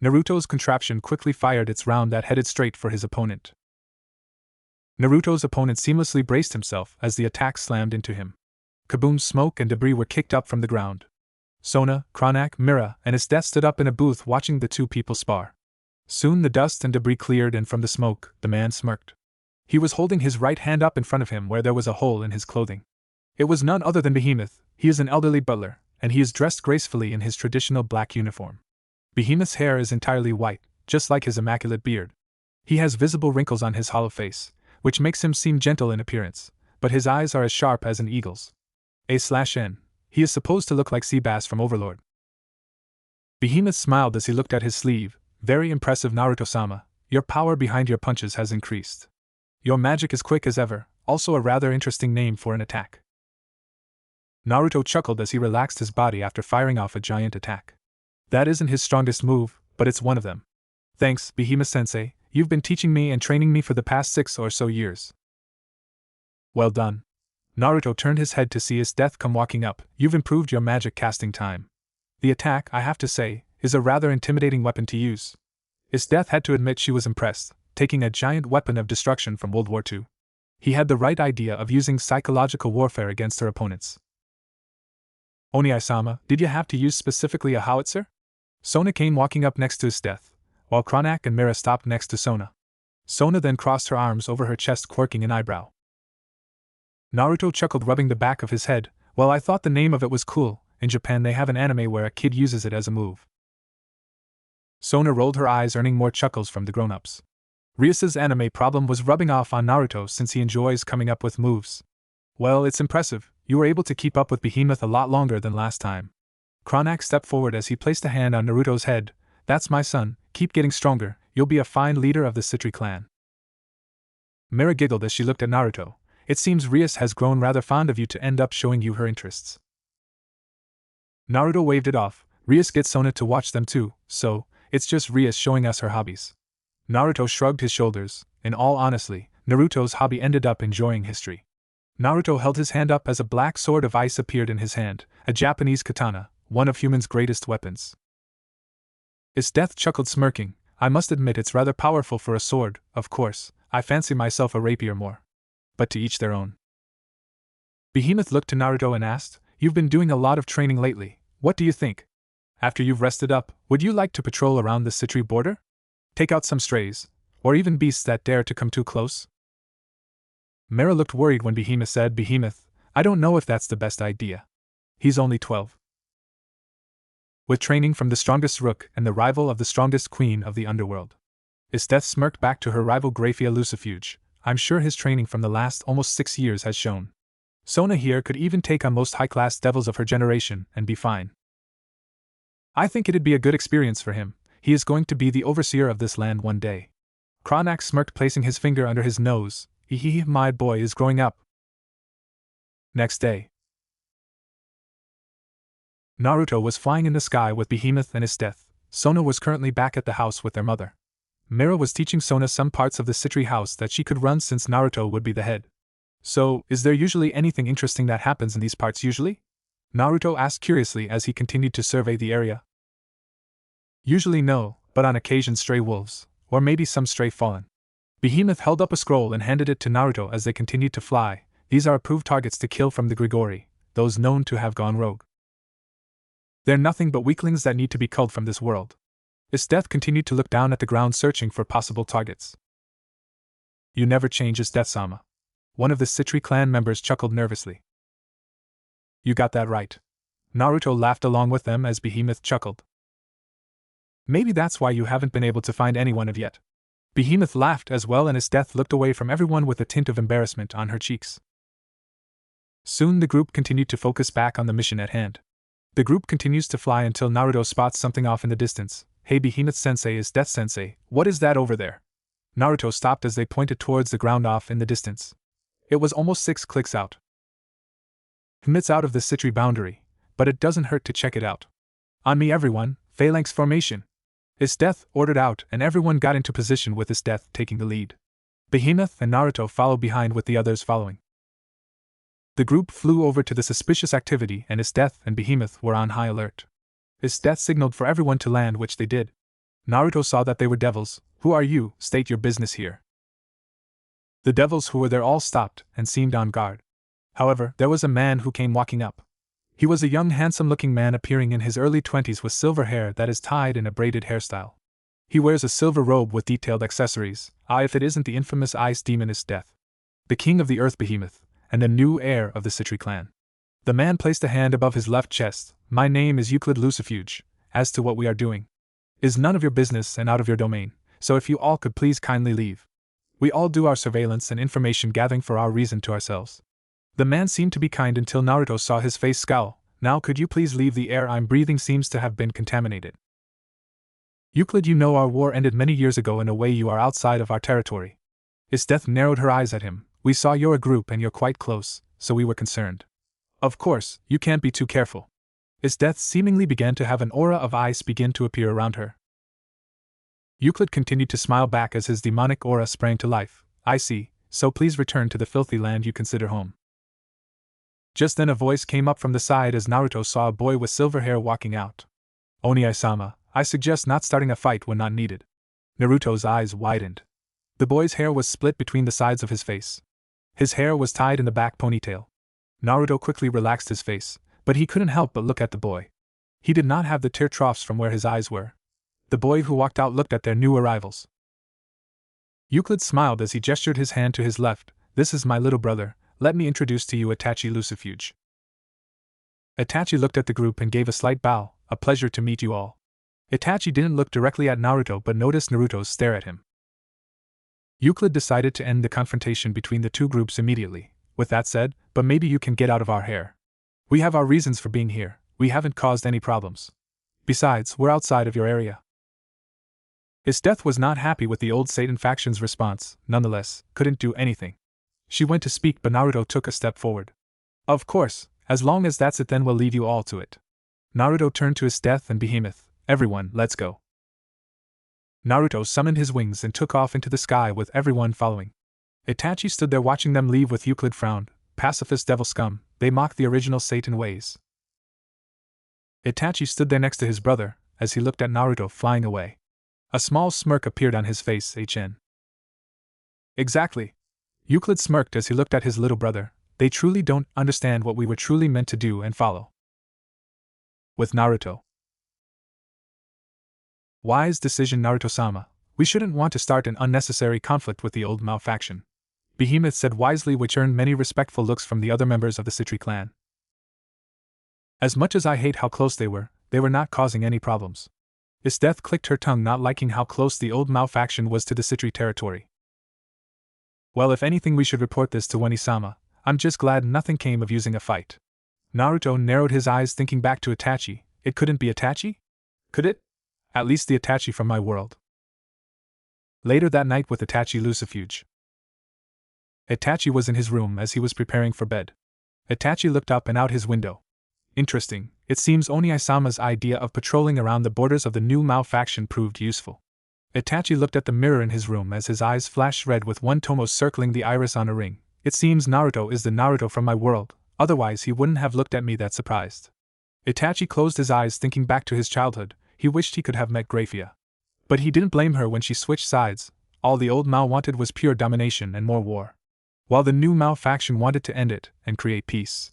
Naruto's contraption quickly fired its round that headed straight for his opponent. Naruto's opponent seamlessly braced himself as the attack slammed into him. Kaboom! Smoke and debris were kicked up from the ground. Sona, Kronak, Mira, and his death stood up in a booth watching the two people spar. Soon the dust and debris cleared, and from the smoke, the man smirked. He was holding his right hand up in front of him where there was a hole in his clothing. It was none other than Behemoth. He is an elderly butler, and he is dressed gracefully in his traditional black uniform. Behemoth's hair is entirely white, just like his immaculate beard. He has visible wrinkles on his hollow face, which makes him seem gentle in appearance, but his eyes are as sharp as an eagle's. A/N. He is supposed to look like Seabass from Overlord. Behemoth smiled as he looked at his sleeve. Very impressive, Naruto-sama. Your power behind your punches has increased. Your magic is quick as ever, also a rather interesting name for an attack. Naruto chuckled as he relaxed his body after firing off a giant attack. That isn't his strongest move, but it's one of them. Thanks, Behemoth-sensei, you've been teaching me and training me for the past 6 or so years. Well done. Naruto turned his head to see his death come walking up. You've improved your magic casting time. The attack, I have to say, is a rather intimidating weapon to use. His death had to admit she was impressed, taking a giant weapon of destruction from World War II. He had the right idea of using psychological warfare against her opponents. Oni-sama, did you have to use specifically a howitzer? Sona came walking up next to his death, while Kronak and Mira stopped next to Sona. Sona then crossed her arms over her chest, quirking an eyebrow. Naruto chuckled, rubbing the back of his head. Well, I thought the name of it was cool. In Japan they have an anime where a kid uses it as a move. Sona rolled her eyes, earning more chuckles from the grown-ups. Rias's anime problem was rubbing off on Naruto since he enjoys coming up with moves. Well, it's impressive. You were able to keep up with Behemoth a lot longer than last time. Kronak stepped forward as he placed a hand on Naruto's head. That's my son, keep getting stronger, you'll be a fine leader of the Citri clan. Mira giggled as she looked at Naruto. It seems Rias has grown rather fond of you to end up showing you her interests. Naruto waved it off. Rias gets Sona to watch them too, so it's just Rias showing us her hobbies. Naruto shrugged his shoulders. In all honesty, Naruto's hobby ended up enjoying history. Naruto held his hand up as a black sword of ice appeared in his hand, a Japanese katana, one of humans' greatest weapons. His death chuckled, smirking. I must admit it's rather powerful for a sword. Of course, I fancy myself a rapier more. But to each their own. Behemoth looked to Naruto and asked, You've been doing a lot of training lately, what do you think? After you've rested up, would you like to patrol around the Citri border? Take out some strays, or even beasts that dare to come too close? Mira looked worried when Behemoth said, Behemoth, I don't know if that's the best idea. He's only 12. With training from the strongest rook and the rival of the strongest queen of the underworld. Isteth smirked back to her rival Graphia Lucifuge. I'm sure his training from the last almost 6 years has shown. Sona here could even take on most high-class devils of her generation and be fine. I think it'd be a good experience for him. He is going to be the overseer of this land one day. Kronak smirked, placing his finger under his nose. My boy is growing up. Next day. Naruto was flying in the sky with Behemoth and Isteth. Sona was currently back at the house with their mother. Mira was teaching Sona some parts of the Citri house that she could run since Naruto would be the head. So, is there usually anything interesting that happens in these parts usually? Naruto asked curiously as he continued to survey the area. Usually no, but on occasion stray wolves, or maybe some stray fallen. Behemoth held up a scroll and handed it to Naruto as they continued to fly. These are approved targets to kill from the Grigori, those known to have gone rogue. They're nothing but weaklings that need to be culled from this world. Isteth continued to look down at the ground, searching for possible targets. You never change, Isteth-sama. One of the Citri clan members chuckled nervously. You got that right. Naruto laughed along with them as Behemoth chuckled. Maybe that's why you haven't been able to find anyone of yet. Behemoth laughed as well, and Isteth looked away from everyone with a tint of embarrassment on her cheeks. Soon the group continued to focus back on the mission at hand. The group continues to fly until Naruto spots something off in the distance. Hey Behemoth-sensei, is Death-sensei, what is that over there? Naruto stopped as they pointed towards the ground off in the distance. It was almost 6 clicks out. It's out of the Citri boundary, but it doesn't hurt to check it out. On me everyone, phalanx formation. Isteth ordered out, and everyone got into position with Isteth taking the lead. Behemoth and Naruto followed behind with the others following. The group flew over to the suspicious activity, and Isteth and Behemoth were on high alert. Isteth signaled for everyone to land, which they did. Naruto saw that they were devils. Who are you? State your business here. The devils who were there all stopped and seemed on guard. However, there was a man who came walking up. He was a young, handsome-looking man appearing in his early 20s with silver hair that is tied in a braided hairstyle. He wears a silver robe with detailed accessories. If it isn't the infamous ice demon Isteth, the king of the earth Behemoth, and the new heir of the Citri clan. The man placed a hand above his left chest. My name is Euclid Lucifuge. As to what we are doing, is none of your business and out of your domain, so if you all could please kindly leave. We all do our surveillance and information gathering for our reason to ourselves. The man seemed to be kind until Naruto saw his face scowl. Now could you please leave, the air I'm breathing seems to have been contaminated. Euclid, you know our war ended many years ago in a way you are outside of our territory. Isteth narrowed her eyes at him. We saw you're a group and you're quite close, so we were concerned. Of course, you can't be too careful. Isteth seemingly began to have an aura of ice begin to appear around her. Euclid continued to smile back as his demonic aura sprang to life. I see, so please return to the filthy land you consider home. Just then a voice came up from the side as Naruto saw a boy with silver hair walking out. Oni-sama, I suggest not starting a fight when not needed. Naruto's eyes widened. The boy's hair was split between the sides of his face. His hair was tied in the back ponytail. Naruto quickly relaxed his face, but he couldn't help but look at the boy. He did not have the tear troughs from where his eyes were. The boy who walked out looked at their new arrivals. Euclid smiled as he gestured his hand to his left. This is my little brother, let me introduce to you Itachi Lucifuge. Itachi looked at the group and gave a slight bow, a pleasure to meet you all. Itachi didn't look directly at Naruto but noticed Naruto's stare at him. Euclid decided to end the confrontation between the two groups immediately. With that said, but maybe you can get out of our hair. We have our reasons for being here, we haven't caused any problems. Besides, we're outside of your area. His death was not happy with the old Satan faction's response, nonetheless, couldn't do anything. She went to speak but Naruto took a step forward. Of course, as long as that's it then we'll leave you all to it. Naruto turned to his death and Behemoth, everyone, let's go. Naruto summoned his wings and took off into the sky with everyone following. Itachi stood there watching them leave with Euclid frowned, pacifist devil scum, they mock the original Satan ways. Itachi stood there next to his brother, as he looked at Naruto flying away. A small smirk appeared on his face. Exactly. Euclid smirked as he looked at his little brother. They truly don't understand what we were truly meant to do and follow. With Naruto. Wise decision, Naruto-sama. We shouldn't want to start an unnecessary conflict with the old Mao faction. Behemoth said wisely, which earned many respectful looks from the other members of the Citri clan. As much as I hate how close they were not causing any problems. Death clicked her tongue, not liking how close the old Mao faction was to the Citri territory. Well, if anything we should report this to Wani-sama. I'm just glad nothing came of using a fight. Naruto narrowed his eyes thinking back to Itachi. It couldn't be Itachi? Could it? At least the Itachi from my world. Later that night with Itachi Lucifuge. Itachi was in his room as he was preparing for bed. Itachi looked up and out his window. Interesting, it seems Oni-sama's idea of patrolling around the borders of the new Mao faction proved useful. Itachi looked at the mirror in his room as his eyes flashed red with one tomo circling the iris on a ring. It seems Naruto is the Naruto from my world, otherwise he wouldn't have looked at me that surprised. Itachi closed his eyes thinking back to his childhood. He wished he could have met Graphia. But he didn't blame her when she switched sides. All the old Mao wanted was pure domination and more war, while the new Mao faction wanted to end it and create peace.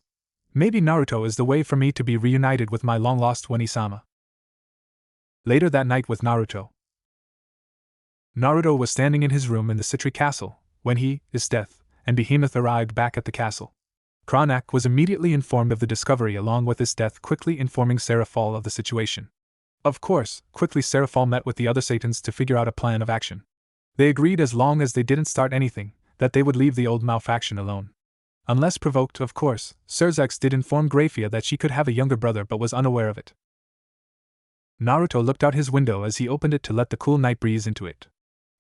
Maybe Naruto is the way for me to be reunited with my long-lost Wani-sama. Later that night with Naruto. Naruto was standing in his room in the Citri castle, when Death, and Behemoth arrived back at the castle. Kranak was immediately informed of the discovery along with Death quickly informing Seraphol of the situation. Of course, quickly Seraphol met with the other Satans to figure out a plan of action. They agreed as long as they didn't start anything, that they would leave the old Mao faction alone. Unless provoked, of course. Serzex did inform Graphia that she could have a younger brother but was unaware of it. Naruto looked out his window as he opened it to let the cool night breeze into it.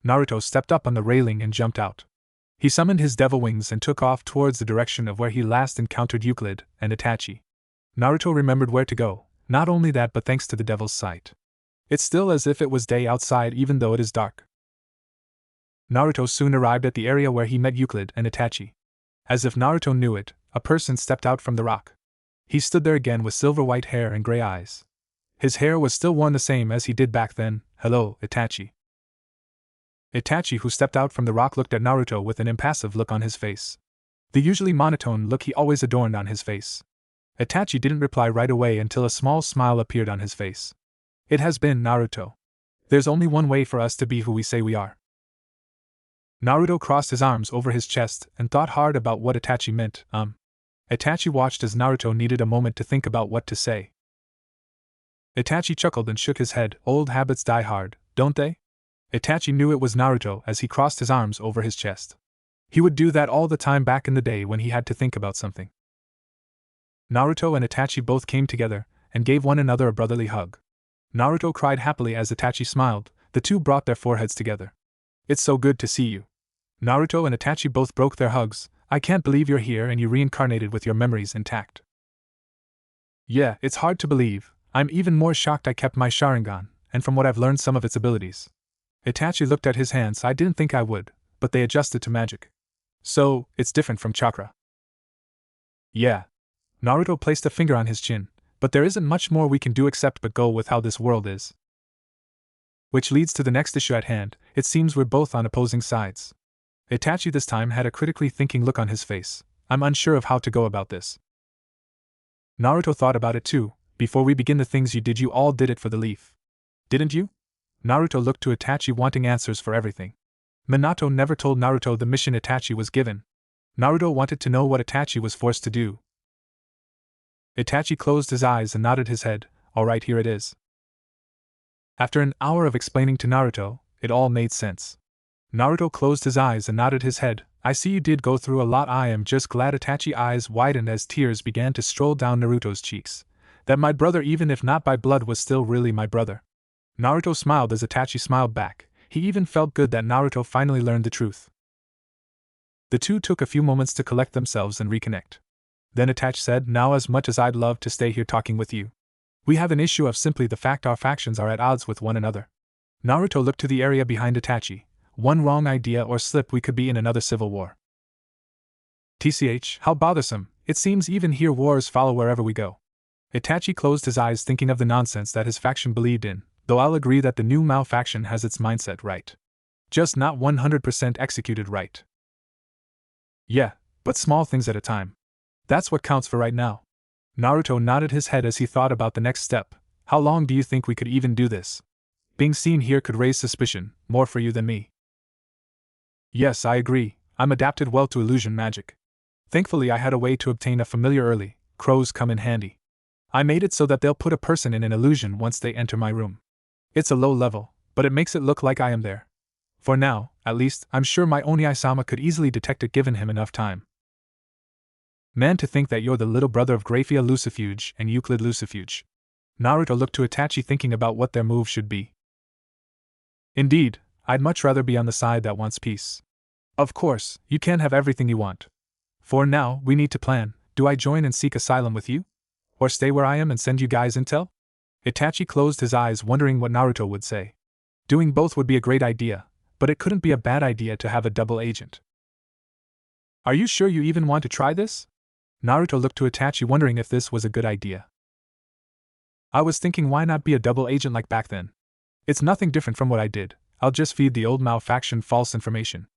Naruto stepped up on the railing and jumped out. He summoned his devil wings and took off towards the direction of where he last encountered Euclid and Itachi. Naruto remembered where to go, not only that but thanks to the devil's sight. It's still as if it was day outside even though it is dark. Naruto soon arrived at the area where he met Euclid and Itachi. As if Naruto knew it, a person stepped out from the rock. He stood there again with silver-white hair and gray eyes. His hair was still worn the same as he did back then. Hello, Itachi. Itachi, who stepped out from the rock, looked at Naruto with an impassive look on his face. The usually monotone look he always adorned on his face. Itachi didn't reply right away until a small smile appeared on his face. It has been, Naruto. There's only one way for us to be who we say we are. Naruto crossed his arms over his chest and thought hard about what Itachi meant. Itachi watched as Naruto needed a moment to think about what to say. Itachi chuckled and shook his head. Old habits die hard, don't they? Itachi knew it was Naruto as he crossed his arms over his chest. He would do that all the time back in the day when he had to think about something. Naruto and Itachi both came together and gave one another a brotherly hug. Naruto cried happily as Itachi smiled. The two brought their foreheads together. It's so good to see you. Naruto and Itachi both broke their hugs. I can't believe you're here and you reincarnated with your memories intact. Yeah, it's hard to believe. I'm even more shocked I kept my Sharingan, and from what I've learned some of its abilities. Itachi looked at his hands. I didn't think I would, but they adjusted to magic. So, it's different from chakra. Yeah. Naruto placed a finger on his chin, but there isn't much more we can do except but go with how this world is. Which leads to the next issue at hand. It seems we're both on opposing sides. Itachi this time had a critically thinking look on his face. I'm unsure of how to go about this. Naruto thought about it too. Before we begin the things you all did it for the leaf. Didn't you? Naruto looked to Itachi wanting answers for everything. Minato never told Naruto the mission Itachi was given. Naruto wanted to know what Itachi was forced to do. Itachi closed his eyes and nodded his head. Alright, here it is. After an hour of explaining to Naruto, it all made sense. Naruto closed his eyes and nodded his head. I see you did go through a lot. I am just glad. Itachi's eyes widened as tears began to stroll down Naruto's cheeks. That my brother, even if not by blood, was still really my brother. Naruto smiled as Itachi smiled back. He even felt good that Naruto finally learned the truth. The two took a few moments to collect themselves and reconnect. Then Itachi said, now as much as I'd love to stay here talking with you, we have an issue of simply the fact our factions are at odds with one another. Naruto looked to the area behind Itachi. One wrong idea or slip, we could be in another civil war. TCH, how bothersome. It seems even here wars follow wherever we go. Itachi closed his eyes thinking of the nonsense that his faction believed in, though I'll agree that the new Mao faction has its mindset right. Just not 100% executed right. Yeah, but small things at a time. That's what counts for right now. Naruto nodded his head as he thought about the next step. How long do you think we could even do this? Being seen here could raise suspicion, more for you than me. Yes, I agree. I'm adapted well to illusion magic. Thankfully I had a way to obtain a familiar early. Crows come in handy. I made it so that they'll put a person in an illusion once they enter my room. It's a low level, but it makes it look like I am there. For now, at least, I'm sure my Oni-sama could easily detect it given him enough time. Man, to think that you're the little brother of Graphia Lucifuge and Euclid Lucifuge. Naruto looked to Itachi thinking about what their move should be. Indeed, I'd much rather be on the side that wants peace. Of course, you can't have everything you want. For now, we need to plan. Do I join and seek asylum with you? Or stay where I am and send you guys intel? Itachi closed his eyes wondering what Naruto would say. Doing both would be a great idea, but it couldn't be a bad idea to have a double agent. Are you sure you even want to try this? Naruto looked to Itachi wondering if this was a good idea. I was thinking, why not be a double agent like back then? It's nothing different from what I did. I'll just feed the old Mao faction false information.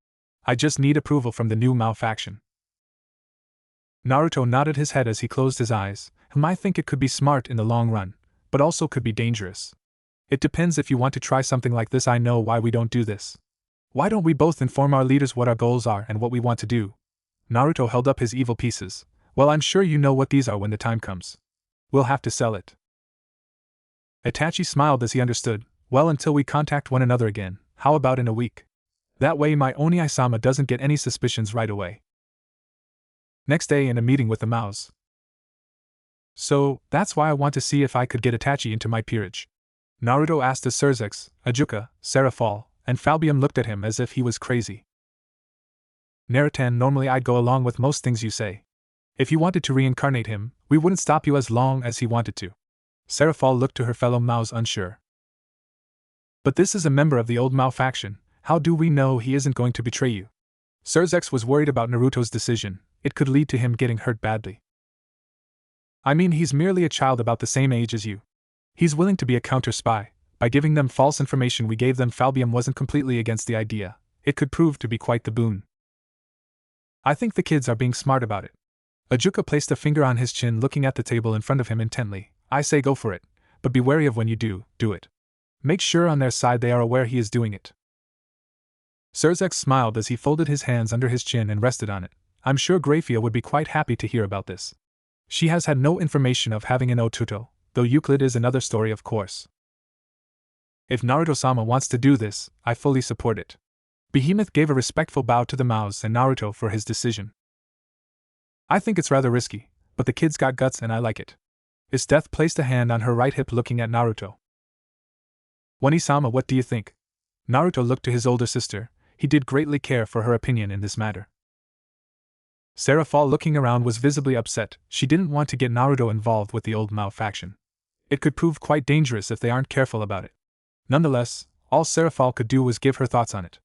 I just need approval from the new Mao faction. Naruto nodded his head as he closed his eyes. I think it could be smart in the long run, but also could be dangerous. It depends if you want to try something like this. I know why we don't do this. Why don't we both inform our leaders what our goals are and what we want to do? Naruto held up his evil pieces. Well, I'm sure you know what these are when the time comes. We'll have to sell it. Itachi smiled as he understood. Well, until we contact one another again, how about in a week? That way my Oni-sama doesn't get any suspicions right away. Next day in a meeting with the Maos. So, that's why I want to see if I could get Itachi into my peerage. Naruto asked as Surzex, Ajuka, Serafal, and Falbium looked at him as if he was crazy. Narutan, normally I'd go along with most things you say. If you wanted to reincarnate him, we wouldn't stop you as long as he wanted to. Serafal looked to her fellow Maos unsure. But this is a member of the old Mao faction. How do we know he isn't going to betray you? Surzex was worried about Naruto's decision. It could lead to him getting hurt badly. I mean, he's merely a child about the same age as you. He's willing to be a counter-spy. By giving them false information we gave them, Falbium wasn't completely against the idea. It could prove to be quite the boon. I think the kids are being smart about it. Ajuka placed a finger on his chin, looking at the table in front of him intently. I say go for it, but be wary of when you do it. Make sure on their side they are aware he is doing it. Surzex smiled as he folded his hands under his chin and rested on it. I'm sure Graphia would be quite happy to hear about this. She has had no information of having an Otuto, though Euclid is another story, of course. If Naruto-sama wants to do this, I fully support it. Behemoth gave a respectful bow to the Maos and Naruto for his decision. I think it's rather risky, but the kid's got guts and I like it. Is Death placed a hand on her right hip looking at Naruto. Oni-sama, what do you think? Naruto looked to his older sister. He did greatly care for her opinion in this matter. Serafal, looking around, was visibly upset. She didn't want to get Naruto involved with the old Mao faction. It could prove quite dangerous if they aren't careful about it. Nonetheless, all Serafal could do was give her thoughts on it.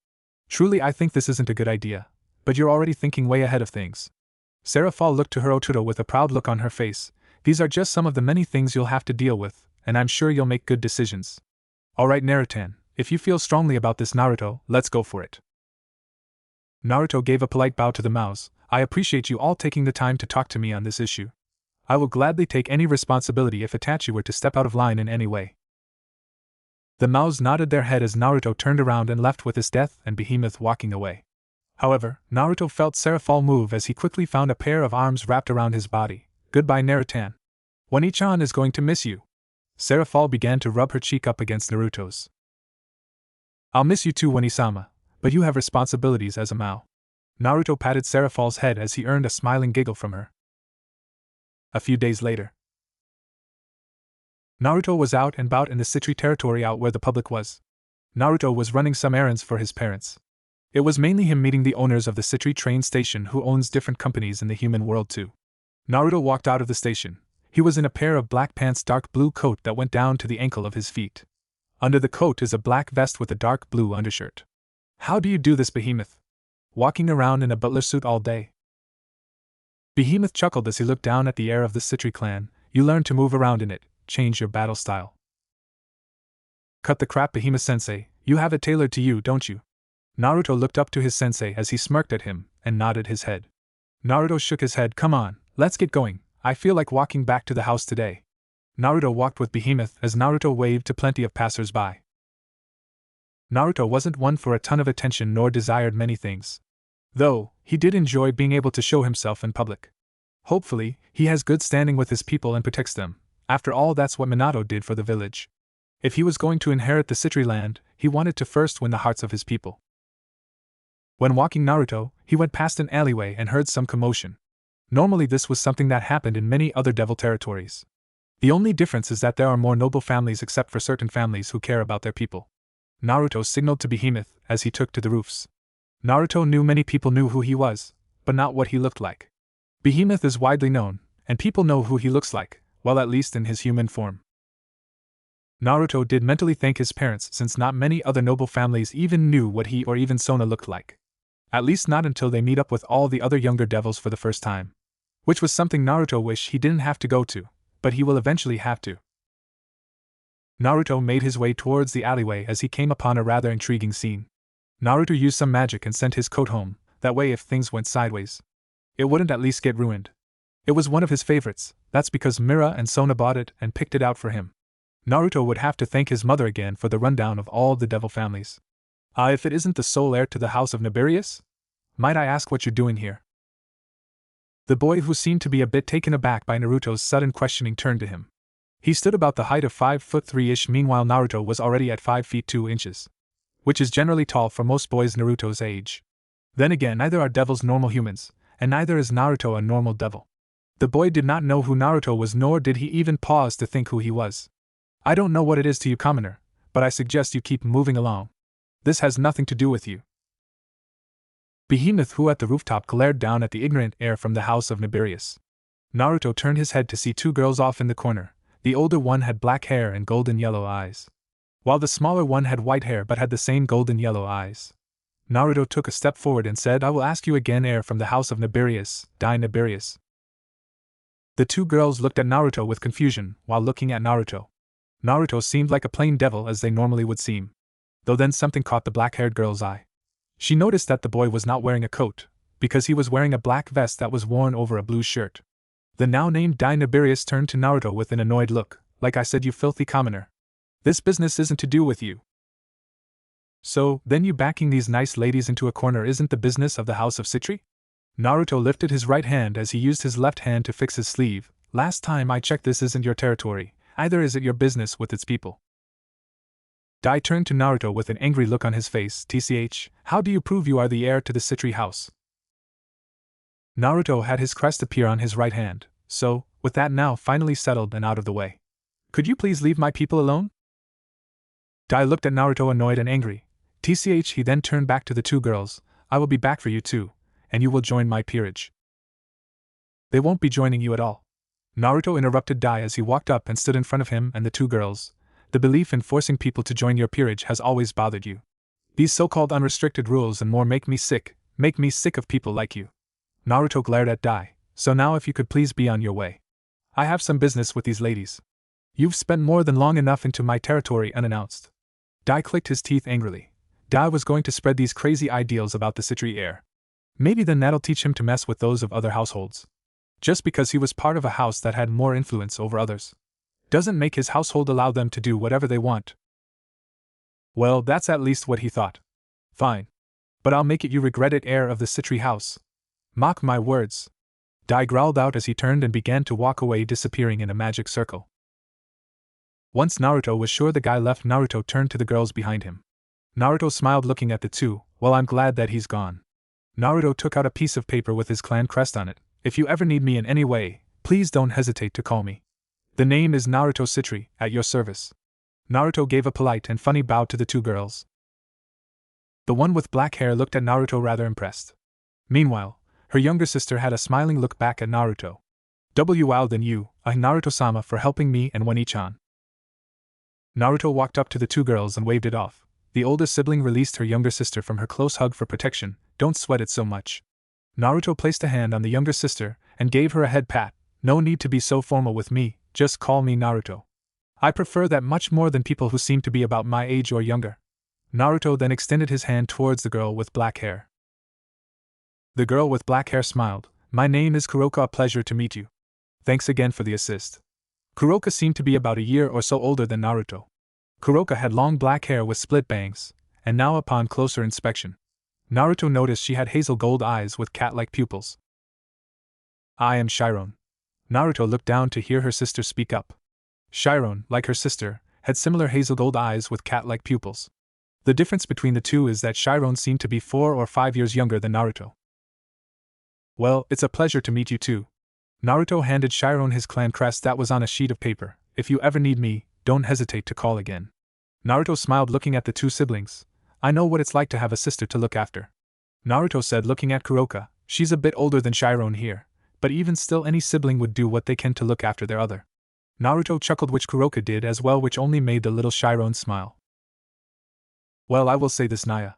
Truly, I think this isn't a good idea, but you're already thinking way ahead of things. Serafal looked to her Otuto with a proud look on her face. These are just some of the many things you'll have to deal with, and I'm sure you'll make good decisions. Alright, Narutan, If you feel strongly about this, Naruto, let's go for it. Naruto gave a polite bow to the mouse. I appreciate you all taking the time to talk to me on this issue. I will gladly take any responsibility if Itachi were to step out of line in any way. The mouse nodded their head as Naruto turned around and left with his death and Behemoth walking away. However, Naruto felt Seraphol move as he quickly found a pair of arms wrapped around his body. Goodbye, Narutan. Oni-chan is going to miss you. Seraphol began to rub her cheek up against Naruto's. I'll miss you too, Oni-sama, but you have responsibilities as a Mao. Naruto patted Seraphol's head as he earned a smiling giggle from her. A few days later, Naruto was out and about in the Citri territory out where the public was. Naruto was running some errands for his parents. It was mainly him meeting the owners of the Citri train station who owns different companies in the human world too. Naruto walked out of the station. He was in a pair of black pants, dark blue coat that went down to the ankle of his feet. Under the coat is a black vest with a dark blue undershirt. How do you do this, Behemoth? Walking around in a butler suit all day? Behemoth chuckled as he looked down at the heir of the Citri clan. You learn to move around in it. Change your battle style. Cut the crap, Behemoth-sensei, you have it tailored to you, don't you? Naruto looked up to his sensei as he smirked at him, and nodded his head. Naruto shook his head. Come on, let's get going, I feel like walking back to the house today. Naruto walked with Behemoth as Naruto waved to plenty of passers-by. Naruto wasn't one for a ton of attention nor desired many things. Though, he did enjoy being able to show himself in public. Hopefully, he has good standing with his people and protects them. After all, that's what Minato did for the village. If he was going to inherit the Citri land, he wanted to first win the hearts of his people. When walking Naruto, he went past an alleyway and heard some commotion. Normally this was something that happened in many other devil territories. The only difference is that there are more noble families except for certain families who care about their people. Naruto signaled to Behemoth as he took to the roofs. Naruto knew many people knew who he was, but not what he looked like. Behemoth is widely known, and people know who he looks like, well, at least in his human form. Naruto did mentally thank his parents since not many other noble families even knew what he or even Sona looked like. At least not until they meet up with all the other younger devils for the first time. Which was something Naruto wished he didn't have to go to, but he will eventually have to. Naruto made his way towards the alleyway as he came upon a rather intriguing scene. Naruto used some magic and sent his coat home, that way if things went sideways, it wouldn't at least get ruined. It was one of his favorites, that's because Mira and Sona bought it and picked it out for him. Naruto would have to thank his mother again for the rundown of all the devil families. If it isn't the sole heir to the house of Nibirius? Might I ask what you're doing here? The boy, who seemed to be a bit taken aback by Naruto's sudden questioning, turned to him. He stood about the height of 5'3" meanwhile Naruto was already at 5 feet 2 inches. Which is generally tall for most boys Naruto's age. Then again, neither are devils normal humans, and neither is Naruto a normal devil. The boy did not know who Naruto was, nor did he even pause to think who he was. I don't know what it is to you, commoner, but I suggest you keep moving along. This has nothing to do with you. Behemoth, who at the rooftop glared down at the ignorant heir from the house of Nibirius. Naruto turned his head to see two girls off in the corner. The older one had black hair and golden yellow eyes, while the smaller one had white hair but had the same golden yellow eyes. Naruto took a step forward and said, I will ask you again, heir from the house of Nibirius, die Nibirius. The two girls looked at Naruto with confusion, while looking at Naruto. Naruto seemed like a plain devil as they normally would seem. Though then something caught the black-haired girl's eye. She noticed that the boy was not wearing a coat, because he was wearing a black vest that was worn over a blue shirt. The now named Dai Nibirius turned to Naruto with an annoyed look. Like I said, you filthy commoner. This business isn't to do with you. So, then you backing these nice ladies into a corner isn't the business of the house of Citri? Naruto lifted his right hand as he used his left hand to fix his sleeve. Last time I checked, this isn't your territory, either is it your business with its people. Dai turned to Naruto with an angry look on his face. TCH, how do you prove you are the heir to the Citri house? Naruto had his crest appear on his right hand, so, with that now finally settled and out of the way. Could you please leave my people alone? Dai looked at Naruto annoyed and angry. TCH, he then turned back to the two girls. I will be back for you too, and you will join my peerage. They won't be joining you at all. Naruto interrupted Dai as he walked up and stood in front of him and the two girls. The belief in forcing people to join your peerage has always bothered you. These so-called unrestricted rules and more make me sick of people like you. Naruto glared at Dai. So now if you could please be on your way. I have some business with these ladies. You've spent more than long enough into my territory unannounced. Dai clicked his teeth angrily. Dai was going to spread these crazy ideals about the Citri heir. Maybe then that'll teach him to mess with those of other households. Just because he was part of a house that had more influence over others doesn't make his household allow them to do whatever they want. Well, that's at least what he thought. Fine. But I'll make it you regret it, heir of the Citri house. Mock my words. Dai growled out as he turned and began to walk away, disappearing in a magic circle. Once Naruto was sure the guy left, Naruto turned to the girls behind him. Naruto smiled, looking at the two. Well, I'm glad that he's gone. Naruto took out a piece of paper with his clan crest on it. If you ever need me in any way, please don't hesitate to call me. The name is Naruto Citri, at your service. Naruto gave a polite and funny bow to the two girls. The one with black hair looked at Naruto rather impressed. Meanwhile, her younger sister had a smiling look back at Naruto. Wow, then you, Naruto-sama, for helping me and Wani-chan. Naruto walked up to the two girls and waved it off. The older sibling released her younger sister from her close hug for protection. Don't sweat it so much. Naruto placed a hand on the younger sister and gave her a head pat. No need to be so formal with me, just call me Naruto. I prefer that much more than people who seem to be about my age or younger. Naruto then extended his hand towards the girl with black hair. The girl with black hair smiled. My name is Kuroka, a pleasure to meet you. Thanks again for the assist. Kuroka seemed to be about a year or so older than Naruto. Kuroka had long black hair with split bangs, and now upon closer inspection, Naruto noticed she had hazel gold eyes with cat-like pupils. I am Chiron. Naruto looked down to hear her sister speak up. Chiron, like her sister, had similar hazel gold eyes with cat-like pupils. The difference between the two is that Chiron seemed to be 4 or 5 years younger than Naruto. Well, it's a pleasure to meet you too. Naruto handed Chiron his clan crest that was on a sheet of paper. If you ever need me, don't hesitate to call again. Naruto smiled, looking at the two siblings. I know what it's like to have a sister to look after. Naruto said, looking at Kuroka. She's a bit older than Chiron here, but even still any sibling would do what they can to look after their other. Naruto chuckled, which Kuroka did as well, which only made the little Chiron smile. Well, I will say this, Naya.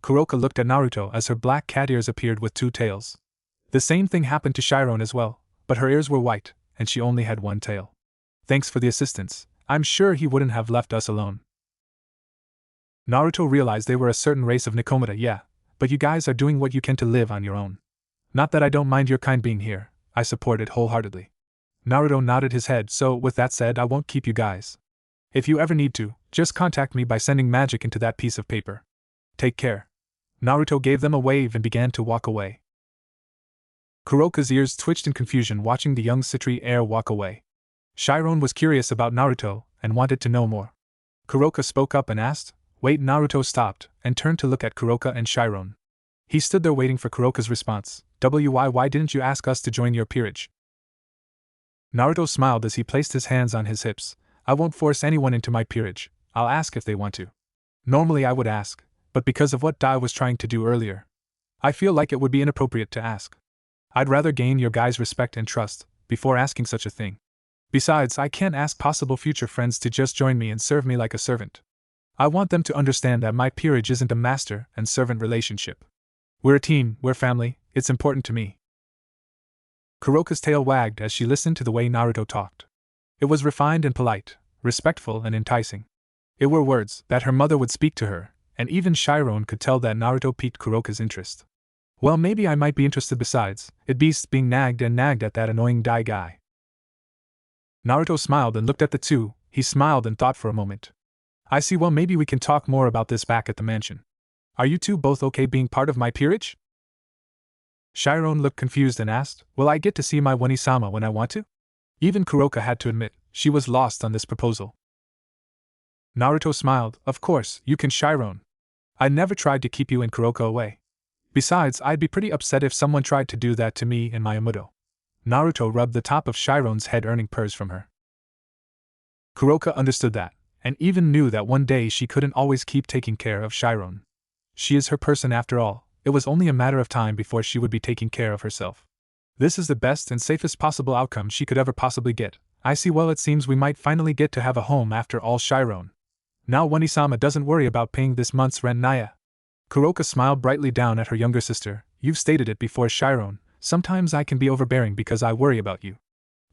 Kuroka looked at Naruto as her black cat ears appeared with 2 tails. The same thing happened to Chiron as well, but her ears were white, and she only had 1 tail. Thanks for the assistance. I'm sure he wouldn't have left us alone. Naruto realized they were a certain race of Nikomata, yeah, but you guys are doing what you can to live on your own. Not that I don't mind your kind being here, I support it wholeheartedly. Naruto nodded his head, so with that said, I won't keep you guys. If you ever need to, just contact me by sending magic into that piece of paper. Take care. Naruto gave them a wave and began to walk away. Kuroka's ears twitched in confusion watching the young Citri heir walk away. Chiron was curious about Naruto and wanted to know more. Kuroka spoke up and asked, Wait. Naruto stopped and turned to look at Kuroka and Chiron. He stood there waiting for Kuroka's response. Why didn't you ask us to join your peerage? Naruto smiled as he placed his hands on his hips. I won't force anyone into my peerage. I'll ask if they want to. Normally I would ask, but because of what Dai was trying to do earlier, I feel like it would be inappropriate to ask. I'd rather gain your guys' respect and trust before asking such a thing. Besides, I can't ask possible future friends to just join me and serve me like a servant. I want them to understand that my peerage isn't a master and servant relationship. We're a team, we're family, it's important to me. Kuroka's tail wagged as she listened to the way Naruto talked. It was refined and polite, respectful and enticing. It were words that her mother would speak to her, and even Chiron could tell that Naruto piqued Kuroka's interest. Well, maybe I might be interested besides, it beats being nagged and nagged at that annoying Dai guy. Naruto smiled and looked at the two. He smiled and thought for a moment. I see, well, maybe we can talk more about this back at the mansion. Are you two both okay being part of my peerage? Chiron looked confused and asked, Will I get to see my Wani-sama when I want to? Even Kuroka had to admit, she was lost on this proposal. Naruto smiled, Of course, you can, Chiron. I never tried to keep you and Kuroka away. Besides, I'd be pretty upset if someone tried to do that to me and my Amudo. Naruto rubbed the top of Chiron's head, earning purrs from her. Kuroka understood that, and even knew that one day she couldn't always keep taking care of Chiron. She is her person after all, it was only a matter of time before she would be taking care of herself. This is the best and safest possible outcome she could ever possibly get. I see, well, it seems we might finally get to have a home after all, Chiron. Now Wani-sama doesn't worry about paying this month's rent, Naya. Kuroka smiled brightly down at her younger sister. You've stated it before, Chiron. Sometimes I can be overbearing because I worry about you.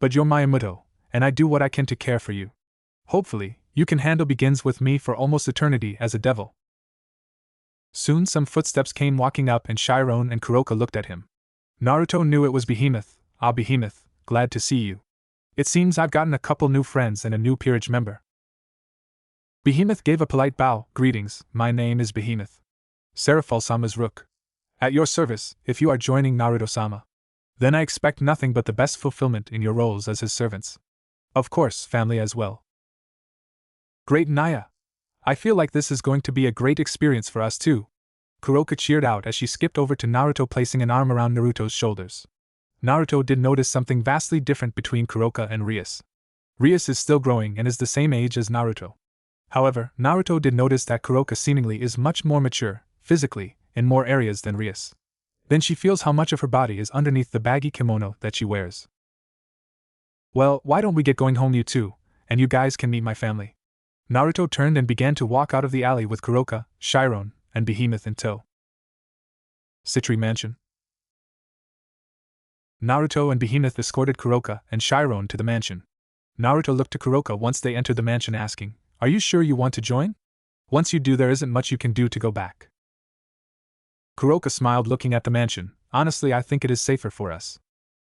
But you're my Amuto, and I do what I can to care for you. Hopefully, You can handle begins with me for almost eternity as a devil. Soon some footsteps came walking up and Chiron and Kuroka looked at him. Naruto knew it was Behemoth. Ah, Behemoth, glad to see you. It seems I've gotten a couple new friends and a new peerage member. Behemoth gave a polite bow. Greetings, my name is Behemoth. Seraphil-sama's rook. At your service, if you are joining Naruto-sama. Then I expect nothing but the best fulfillment in your roles as his servants. Of course, family as well. Great Naya! I feel like this is going to be a great experience for us too. Kuroka cheered out as she skipped over to Naruto, placing an arm around Naruto's shoulders. Naruto did notice something vastly different between Kuroka and Rias. Rias is still growing and is the same age as Naruto. However, Naruto did notice that Kuroka seemingly is much more mature, physically, in more areas than Rias. Then she feels how much of her body is underneath the baggy kimono that she wears. Well, why don't we get going home, you two, and you guys can meet my family. Naruto turned and began to walk out of the alley with Kuroka, Chiron, and Behemoth in tow. Citri Mansion. Naruto and Behemoth escorted Kuroka and Chiron to the mansion. Naruto looked to Kuroka once they entered the mansion, asking, "Are you sure you want to join? Once you do, there isn't much you can do to go back." Kuroka smiled, looking at the mansion. "Honestly, I think it is safer for us."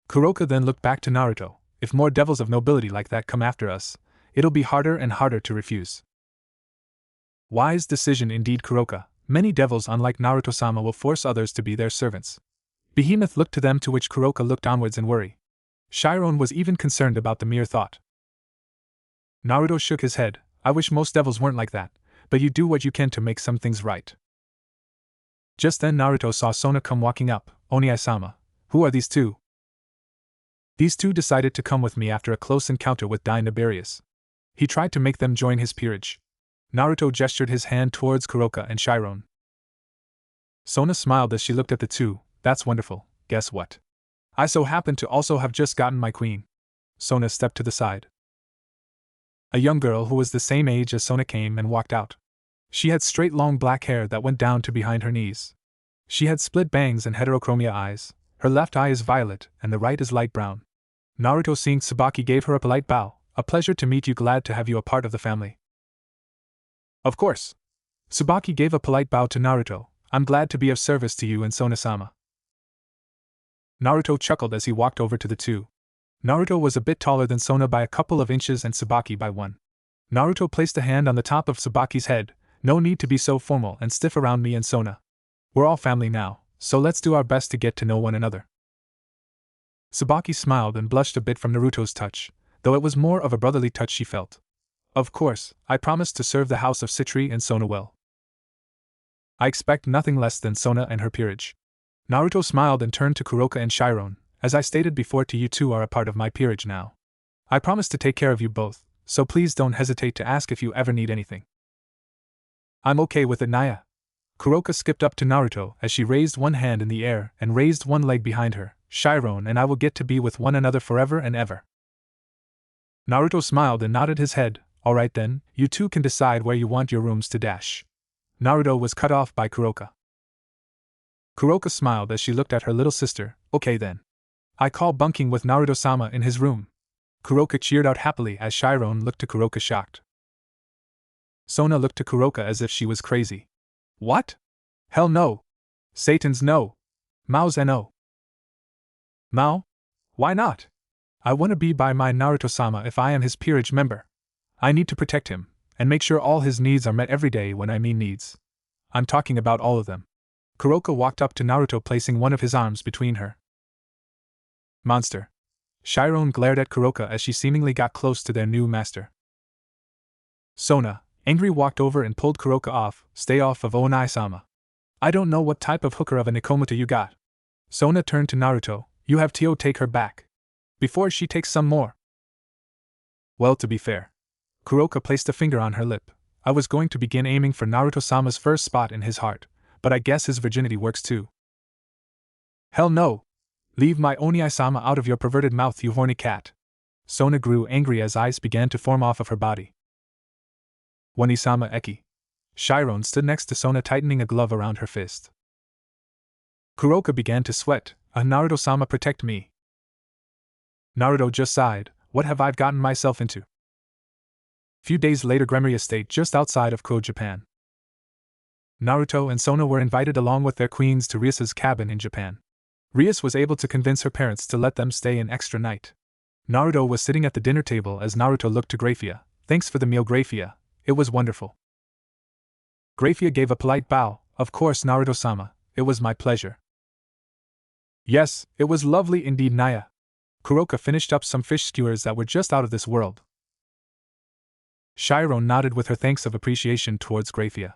Kuroka then looked back to Naruto. "If more devils of nobility like that come after us, it'll be harder and harder to refuse." Wise decision indeed, Kuroka. Many devils, unlike Naruto-sama, will force others to be their servants. Behemoth looked to them, to which Kuroka looked onwards in worry. Chiron was even concerned about the mere thought. Naruto shook his head. "I wish most devils weren't like that, but you do what you can to make some things right." Just then Naruto saw Sona come walking up. "Oniai-sama, who are these two?" "These two decided to come with me after a close encounter with Dai Naberius. He tried to make them join his peerage." Naruto gestured his hand towards Kuroka and Chiron. Sona smiled as she looked at the two. "That's wonderful. Guess what? I so happen to also have just gotten my queen." Sona stepped to the side. A young girl who was the same age as Sona came and walked out. She had straight long black hair that went down to behind her knees. She had split bangs and heterochromia eyes. Her left eye is violet and the right is light brown. Naruto, seeing Tsubaki, gave her a polite bow. "A pleasure to meet you, glad to have you a part of the family." "Of course." Tsubaki gave a polite bow to Naruto. "I'm glad to be of service to you and Sona-sama." Naruto chuckled as he walked over to the two. Naruto was a bit taller than Sona by a couple of inches and Tsubaki by one. Naruto placed a hand on the top of Tsubaki's head. "No need to be so formal and stiff around me and Sona. We're all family now, so let's do our best to get to know one another." Tsubaki smiled and blushed a bit from Naruto's touch, though it was more of a brotherly touch she felt. "Of course, I promise to serve the house of Citri and Sona well. I expect nothing less than Sona and her peerage." Naruto smiled and turned to Kuroka and Chiron. "As I stated before, you two are a part of my peerage now. I promise to take care of you both, so please don't hesitate to ask if you ever need anything." "I'm okay with it, Naya." Kuroka skipped up to Naruto as she raised one hand in the air and raised one leg behind her. "Chiron and I will get to be with one another forever and ever." Naruto smiled and nodded his head. "Alright then, you two can decide where you want your rooms to dash." Naruto was cut off by Kuroka. Kuroka smiled as she looked at her little sister. "Okay then. I call bunking with Naruto-sama in his room." Kuroka cheered out happily as Chiron looked to Kuroka, shocked. Sona looked to Kuroka as if she was crazy. "What? Hell no! Satan's no! Mao's no!" "Mao? Why not? I want to be by my Naruto-sama if I am his peerage member. I need to protect him, and make sure all his needs are met every day. When I mean needs, I'm talking about all of them." Kuroka walked up to Naruto, placing one of his arms between her. "Monster." Chiron glared at Kuroka as she seemingly got close to their new master. Sona, angry, walked over and pulled Kuroka off. "Stay off of Onai-sama. I don't know what type of hooker of a Nikomoto you got." Sona turned to Naruto. "You have Tio take her back. Before she takes some more." "Well, to be fair." Kuroka placed a finger on her lip. "I was going to begin aiming for Naruto-sama's first spot in his heart, but I guess his virginity works too." "Hell no! Leave my Oniai-sama out of your perverted mouth, you horny cat." Sona grew angry as ice began to form off of her body. "Oni-sama Eki." Chiron stood next to Sona, tightening a glove around her fist. Kuroka began to sweat. "Naruto-sama, protect me." Naruto just sighed. "What have I gotten myself into?" Few days later, Gremory Estate just outside of Ko, Japan. Naruto and Sona were invited along with their queens to Rias's cabin in Japan. Rias was able to convince her parents to let them stay an extra night. Naruto was sitting at the dinner table as Naruto looked to Graphia. Thanks for the meal, Graphia. It was wonderful. Graphia gave a polite bow. Of course, Naruto-sama, it was my pleasure. Yes, it was lovely indeed, Naya. Kuroka finished up some fish skewers that were just out of this world. Chiron nodded with her thanks of appreciation towards Graphia.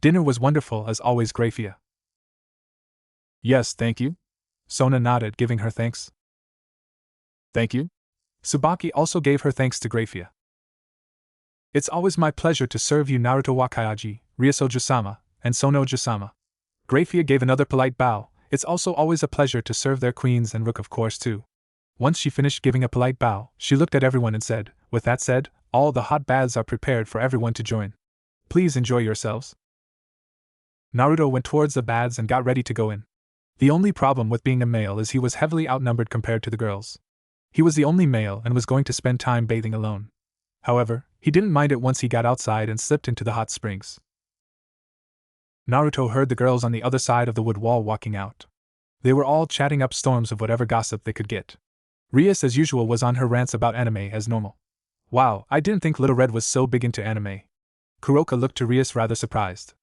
Dinner was wonderful as always, Graphia. Yes, thank you. Sona nodded, giving her thanks. Thank you. Tsubaki also gave her thanks to Graphia. It's always my pleasure to serve you, Naruto Wakayaji, Rias Oju-sama, and Sona Oju-sama. Graphia gave another polite bow. It's also always a pleasure to serve their queens and Rook, of course, too. Once she finished giving a polite bow, she looked at everyone and said, with that said, all the hot baths are prepared for everyone to join. Please enjoy yourselves. Naruto went towards the baths and got ready to go in. The only problem with being a male is he was heavily outnumbered compared to the girls. He was the only male and was going to spend time bathing alone. However, he didn't mind it once he got outside and slipped into the hot springs. Naruto heard the girls on the other side of the wood wall walking out. They were all chatting up storms of whatever gossip they could get. Rias, as usual, was on her rants about anime as normal. Wow, I didn't think Little Red was so big into anime. Kuroka looked to Rias rather surprised.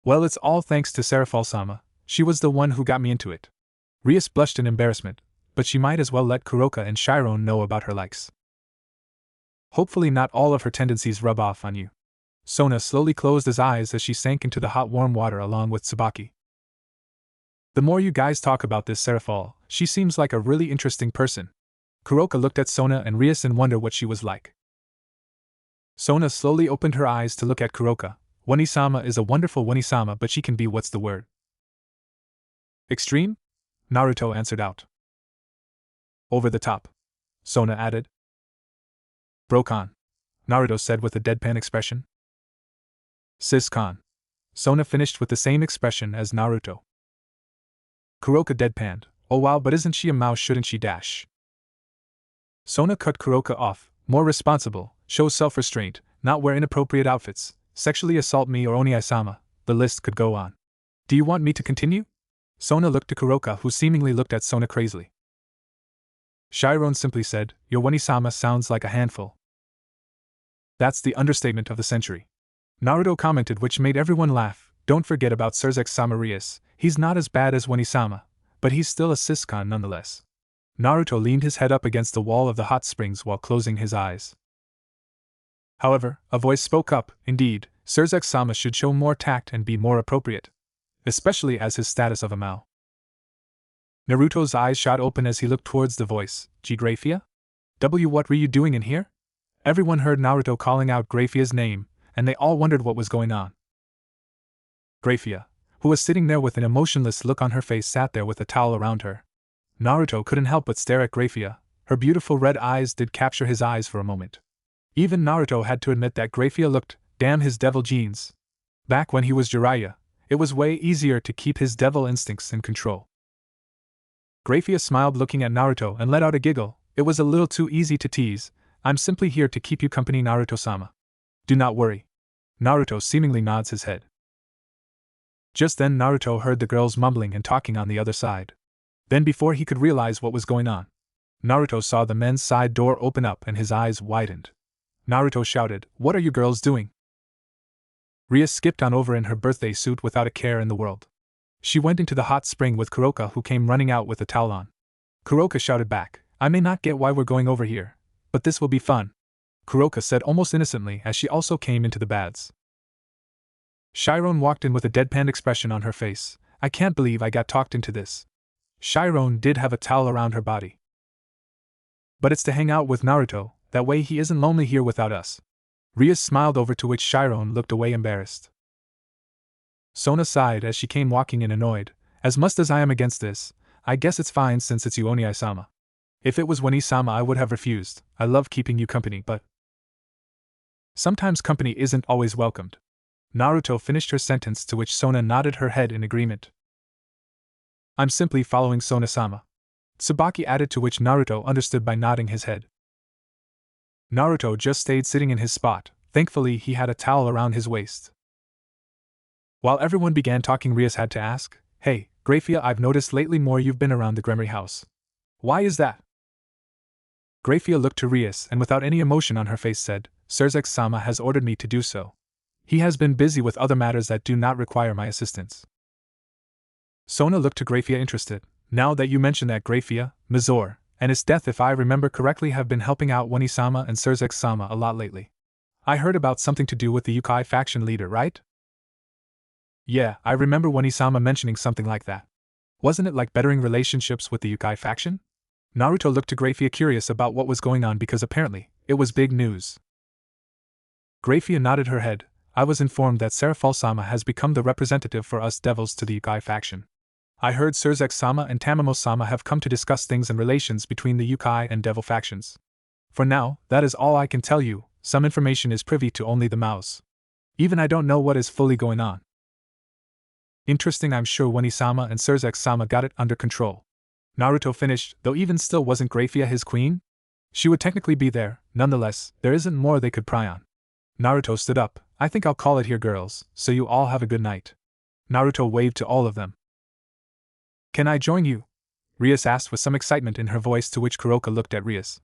Well, it's all thanks to Serafal-sama. She was the one who got me into it. Rias blushed in embarrassment, but she might as well let Kuroka and Chiron know about her likes. Hopefully not all of her tendencies rub off on you. Sona slowly closed his eyes as she sank into the hot warm water along with Tsubaki. The more you guys talk about this Serafal, she seems like a really interesting person. Kuroka looked at Sona and Rias in wonder what she was like. Sona slowly opened her eyes to look at Kuroka. Wani-sama is a wonderful Wani-sama, but she can be what's the word? Extreme? Naruto answered out. Over the top. Sona added. Brokan. Naruto said with a deadpan expression. Sis-kan. Sona finished with the same expression as Naruto. Kuroka deadpanned. Oh wow, but isn't she a mouse, shouldn't she dash? Sona cut Kuroka off. More responsible, show self-restraint, not wear inappropriate outfits, sexually assault me or Oni-sama, the list could go on. Do you want me to continue? Sona looked to Kuroka, who seemingly looked at Sona crazily. Chiron simply said, your Wani-sama sounds like a handful. That's the understatement of the century. Naruto commented, which made everyone laugh. Don't forget about Surzex-sama Rias, he's not as bad as Wani-sama, but he's still a sis-kan nonetheless. Naruto leaned his head up against the wall of the hot springs while closing his eyes. However, a voice spoke up, indeed, Surzex-sama should show more tact and be more appropriate. Especially as his status of a Mao. Naruto's eyes shot open as he looked towards the voice. Graphia? What were you doing in here? Everyone heard Naruto calling out Graphia's name, and they all wondered what was going on. Graphia, who was sitting there with an emotionless look on her face, sat there with a towel around her. Naruto couldn't help but stare at Graphia. Her beautiful red eyes did capture his eyes for a moment. Even Naruto had to admit that Graphia looked, damn his devil genes. Back when he was Jiraiya, it was way easier to keep his devil instincts in control. Graphia smiled, looking at Naruto, and let out a giggle. It was a little too easy to tease. I'm simply here to keep you company, Naruto-sama. Do not worry. Naruto seemingly nods his head. Just then Naruto heard the girls mumbling and talking on the other side. Then before he could realize what was going on, Naruto saw the men's side door open up and his eyes widened. Naruto shouted, what are you girls doing? Rias skipped on over in her birthday suit without a care in the world. She went into the hot spring with Kuroka, who came running out with a towel on. Kuroka shouted back, I may not get why we're going over here, but this will be fun. Kuroka said almost innocently as she also came into the baths. Chiron walked in with a deadpan expression on her face. I can't believe I got talked into this. Chiron did have a towel around her body. But it's to hang out with Naruto, that way he isn't lonely here without us. Rias smiled, over to which Chiron looked away embarrassed. Sona sighed as she came walking in, annoyed. As much as I am against this, I guess it's fine since it's you, Oni-sama. If it was Wani-sama I would have refused. I love keeping you company, but sometimes company isn't always welcomed. Naruto finished her sentence, to which Sona nodded her head in agreement. I'm simply following Sona-sama. Tsubaki added, to which Naruto understood by nodding his head. Naruto just stayed sitting in his spot. Thankfully, he had a towel around his waist. While everyone began talking, Rias had to ask, "Hey, Grafia, I've noticed lately more you've been around the Gremory house. Why is that?" Grafia looked to Rias and without any emotion on her face said, "Surzex-sama has ordered me to do so. He has been busy with other matters that do not require my assistance." Sona looked to Grafia interested. "Now that you mention that, Grafia, Mizor, and its death, if I remember correctly, have been helping out Wani-sama and Surzex-sama a lot lately. I heard about something to do with the Yukai faction leader, right?" "Yeah, I remember Wani-sama mentioning something like that. Wasn't it like bettering relationships with the Yukai faction?" Naruto looked to Grafia curious about what was going on because apparently, it was big news. Grafia nodded her head. "I was informed that Serafal-sama has become the representative for us devils to the Yukai faction. I heard Surzex-sama and Tamamo-sama have come to discuss things and relations between the Yukai and devil factions. For now, that is all I can tell you. Some information is privy to only the mouse. Even I don't know what is fully going on." "Interesting, I'm sure Wani-sama and Surzex-sama got it under control." Naruto finished, though even still wasn't Grafia his queen? She would technically be there, nonetheless, there isn't more they could pry on. Naruto stood up. "I think I'll call it here, girls, so you all have a good night." Naruto waved to all of them. "Can I join you?" Rias asked with some excitement in her voice, to which Kuroka looked at Rias.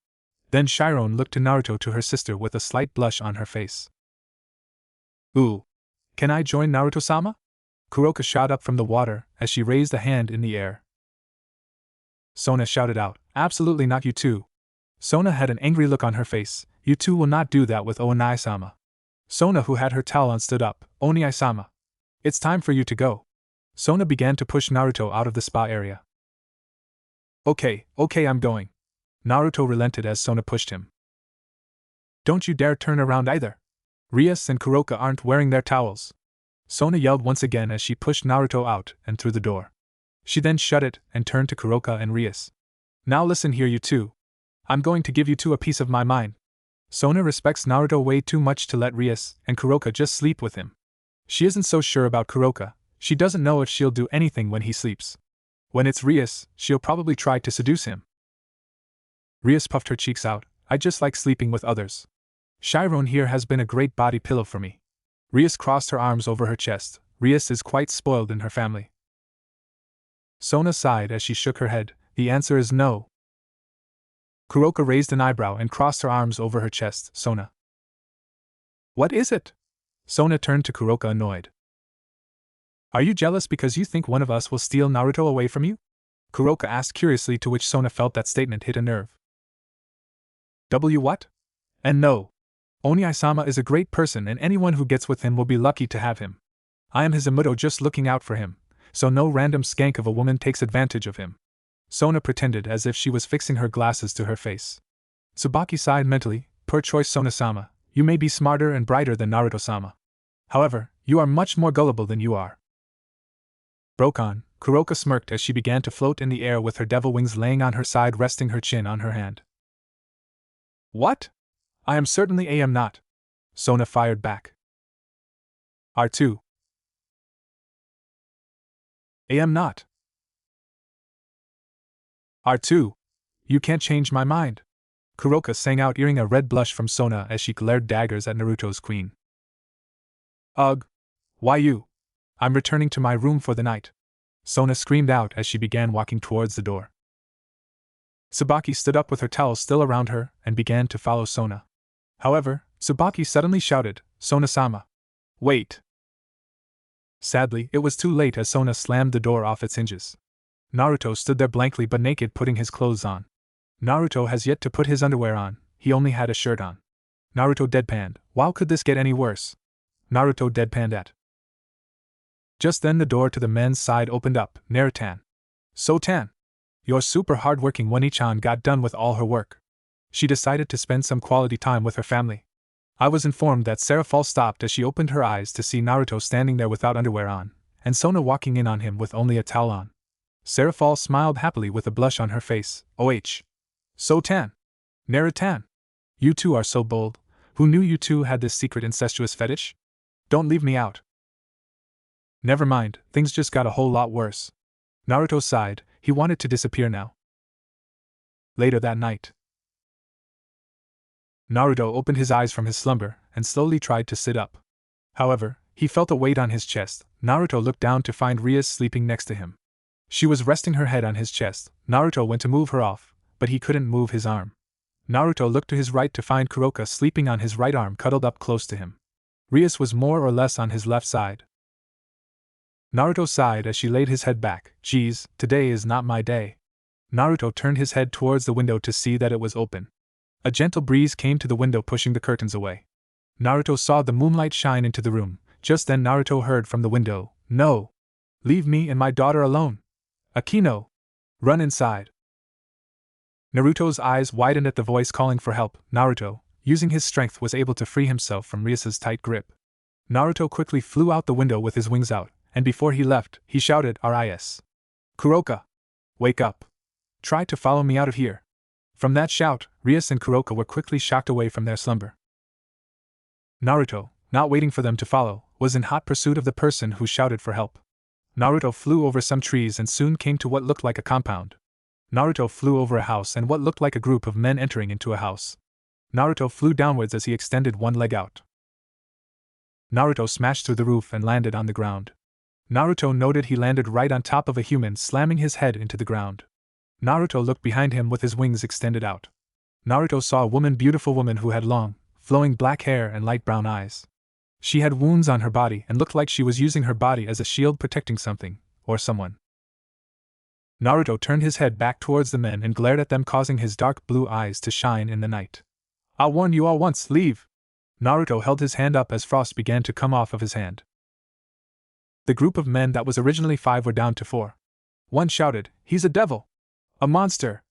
Then Chiron looked to Naruto, to her sister with a slight blush on her face. "Ooh. Can I join Naruto-sama?" Kuroka shot up from the water as she raised a hand in the air. Sona shouted out, "Absolutely not, you two." Sona had an angry look on her face. "You two will not do that with Onai-sama." Sona, who had her towel on, stood up. "Onai-sama. It's time for you to go." Sona began to push Naruto out of the spa area. Okay, I'm going." Naruto relented as Sona pushed him. "Don't you dare turn around either. Rias and Kuroka aren't wearing their towels." Sona yelled once again as she pushed Naruto out and through the door. She then shut it and turned to Kuroka and Rias. "Now listen here, you two. I'm going to give you two a piece of my mind. Sona respects Naruto way too much to let Rias and Kuroka just sleep with him. She isn't so sure about Kuroka. She doesn't know if she'll do anything when he sleeps. When it's Rias, she'll probably try to seduce him." Rias puffed her cheeks out. "I just like sleeping with others. Chiron here has been a great body pillow for me." Rias crossed her arms over her chest. Rias is quite spoiled in her family. Sona sighed as she shook her head. "The answer is no." Kuroka raised an eyebrow and crossed her arms over her chest. "Sona. What is it?" Sona turned to Kuroka, annoyed. "Are you jealous because you think one of us will steal Naruto away from you?" Kuroka asked curiously, to which Sona felt that statement hit a nerve. What? And no. Onai-sama is a great person and anyone who gets with him will be lucky to have him. I am his Amuto, just looking out for him, so no random skank of a woman takes advantage of him." Sona pretended as if she was fixing her glasses to her face. Tsubaki sighed mentally. "Poor choice, Sona-sama. You may be smarter and brighter than Naruto-sama. However, you are much more gullible than you are." Broke on, Kuroka smirked as she began to float in the air with her devil wings laying on her side, resting her chin on her hand. "What? I am not," Sona fired back. "R2. I am not. R2. You can't change my mind," Kuroka sang out, earing a red blush from Sona as she glared daggers at Naruto's queen. "Ugh. Why you? I'm returning to my room for the night," Sona screamed out as she began walking towards the door. Tsubaki stood up with her towel still around her and began to follow Sona. However, Tsubaki suddenly shouted, "Sona-sama. Wait." Sadly, it was too late as Sona slammed the door off its hinges. Naruto stood there blankly but naked, putting his clothes on. Naruto has yet to put his underwear on, he only had a shirt on. Naruto deadpanned. Wow, could this get any worse? Naruto deadpanned at. Just then the door to the men's side opened up. "Narutan. So-tan. Your super hard-working Wani-chan got done with all her work. She decided to spend some quality time with her family." I was informed that Serafal stopped as she opened her eyes to see Naruto standing there without underwear on, and Sona walking in on him with only a towel on. Serafal smiled happily with a blush on her face. "Oh, So-tan. Narutan. You two are so bold. Who knew you two had this secret incestuous fetish? Don't leave me out." "Never mind, things just got a whole lot worse." Naruto sighed. He wanted to disappear now. Later that night. Naruto opened his eyes from his slumber and slowly tried to sit up. However, he felt a weight on his chest. Naruto looked down to find Rias sleeping next to him. She was resting her head on his chest. Naruto went to move her off, but he couldn't move his arm. Naruto looked to his right to find Kuroka sleeping on his right arm cuddled up close to him. Rias was more or less on his left side. Naruto sighed as she laid his head back. Geez, today is not my day. Naruto turned his head towards the window to see that it was open. A gentle breeze came to the window pushing the curtains away. Naruto saw the moonlight shine into the room. Just then Naruto heard from the window, "No! Leave me and my daughter alone! Akino! Run inside!" Naruto's eyes widened at the voice calling for help. Naruto, using his strength, was able to free himself from Rias's tight grip. Naruto quickly flew out the window with his wings out, and before he left, he shouted, "Ris! Kuroka! Wake up! Try to follow me out of here!" From that shout, Rias and Kuroka were quickly shocked away from their slumber. Naruto, not waiting for them to follow, was in hot pursuit of the person who shouted for help. Naruto flew over some trees and soon came to what looked like a compound. Naruto flew over a house and what looked like a group of men entering into a house. Naruto flew downwards as he extended one leg out. Naruto smashed through the roof and landed on the ground. Naruto noted he landed right on top of a human, slamming his head into the ground. Naruto looked behind him with his wings extended out. Naruto saw a beautiful woman who had long, flowing black hair and light brown eyes. She had wounds on her body and looked like she was using her body as a shield protecting something, or someone. Naruto turned his head back towards the men and glared at them, causing his dark blue eyes to shine in the night. "I'll warn you all once, leave!" Naruto held his hand up as frost began to come off of his hand. The group of men that was originally 5 were down to 4. One shouted, "He's a devil! A monster!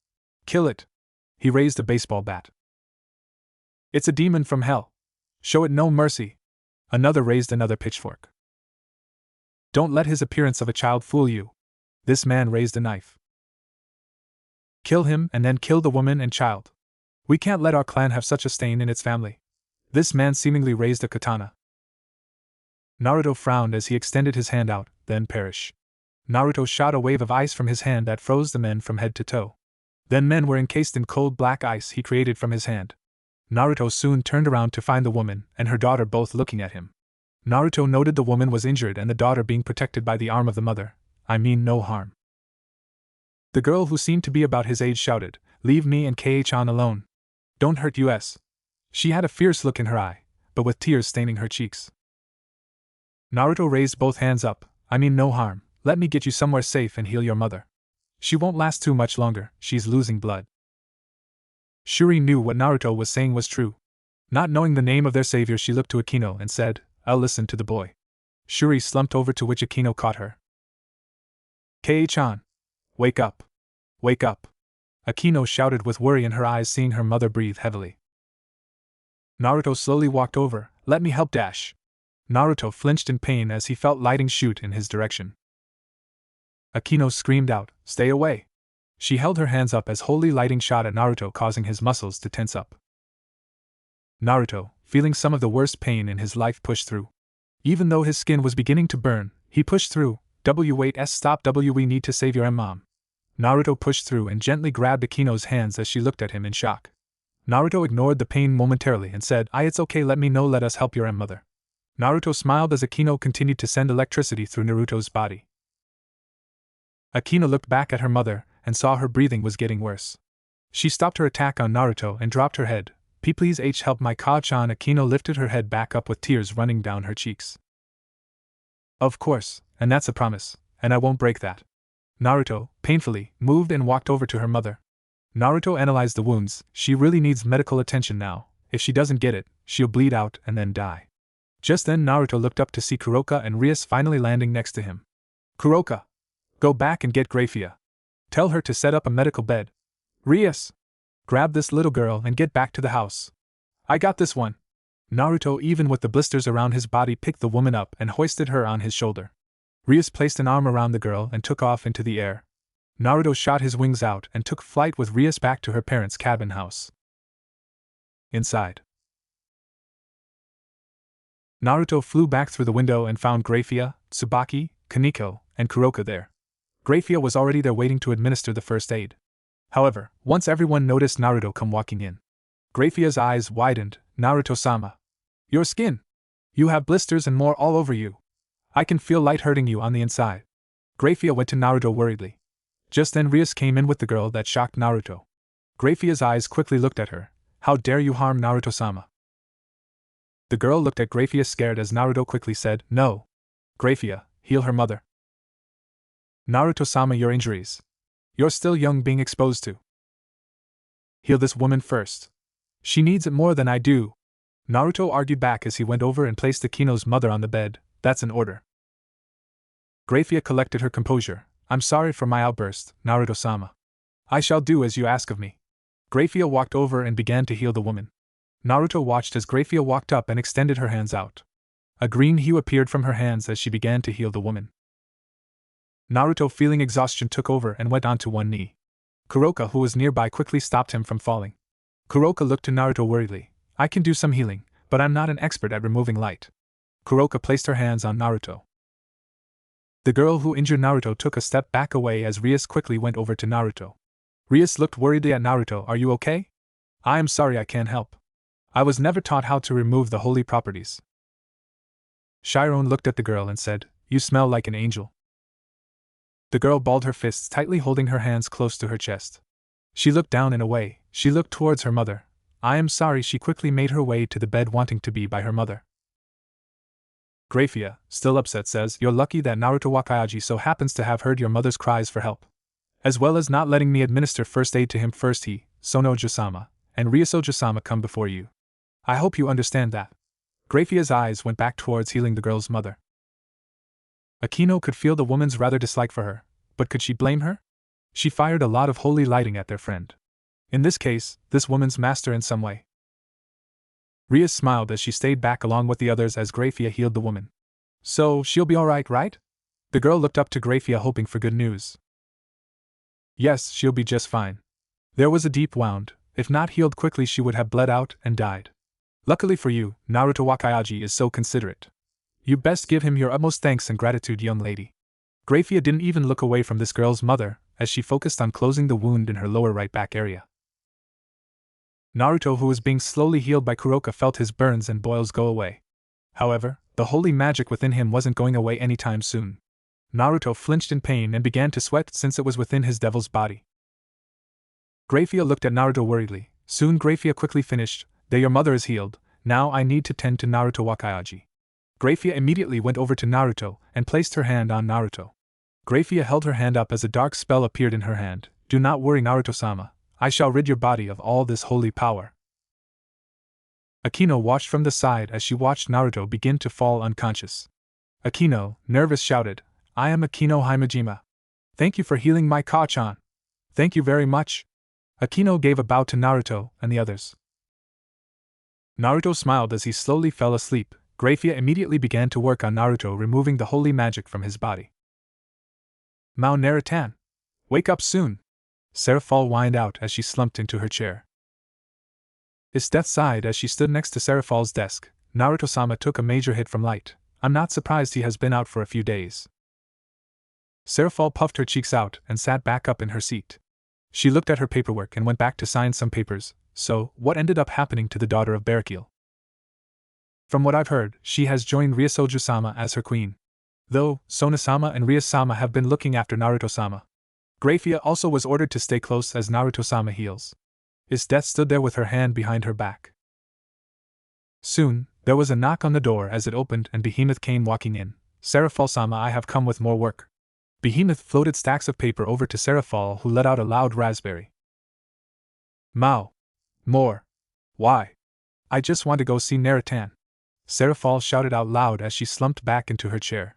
Kill it!" He raised a baseball bat. "It's a demon from hell! Show it no mercy!" Another raised another pitchfork. "Don't let his appearance of a child fool you." This man raised a knife. "Kill him and then kill the woman and child. We can't let our clan have such a stain in its family." This man seemingly raised a katana. Naruto frowned as he extended his hand out, then perish. Naruto shot a wave of ice from his hand that froze the men from head to toe. Then men were encased in cold black ice he created from his hand. Naruto soon turned around to find the woman and her daughter both looking at him. Naruto noted the woman was injured and the daughter being protected by the arm of the mother. I mean no harm. The girl, who seemed to be about his age, shouted, "Leave me and Kei-chan alone. Don't hurt us." She had a fierce look in her eye, but with tears staining her cheeks. Naruto raised both hands up. "I mean no harm. Let me get you somewhere safe and heal your mother. She won't last too much longer, she's losing blood." Shuri knew what Naruto was saying was true. Not knowing the name of their savior, she looked to Akino and said, "I'll listen to the boy." Shuri slumped over, to which Akino caught her. "Kei-chan! Wake up! Wake up!" Akino shouted with worry in her eyes, seeing her mother breathe heavily. Naruto slowly walked over. "Let me help dash." Naruto flinched in pain as he felt lightning shoot in his direction. Akino screamed out, "Stay away!" She held her hands up as holy lighting shot at Naruto, causing his muscles to tense up. Naruto, feeling some of the worst pain in his life, pushed through. Even though his skin was beginning to burn, he pushed through. Wait, stop, we need to save your mom. Naruto pushed through and gently grabbed Akino's hands as she looked at him in shock. Naruto ignored the pain momentarily and said, "It's okay, let me know, let us help your mother." Naruto smiled as Akino continued to send electricity through Naruto's body. Akino looked back at her mother and saw her breathing was getting worse. She stopped her attack on Naruto and dropped her head. Please help my Ka-chan." Akino lifted her head back up with tears running down her cheeks. "Of course, and that's a promise, and I won't break that." Naruto, painfully, moved and walked over to her mother. Naruto analyzed the wounds. She really needs medical attention now. If she doesn't get it, she'll bleed out and then die. Just then Naruto looked up to see Kuroka and Rias finally landing next to him. "Kuroka! Go back and get Grafia. Tell her to set up a medical bed. Rias! Grab this little girl and get back to the house. I got this one." Naruto, even with the blisters around his body, picked the woman up and hoisted her on his shoulder. Rias placed an arm around the girl and took off into the air. Naruto shot his wings out and took flight with Rias back to her parents' cabin house. Inside, Naruto flew back through the window and found Grafia, Tsubaki, Kaneko, and Kuroka there. Grafia was already there waiting to administer the first aid. However, once everyone noticed Naruto come walking in, Graphia's eyes widened. Naruto-sama. Your skin. You have blisters and more all over you. I can feel light hurting you on the inside. Graphia went to Naruto worriedly. Just then Rias came in with the girl that shocked Naruto. Graphia's eyes quickly looked at her. How dare you harm Naruto-sama? The girl looked at Graphia scared as Naruto quickly said, No. Graphia, heal her mother. Naruto-sama, your injuries. You're still young being exposed to. Heal this woman first. She needs it more than I do. Naruto argued back as he went over and placed Akino's mother on the bed. That's an order. Graphia collected her composure. I'm sorry for my outburst, Naruto-sama. I shall do as you ask of me. Graphia walked over and began to heal the woman. Naruto watched as Graphia walked up and extended her hands out. A green hue appeared from her hands as she began to heal the woman. Naruto, feeling exhaustion, took over and went onto one knee. Kuroka, who was nearby, quickly stopped him from falling. Kuroka looked to Naruto worriedly. I can do some healing, but I'm not an expert at removing light. Kuroka placed her hands on Naruto. The girl who injured Naruto took a step back away as Rias quickly went over to Naruto. Rias looked worriedly at Naruto. Are you okay? I am sorry, I can't help. I was never taught how to remove the holy properties. Chiron looked at the girl and said, You smell like an angel. The girl balled her fists tightly, holding her hands close to her chest. She looked down and away. She looked towards her mother. I am sorry. She quickly made her way to the bed, wanting to be by her mother. Graphia, still upset, says, You're lucky that Naruto Wakayaji so happens to have heard your mother's cries for help. As well as not letting me administer first aid to him first. He, Sona Ojusama, and Rias Ojusama come before you. I hope you understand that. Graphia's eyes went back towards healing the girl's mother. Akino could feel the woman's rather dislike for her, but could she blame her? She fired a lot of holy lighting at their friend. In this case, this woman's master in some way. Rias smiled as she stayed back along with the others as Graphia healed the woman. So, she'll be alright, right? The girl looked up to Graphia hoping for good news. Yes, she'll be just fine. There was a deep wound. If not healed quickly, she would have bled out and died. Luckily for you, Naruto Wakayaji is so considerate. You best give him your utmost thanks and gratitude, young lady. Graphia didn't even look away from this girl's mother, as she focused on closing the wound in her lower right back area. Naruto, who was being slowly healed by Kuroka, felt his burns and boils go away. However, the holy magic within him wasn't going away anytime soon. Naruto flinched in pain and began to sweat since it was within his devil's body. Graphia looked at Naruto worriedly. Soon Graphia quickly finished, There, your mother is healed, now I need to tend to Naruto Wakayaji. Graphia immediately went over to Naruto and placed her hand on Naruto. Graphia held her hand up as a dark spell appeared in her hand. Do not worry, Naruto-sama. I shall rid your body of all this holy power. Akino watched from the side as she watched Naruto begin to fall unconscious. Akino, nervous, shouted, I am Akino Himejima. Thank you for healing my Ka-chan. Thank you very much. Akino gave a bow to Naruto and the others. Naruto smiled as he slowly fell asleep. Graphia immediately began to work on Naruto, removing the holy magic from his body. Mao Naratan, wake up soon. Seraphol whined out as she slumped into her chair. Death sighed as she stood next to Seraphol's desk. Naruto-sama took a major hit from light. I'm not surprised he has been out for a few days. Seraphol puffed her cheeks out and sat back up in her seat. She looked at her paperwork and went back to sign some papers. So, what ended up happening to the daughter of Barakil? From what I've heard, she has joined Rias Ojusama as her queen. Though, Sona-sama and Rias-sama have been looking after Naruto-sama. Graphia also was ordered to stay close as Naruto-sama heals. Death stood there with her hand behind her back. Soon, there was a knock on the door as it opened and Behemoth came walking in. Seraphol-sama, I have come with more work. Behemoth floated stacks of paper over to Seraphol, who let out a loud raspberry. Mao. More. Why? I just want to go see Naratan. Seraphol shouted out loud as she slumped back into her chair.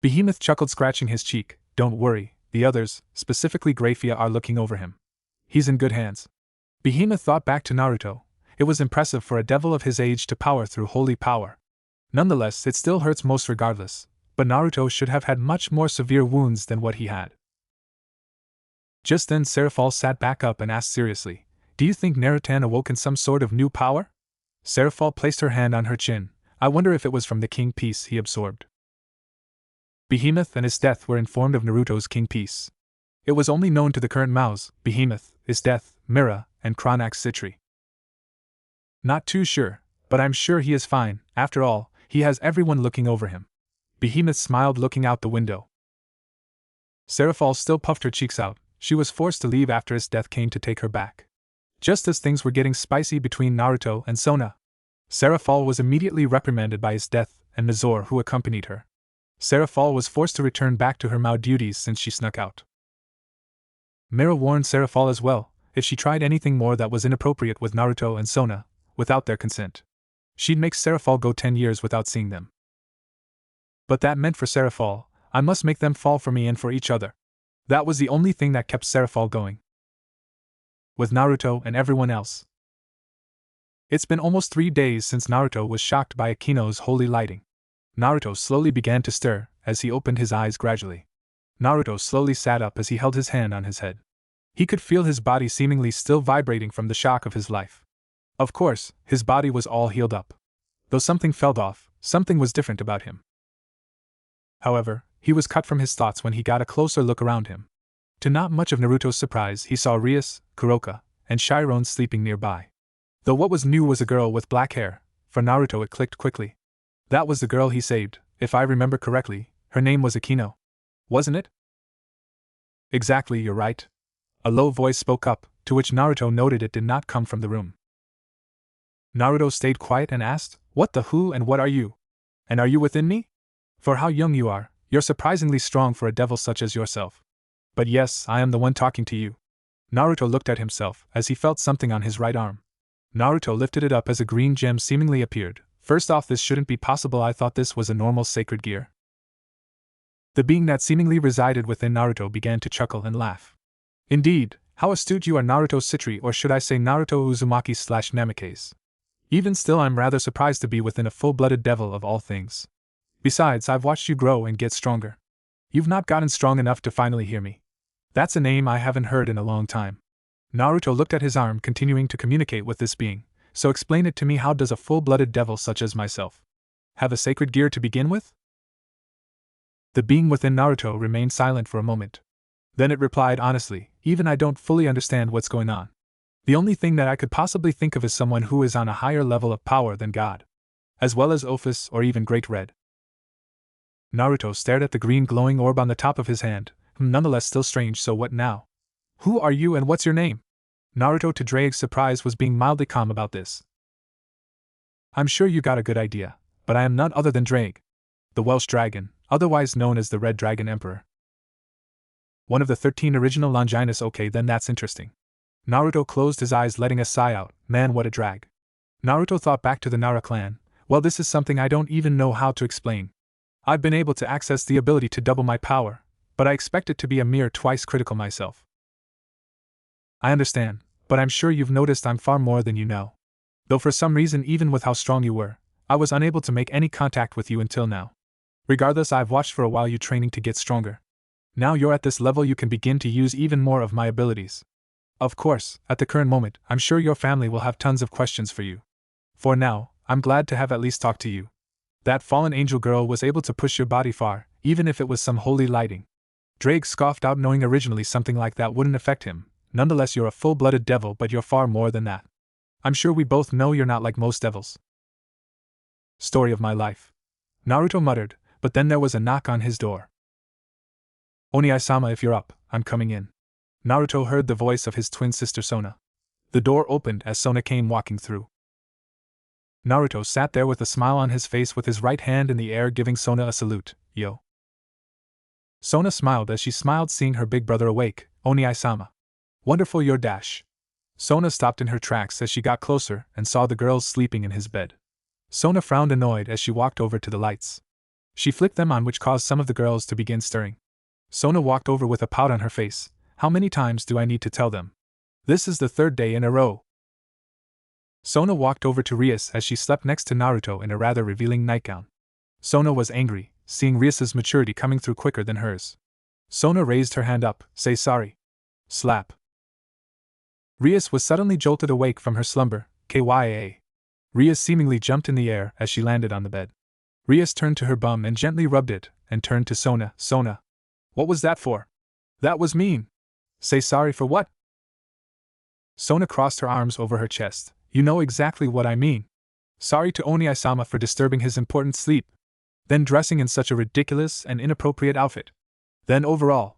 Behemoth chuckled, scratching his cheek. Don't worry, the others, specifically Graphia, are looking over him. He's in good hands. Behemoth thought back to Naruto. It was impressive for a devil of his age to power through holy power. Nonetheless, it still hurts most regardless, but Naruto should have had much more severe wounds than what he had. Just then Seraphol sat back up and asked seriously, Do you think Naratan awoke in some sort of new power? Seraphol placed her hand on her chin. I wonder if it was from the king piece he absorbed. Behemoth and Death were informed of Naruto's king piece. It was only known to the current Maos, Behemoth, Death, Mira, and Chronax Citri. Not too sure, but I'm sure he is fine. After all, he has everyone looking over him. Behemoth smiled, looking out the window. Seraphol still puffed her cheeks out. She was forced to leave after his death came to take her back. Just as things were getting spicy between Naruto and Sona, Seraphol was immediately reprimanded by his death and Nazor, who accompanied her. Seraphol was forced to return back to her Mao duties since she snuck out. Mira warned Seraphol as well, if she tried anything more that was inappropriate with Naruto and Sona, without their consent, she'd make Seraphol go 10 years without seeing them. But that meant for Seraphol, I must make them fall for me and for each other. That was the only thing that kept Seraphol going. With Naruto and everyone else. It's been almost 3 days since Naruto was shocked by Akino's holy lighting. Naruto slowly began to stir as he opened his eyes gradually. Naruto slowly sat up as he held his hand on his head. He could feel his body seemingly still vibrating from the shock of his life. Of course, his body was all healed up. Though something felt off, something was different about him. However, he was cut from his thoughts when he got a closer look around him. To not much of Naruto's surprise, he saw Rias, Kuroka, and Chiron sleeping nearby. Though what was new was a girl with black hair. For Naruto it clicked quickly. That was the girl he saved. If I remember correctly, her name was Akino. Wasn't it? Exactly, you're right. A low voice spoke up, to which Naruto noted it did not come from the room. Naruto stayed quiet and asked, "What the who and what are you? And are you within me? For how young you are, you're surprisingly strong for a devil such as yourself. But yes, I am the one talking to you." Naruto looked at himself as he felt something on his right arm. Naruto lifted it up as a green gem seemingly appeared. First off, this shouldn't be possible. I thought this was a normal sacred gear. The being that seemingly resided within Naruto began to chuckle and laugh. Indeed, how astute you are, Naruto Citri, or should I say Naruto Uzumaki/Namikaze. Even still, I'm rather surprised to be within a full-blooded devil of all things. Besides, I've watched you grow and get stronger. You've not gotten strong enough to finally hear me. That's a name I haven't heard in a long time. Naruto looked at his arm, continuing to communicate with this being. So explain it to me, how does a full-blooded devil such as myself have a sacred gear to begin with? The being within Naruto remained silent for a moment. Then it replied honestly, even I don't fully understand what's going on. The only thing that I could possibly think of is someone who is on a higher level of power than God, as well as Ophis or even Great Red. Naruto stared at the green glowing orb on the top of his hand, nonetheless still strange. So what now? Who are you and what's your name? Naruto, to Drake's surprise, was being mildly calm about this. I'm sure you got a good idea, but I am none other than Drake, the Welsh dragon, otherwise known as the Red Dragon Emperor. One of the 13 original Longinus. Okay, then that's interesting. Naruto closed his eyes, letting a sigh out. Man, what a drag. Naruto thought back to the Nara clan. Well, this is something I don't even know how to explain. I've been able to access the ability to double my power, but I expect it to be a mere twice critical myself. I understand, but I'm sure you've noticed I'm far more than you know. Though for some reason, even with how strong you were, I was unable to make any contact with you until now. Regardless, I've watched for a while you training to get stronger. Now you're at this level, you can begin to use even more of my abilities. Of course, at the current moment, I'm sure your family will have tons of questions for you. For now, I'm glad to have at least talked to you. That fallen angel girl was able to push your body far, even if it was some holy lighting. Drake scoffed out, knowing originally something like that wouldn't affect him. Nonetheless, you're a full-blooded devil, but you're far more than that. I'm sure we both know you're not like most devils. Story of my life. Naruto muttered, but then there was a knock on his door. Oni-sama, if you're up, I'm coming in. Naruto heard the voice of his twin sister Sona. The door opened as Sona came walking through. Naruto sat there with a smile on his face, with his right hand in the air, giving Sona a salute. Yo. Sona smiled as she smiled, seeing her big brother awake. Oni-sama. Wonderful, your dash. Sona stopped in her tracks as she got closer and saw the girls sleeping in his bed. Sona frowned, annoyed, as she walked over to the lights. She flicked them on, which caused some of the girls to begin stirring. Sona walked over with a pout on her face. How many times do I need to tell them? This is the 3rd day in a row. Sona walked over to Rias as she slept next to Naruto in a rather revealing nightgown. Sona was angry, seeing Rias's maturity coming through quicker than hers. Sona raised her hand up. Say sorry. Slap. Rias was suddenly jolted awake from her slumber. Kyaa. Rias seemingly jumped in the air as she landed on the bed. Rias turned to her bum and gently rubbed it, and turned to Sona. Sona. What was that for? That was mean. Say sorry for what? Sona crossed her arms over her chest. You know exactly what I mean. Sorry to Oni-sama for disturbing his important sleep. Then dressing in such a ridiculous and inappropriate outfit. Then overall.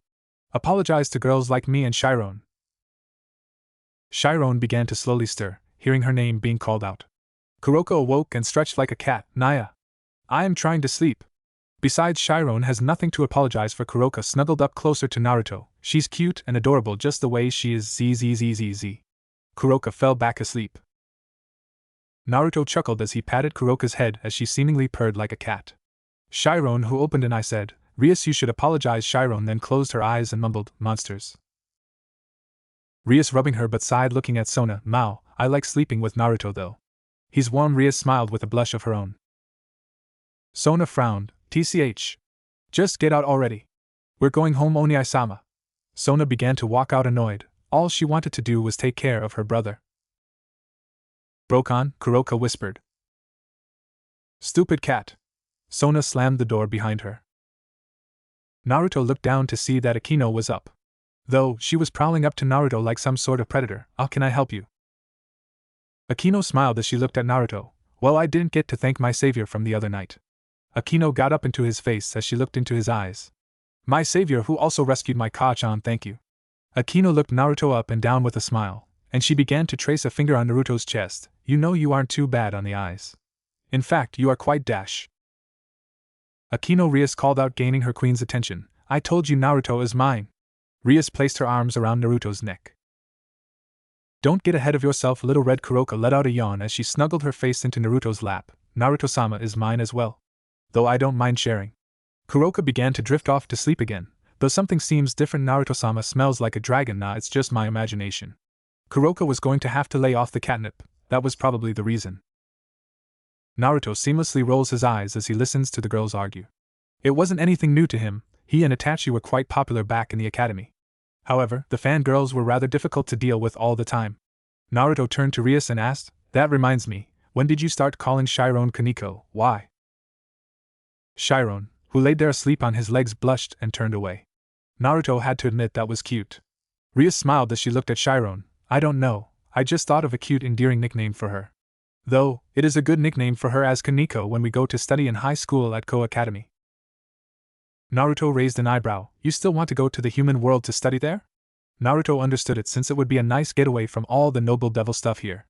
Apologize to girls like me and Chiron. Chiron began to slowly stir, hearing her name being called out. Kuroko awoke and stretched like a cat. Naya. I am trying to sleep. Besides, Chiron has nothing to apologize for. Kuroko snuggled up closer to Naruto. She's cute and adorable just the way she is. Zzzzz. Kuroko fell back asleep. Naruto chuckled as he patted Kuroka's head as she seemingly purred like a cat. Chiron, who opened an eye, said, Rias, you should apologize. Chiron then closed her eyes and mumbled, monsters. Rias rubbing her but sighed, looking at Sona. Mao, I like sleeping with Naruto though. He's warm. Rias smiled with a blush of her own. Sona frowned. TCH. Just get out already. We're going home, Oni-sama. Sona began to walk out annoyed. All she wanted to do was take care of her brother. Brokon, Kuroka whispered. Stupid cat. Sona slammed the door behind her. Naruto looked down to see that Akino was up. Though, she was prowling up to Naruto like some sort of predator. How can I help you? Akino smiled as she looked at Naruto. Well, I didn't get to thank my savior from the other night. Akino got up into his face as she looked into his eyes. My savior who also rescued my Ka-chan, thank you. Akino looked Naruto up and down with a smile, and she began to trace a finger on Naruto's chest. You know you aren't too bad on the eyes. In fact, you are quite dash. Akino Rias called out, gaining her queen's attention. I told you Naruto is mine. Rias placed her arms around Naruto's neck. Don't get ahead of yourself, little red. Kuroka let out a yawn as she snuggled her face into Naruto's lap. Naruto-sama is mine as well. Though I don't mind sharing. Kuroka began to drift off to sleep again. Though something seems different, Naruto-sama smells like a dragon. Nah, it's just my imagination. Kuroka was going to have to lay off the catnip. That was probably the reason. Naruto seamlessly rolls his eyes as he listens to the girls argue. It wasn't anything new to him. He and Itachi were quite popular back in the academy. However, the fangirls were rather difficult to deal with all the time. Naruto turned to Rias and asked, That reminds me, when did you start calling Chiron Kaneko? Why? Chiron, who laid there asleep on his legs, blushed and turned away. Naruto had to admit that was cute. Rias smiled as she looked at Chiron. I don't know, I just thought of a cute, endearing nickname for her. Though, it is a good nickname for her as Kaneko when we go to study in high school at Ko Academy. Naruto raised an eyebrow. You still want to go to the human world to study there? Naruto understood it, since it would be a nice getaway from all the noble devil stuff here.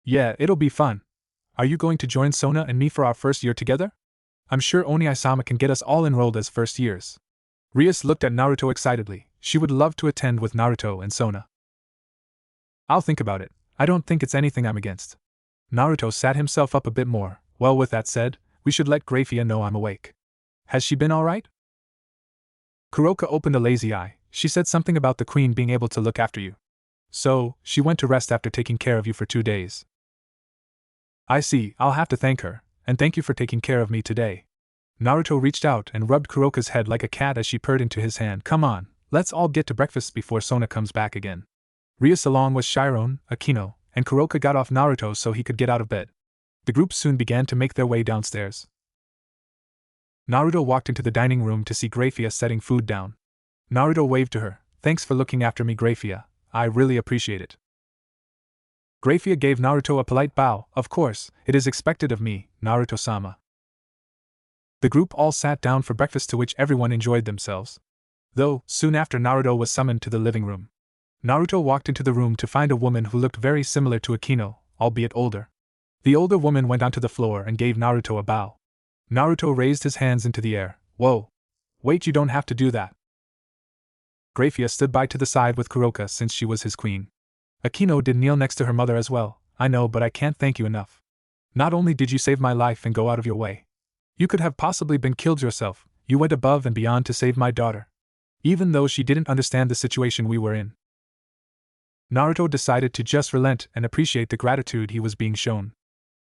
Yeah, it'll be fun. Are you going to join Sona and me for our first year together? I'm sure Oni-sama can get us all enrolled as first years. Rias looked at Naruto excitedly. She would love to attend with Naruto and Sona. I'll think about it. I don't think it's anything I'm against. Naruto sat himself up a bit more. Well, with that said, we should let Grafia know I'm awake. Has she been alright? Kuroka opened a lazy eye. She said something about the queen being able to look after you. So, she went to rest after taking care of you for 2 days. I see, I'll have to thank her, and thank you for taking care of me today. Naruto reached out and rubbed Kuroka's head like a cat as she purred into his hand. Come on, let's all get to breakfast before Sona comes back again. Rias, along with Chiron, Akino, and Kuroka, got off Naruto so he could get out of bed. The group soon began to make their way downstairs. Naruto walked into the dining room to see Grafia setting food down. Naruto waved to her. Thanks for looking after me, Grafia. I really appreciate it. Grafia gave Naruto a polite bow. Of course, it is expected of me, Naruto-sama. The group all sat down for breakfast, to which everyone enjoyed themselves. Though, soon after, Naruto was summoned to the living room. Naruto walked into the room to find a woman who looked very similar to Akino, albeit older. The older woman went onto the floor and gave Naruto a bow. Naruto raised his hands into the air. Whoa! Wait, you don't have to do that. Grafia stood by to the side with Kuroka since she was his queen. Akino did kneel next to her mother as well. I know, but I can't thank you enough. Not only did you save my life and go out of your way. You could have possibly been killed yourself. You went above and beyond to save my daughter. Even though she didn't understand the situation we were in. Naruto decided to just relent and appreciate the gratitude he was being shown.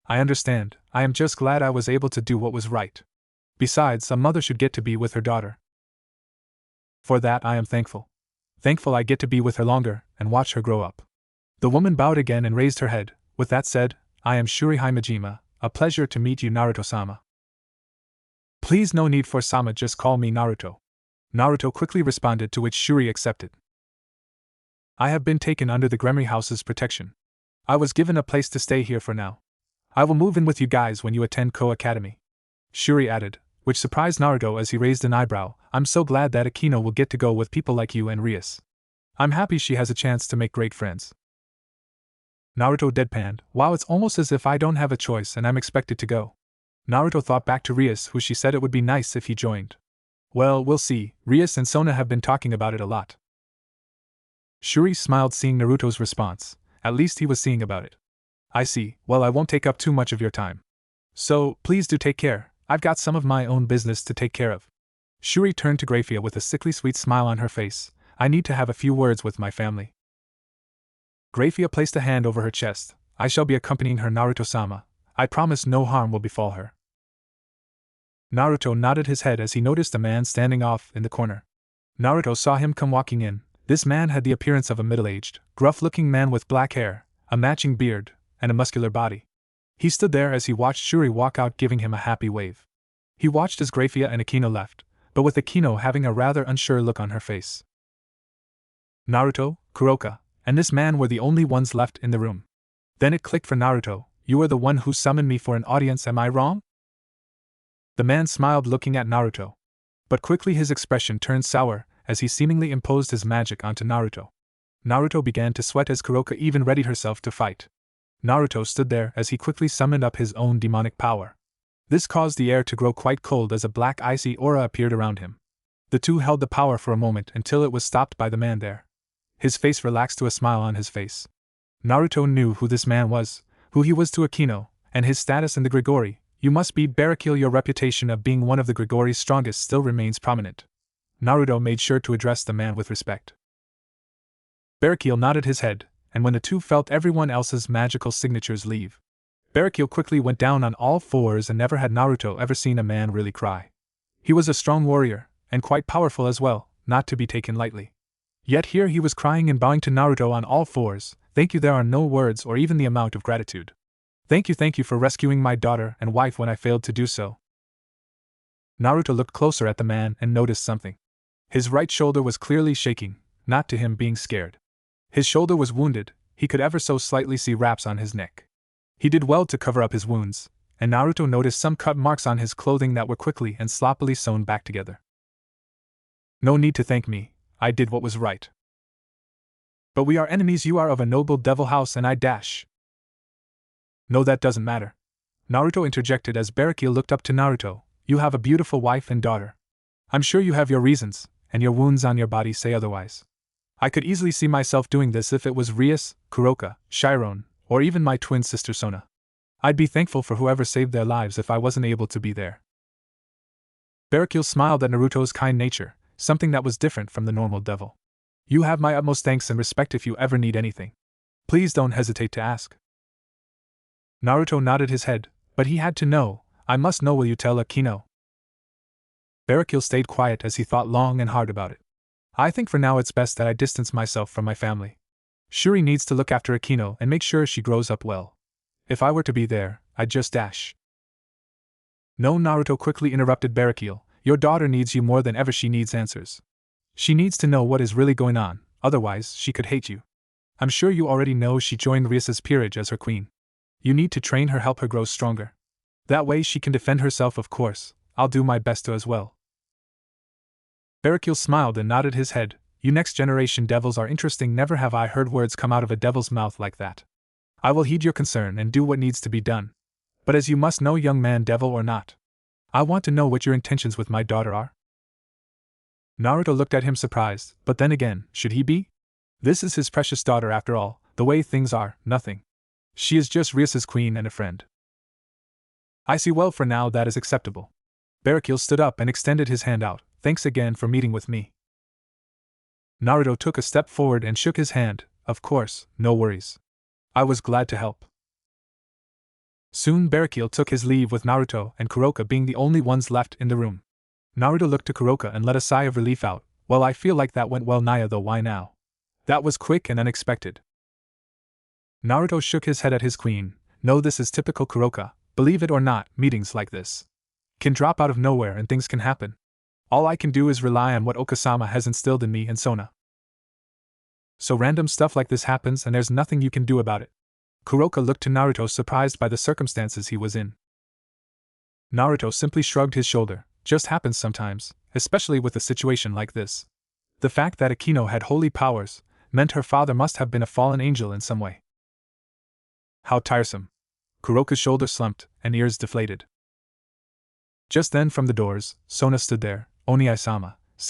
I understand, I am just glad I was able to do what was right. Besides, a mother should get to be with her daughter. For that I am thankful. Thankful I get to be with her longer and watch her grow up. The woman bowed again and raised her head. With that said, I am Shuri Himejima, a pleasure to meet you, Naruto-sama. Please, no need for sama, just call me Naruto. Naruto quickly responded, to which Shuri accepted. I have been taken under the Gremory House's protection. I was given a place to stay here for now. I will move in with you guys when you attend Ko-Academy. Shuri added, which surprised Naruto as he raised an eyebrow. I'm so glad that Akino will get to go with people like you and Rias. I'm happy she has a chance to make great friends. Naruto deadpanned, wow, it's almost as if I don't have a choice and I'm expected to go. Naruto thought back to Rias, who she said it would be nice if he joined. Well, we'll see, Rias and Sona have been talking about it a lot. Shuri smiled seeing Naruto's response. At least he was seeing about it. I see, well, I won't take up too much of your time. So, please do take care, I've got some of my own business to take care of. Shuri turned to Graphia with a sickly sweet smile on her face. I need to have a few words with my family. Graphia placed a hand over her chest. I shall be accompanying her, Naruto-sama. I promise no harm will befall her. Naruto nodded his head as he noticed a man standing off in the corner. Naruto saw him come walking in. This man had the appearance of a middle-aged, gruff-looking man with black hair, a matching beard, and a muscular body. He stood there as he watched Shuri walk out, giving him a happy wave. He watched as Graphia and Akino left, but with Akino having a rather unsure look on her face. Naruto, Kuroka, and this man were the only ones left in the room. Then it clicked for Naruto. You are the one who summoned me for an audience, am I wrong? The man smiled looking at Naruto. But quickly his expression turned sour as he seemingly imposed his magic onto Naruto. Naruto began to sweat as Kuroka even readied herself to fight. Naruto stood there as he quickly summoned up his own demonic power. This caused the air to grow quite cold as a black icy aura appeared around him. The two held the power for a moment until it was stopped by the man there. His face relaxed to a smile on his face. Naruto knew who this man was, who he was to Akino, and his status in the Grigori. You must be Barakil. Your reputation of being one of the Grigori's strongest still remains prominent. Naruto made sure to address the man with respect. Barakil nodded his head, and when the two felt everyone else's magical signatures leave, Barakil quickly went down on all fours, and never had Naruto ever seen a man really cry. He was a strong warrior, and quite powerful as well, not to be taken lightly. Yet here he was crying and bowing to Naruto on all fours. Thank you, there are no words or even the amount of gratitude. Thank you for rescuing my daughter and wife when I failed to do so. Naruto looked closer at the man and noticed something. His right shoulder was clearly shaking, not to him being scared. His shoulder was wounded, he could ever so slightly see wraps on his neck. He did well to cover up his wounds, and Naruto noticed some cut marks on his clothing that were quickly and sloppily sewn back together. No need to thank me, I did what was right. But we are enemies. You are of a noble devil house and I dash. No, that doesn't matter. Naruto interjected as Barakil looked up to Naruto. You have a beautiful wife and daughter. I'm sure you have your reasons, and your wounds on your body say otherwise. I could easily see myself doing this if it was Rias, Kuroka, Chiron, or even my twin sister Sona. I'd be thankful for whoever saved their lives if I wasn't able to be there. Barakil smiled at Naruto's kind nature, something that was different from the normal devil. You have my utmost thanks and respect if you ever need anything. Please don't hesitate to ask. Naruto nodded his head, but he had to know. I must know, will you tell Akino? Barakil stayed quiet as he thought long and hard about it. I think for now it's best that I distance myself from my family. Shuri needs to look after Akino and make sure she grows up well. If I were to be there, I'd just dash. No, Naruto quickly interrupted Barakil. Your daughter needs you more than ever. She needs answers. She needs to know what is really going on, otherwise she could hate you. I'm sure you already know she joined Rias's peerage as her queen. You need to train her, help her grow stronger. That way she can defend herself, of course. I'll do my best to as well. Barakil smiled and nodded his head. You next generation devils are interesting. Never have I heard words come out of a devil's mouth like that. I will heed your concern and do what needs to be done. But as you must know, young man, devil or not, I want to know what your intentions with my daughter are. Naruto looked at him surprised, but then again, should he be? This is his precious daughter after all. The way things are, nothing. She is just Rias's queen and a friend. I see. Well, for now that is acceptable. Barakil stood up and extended his hand out. Thanks again for meeting with me. Naruto took a step forward and shook his hand. Of course, no worries. I was glad to help. Soon Barakil took his leave with Naruto and Kuroka being the only ones left in the room. Naruto looked to Kuroka and let a sigh of relief out. Well, I feel like that went well, Naya, though. Why now? That was quick and unexpected. Naruto shook his head at his queen. No, this is typical Kuroka. Believe it or not, meetings like this can drop out of nowhere and things can happen. All I can do is rely on what Okasama has instilled in me and Sona. So random stuff like this happens and there's nothing you can do about it. Kuroka looked to Naruto, surprised by the circumstances he was in. Naruto simply shrugged his shoulder. Just happens sometimes, especially with a situation like this. The fact that Akino had holy powers meant her father must have been a fallen angel in some way. How tiresome. Kuroka's shoulders slumped, and ears deflated. Just then from the doors, Sona stood there. Oni-sama,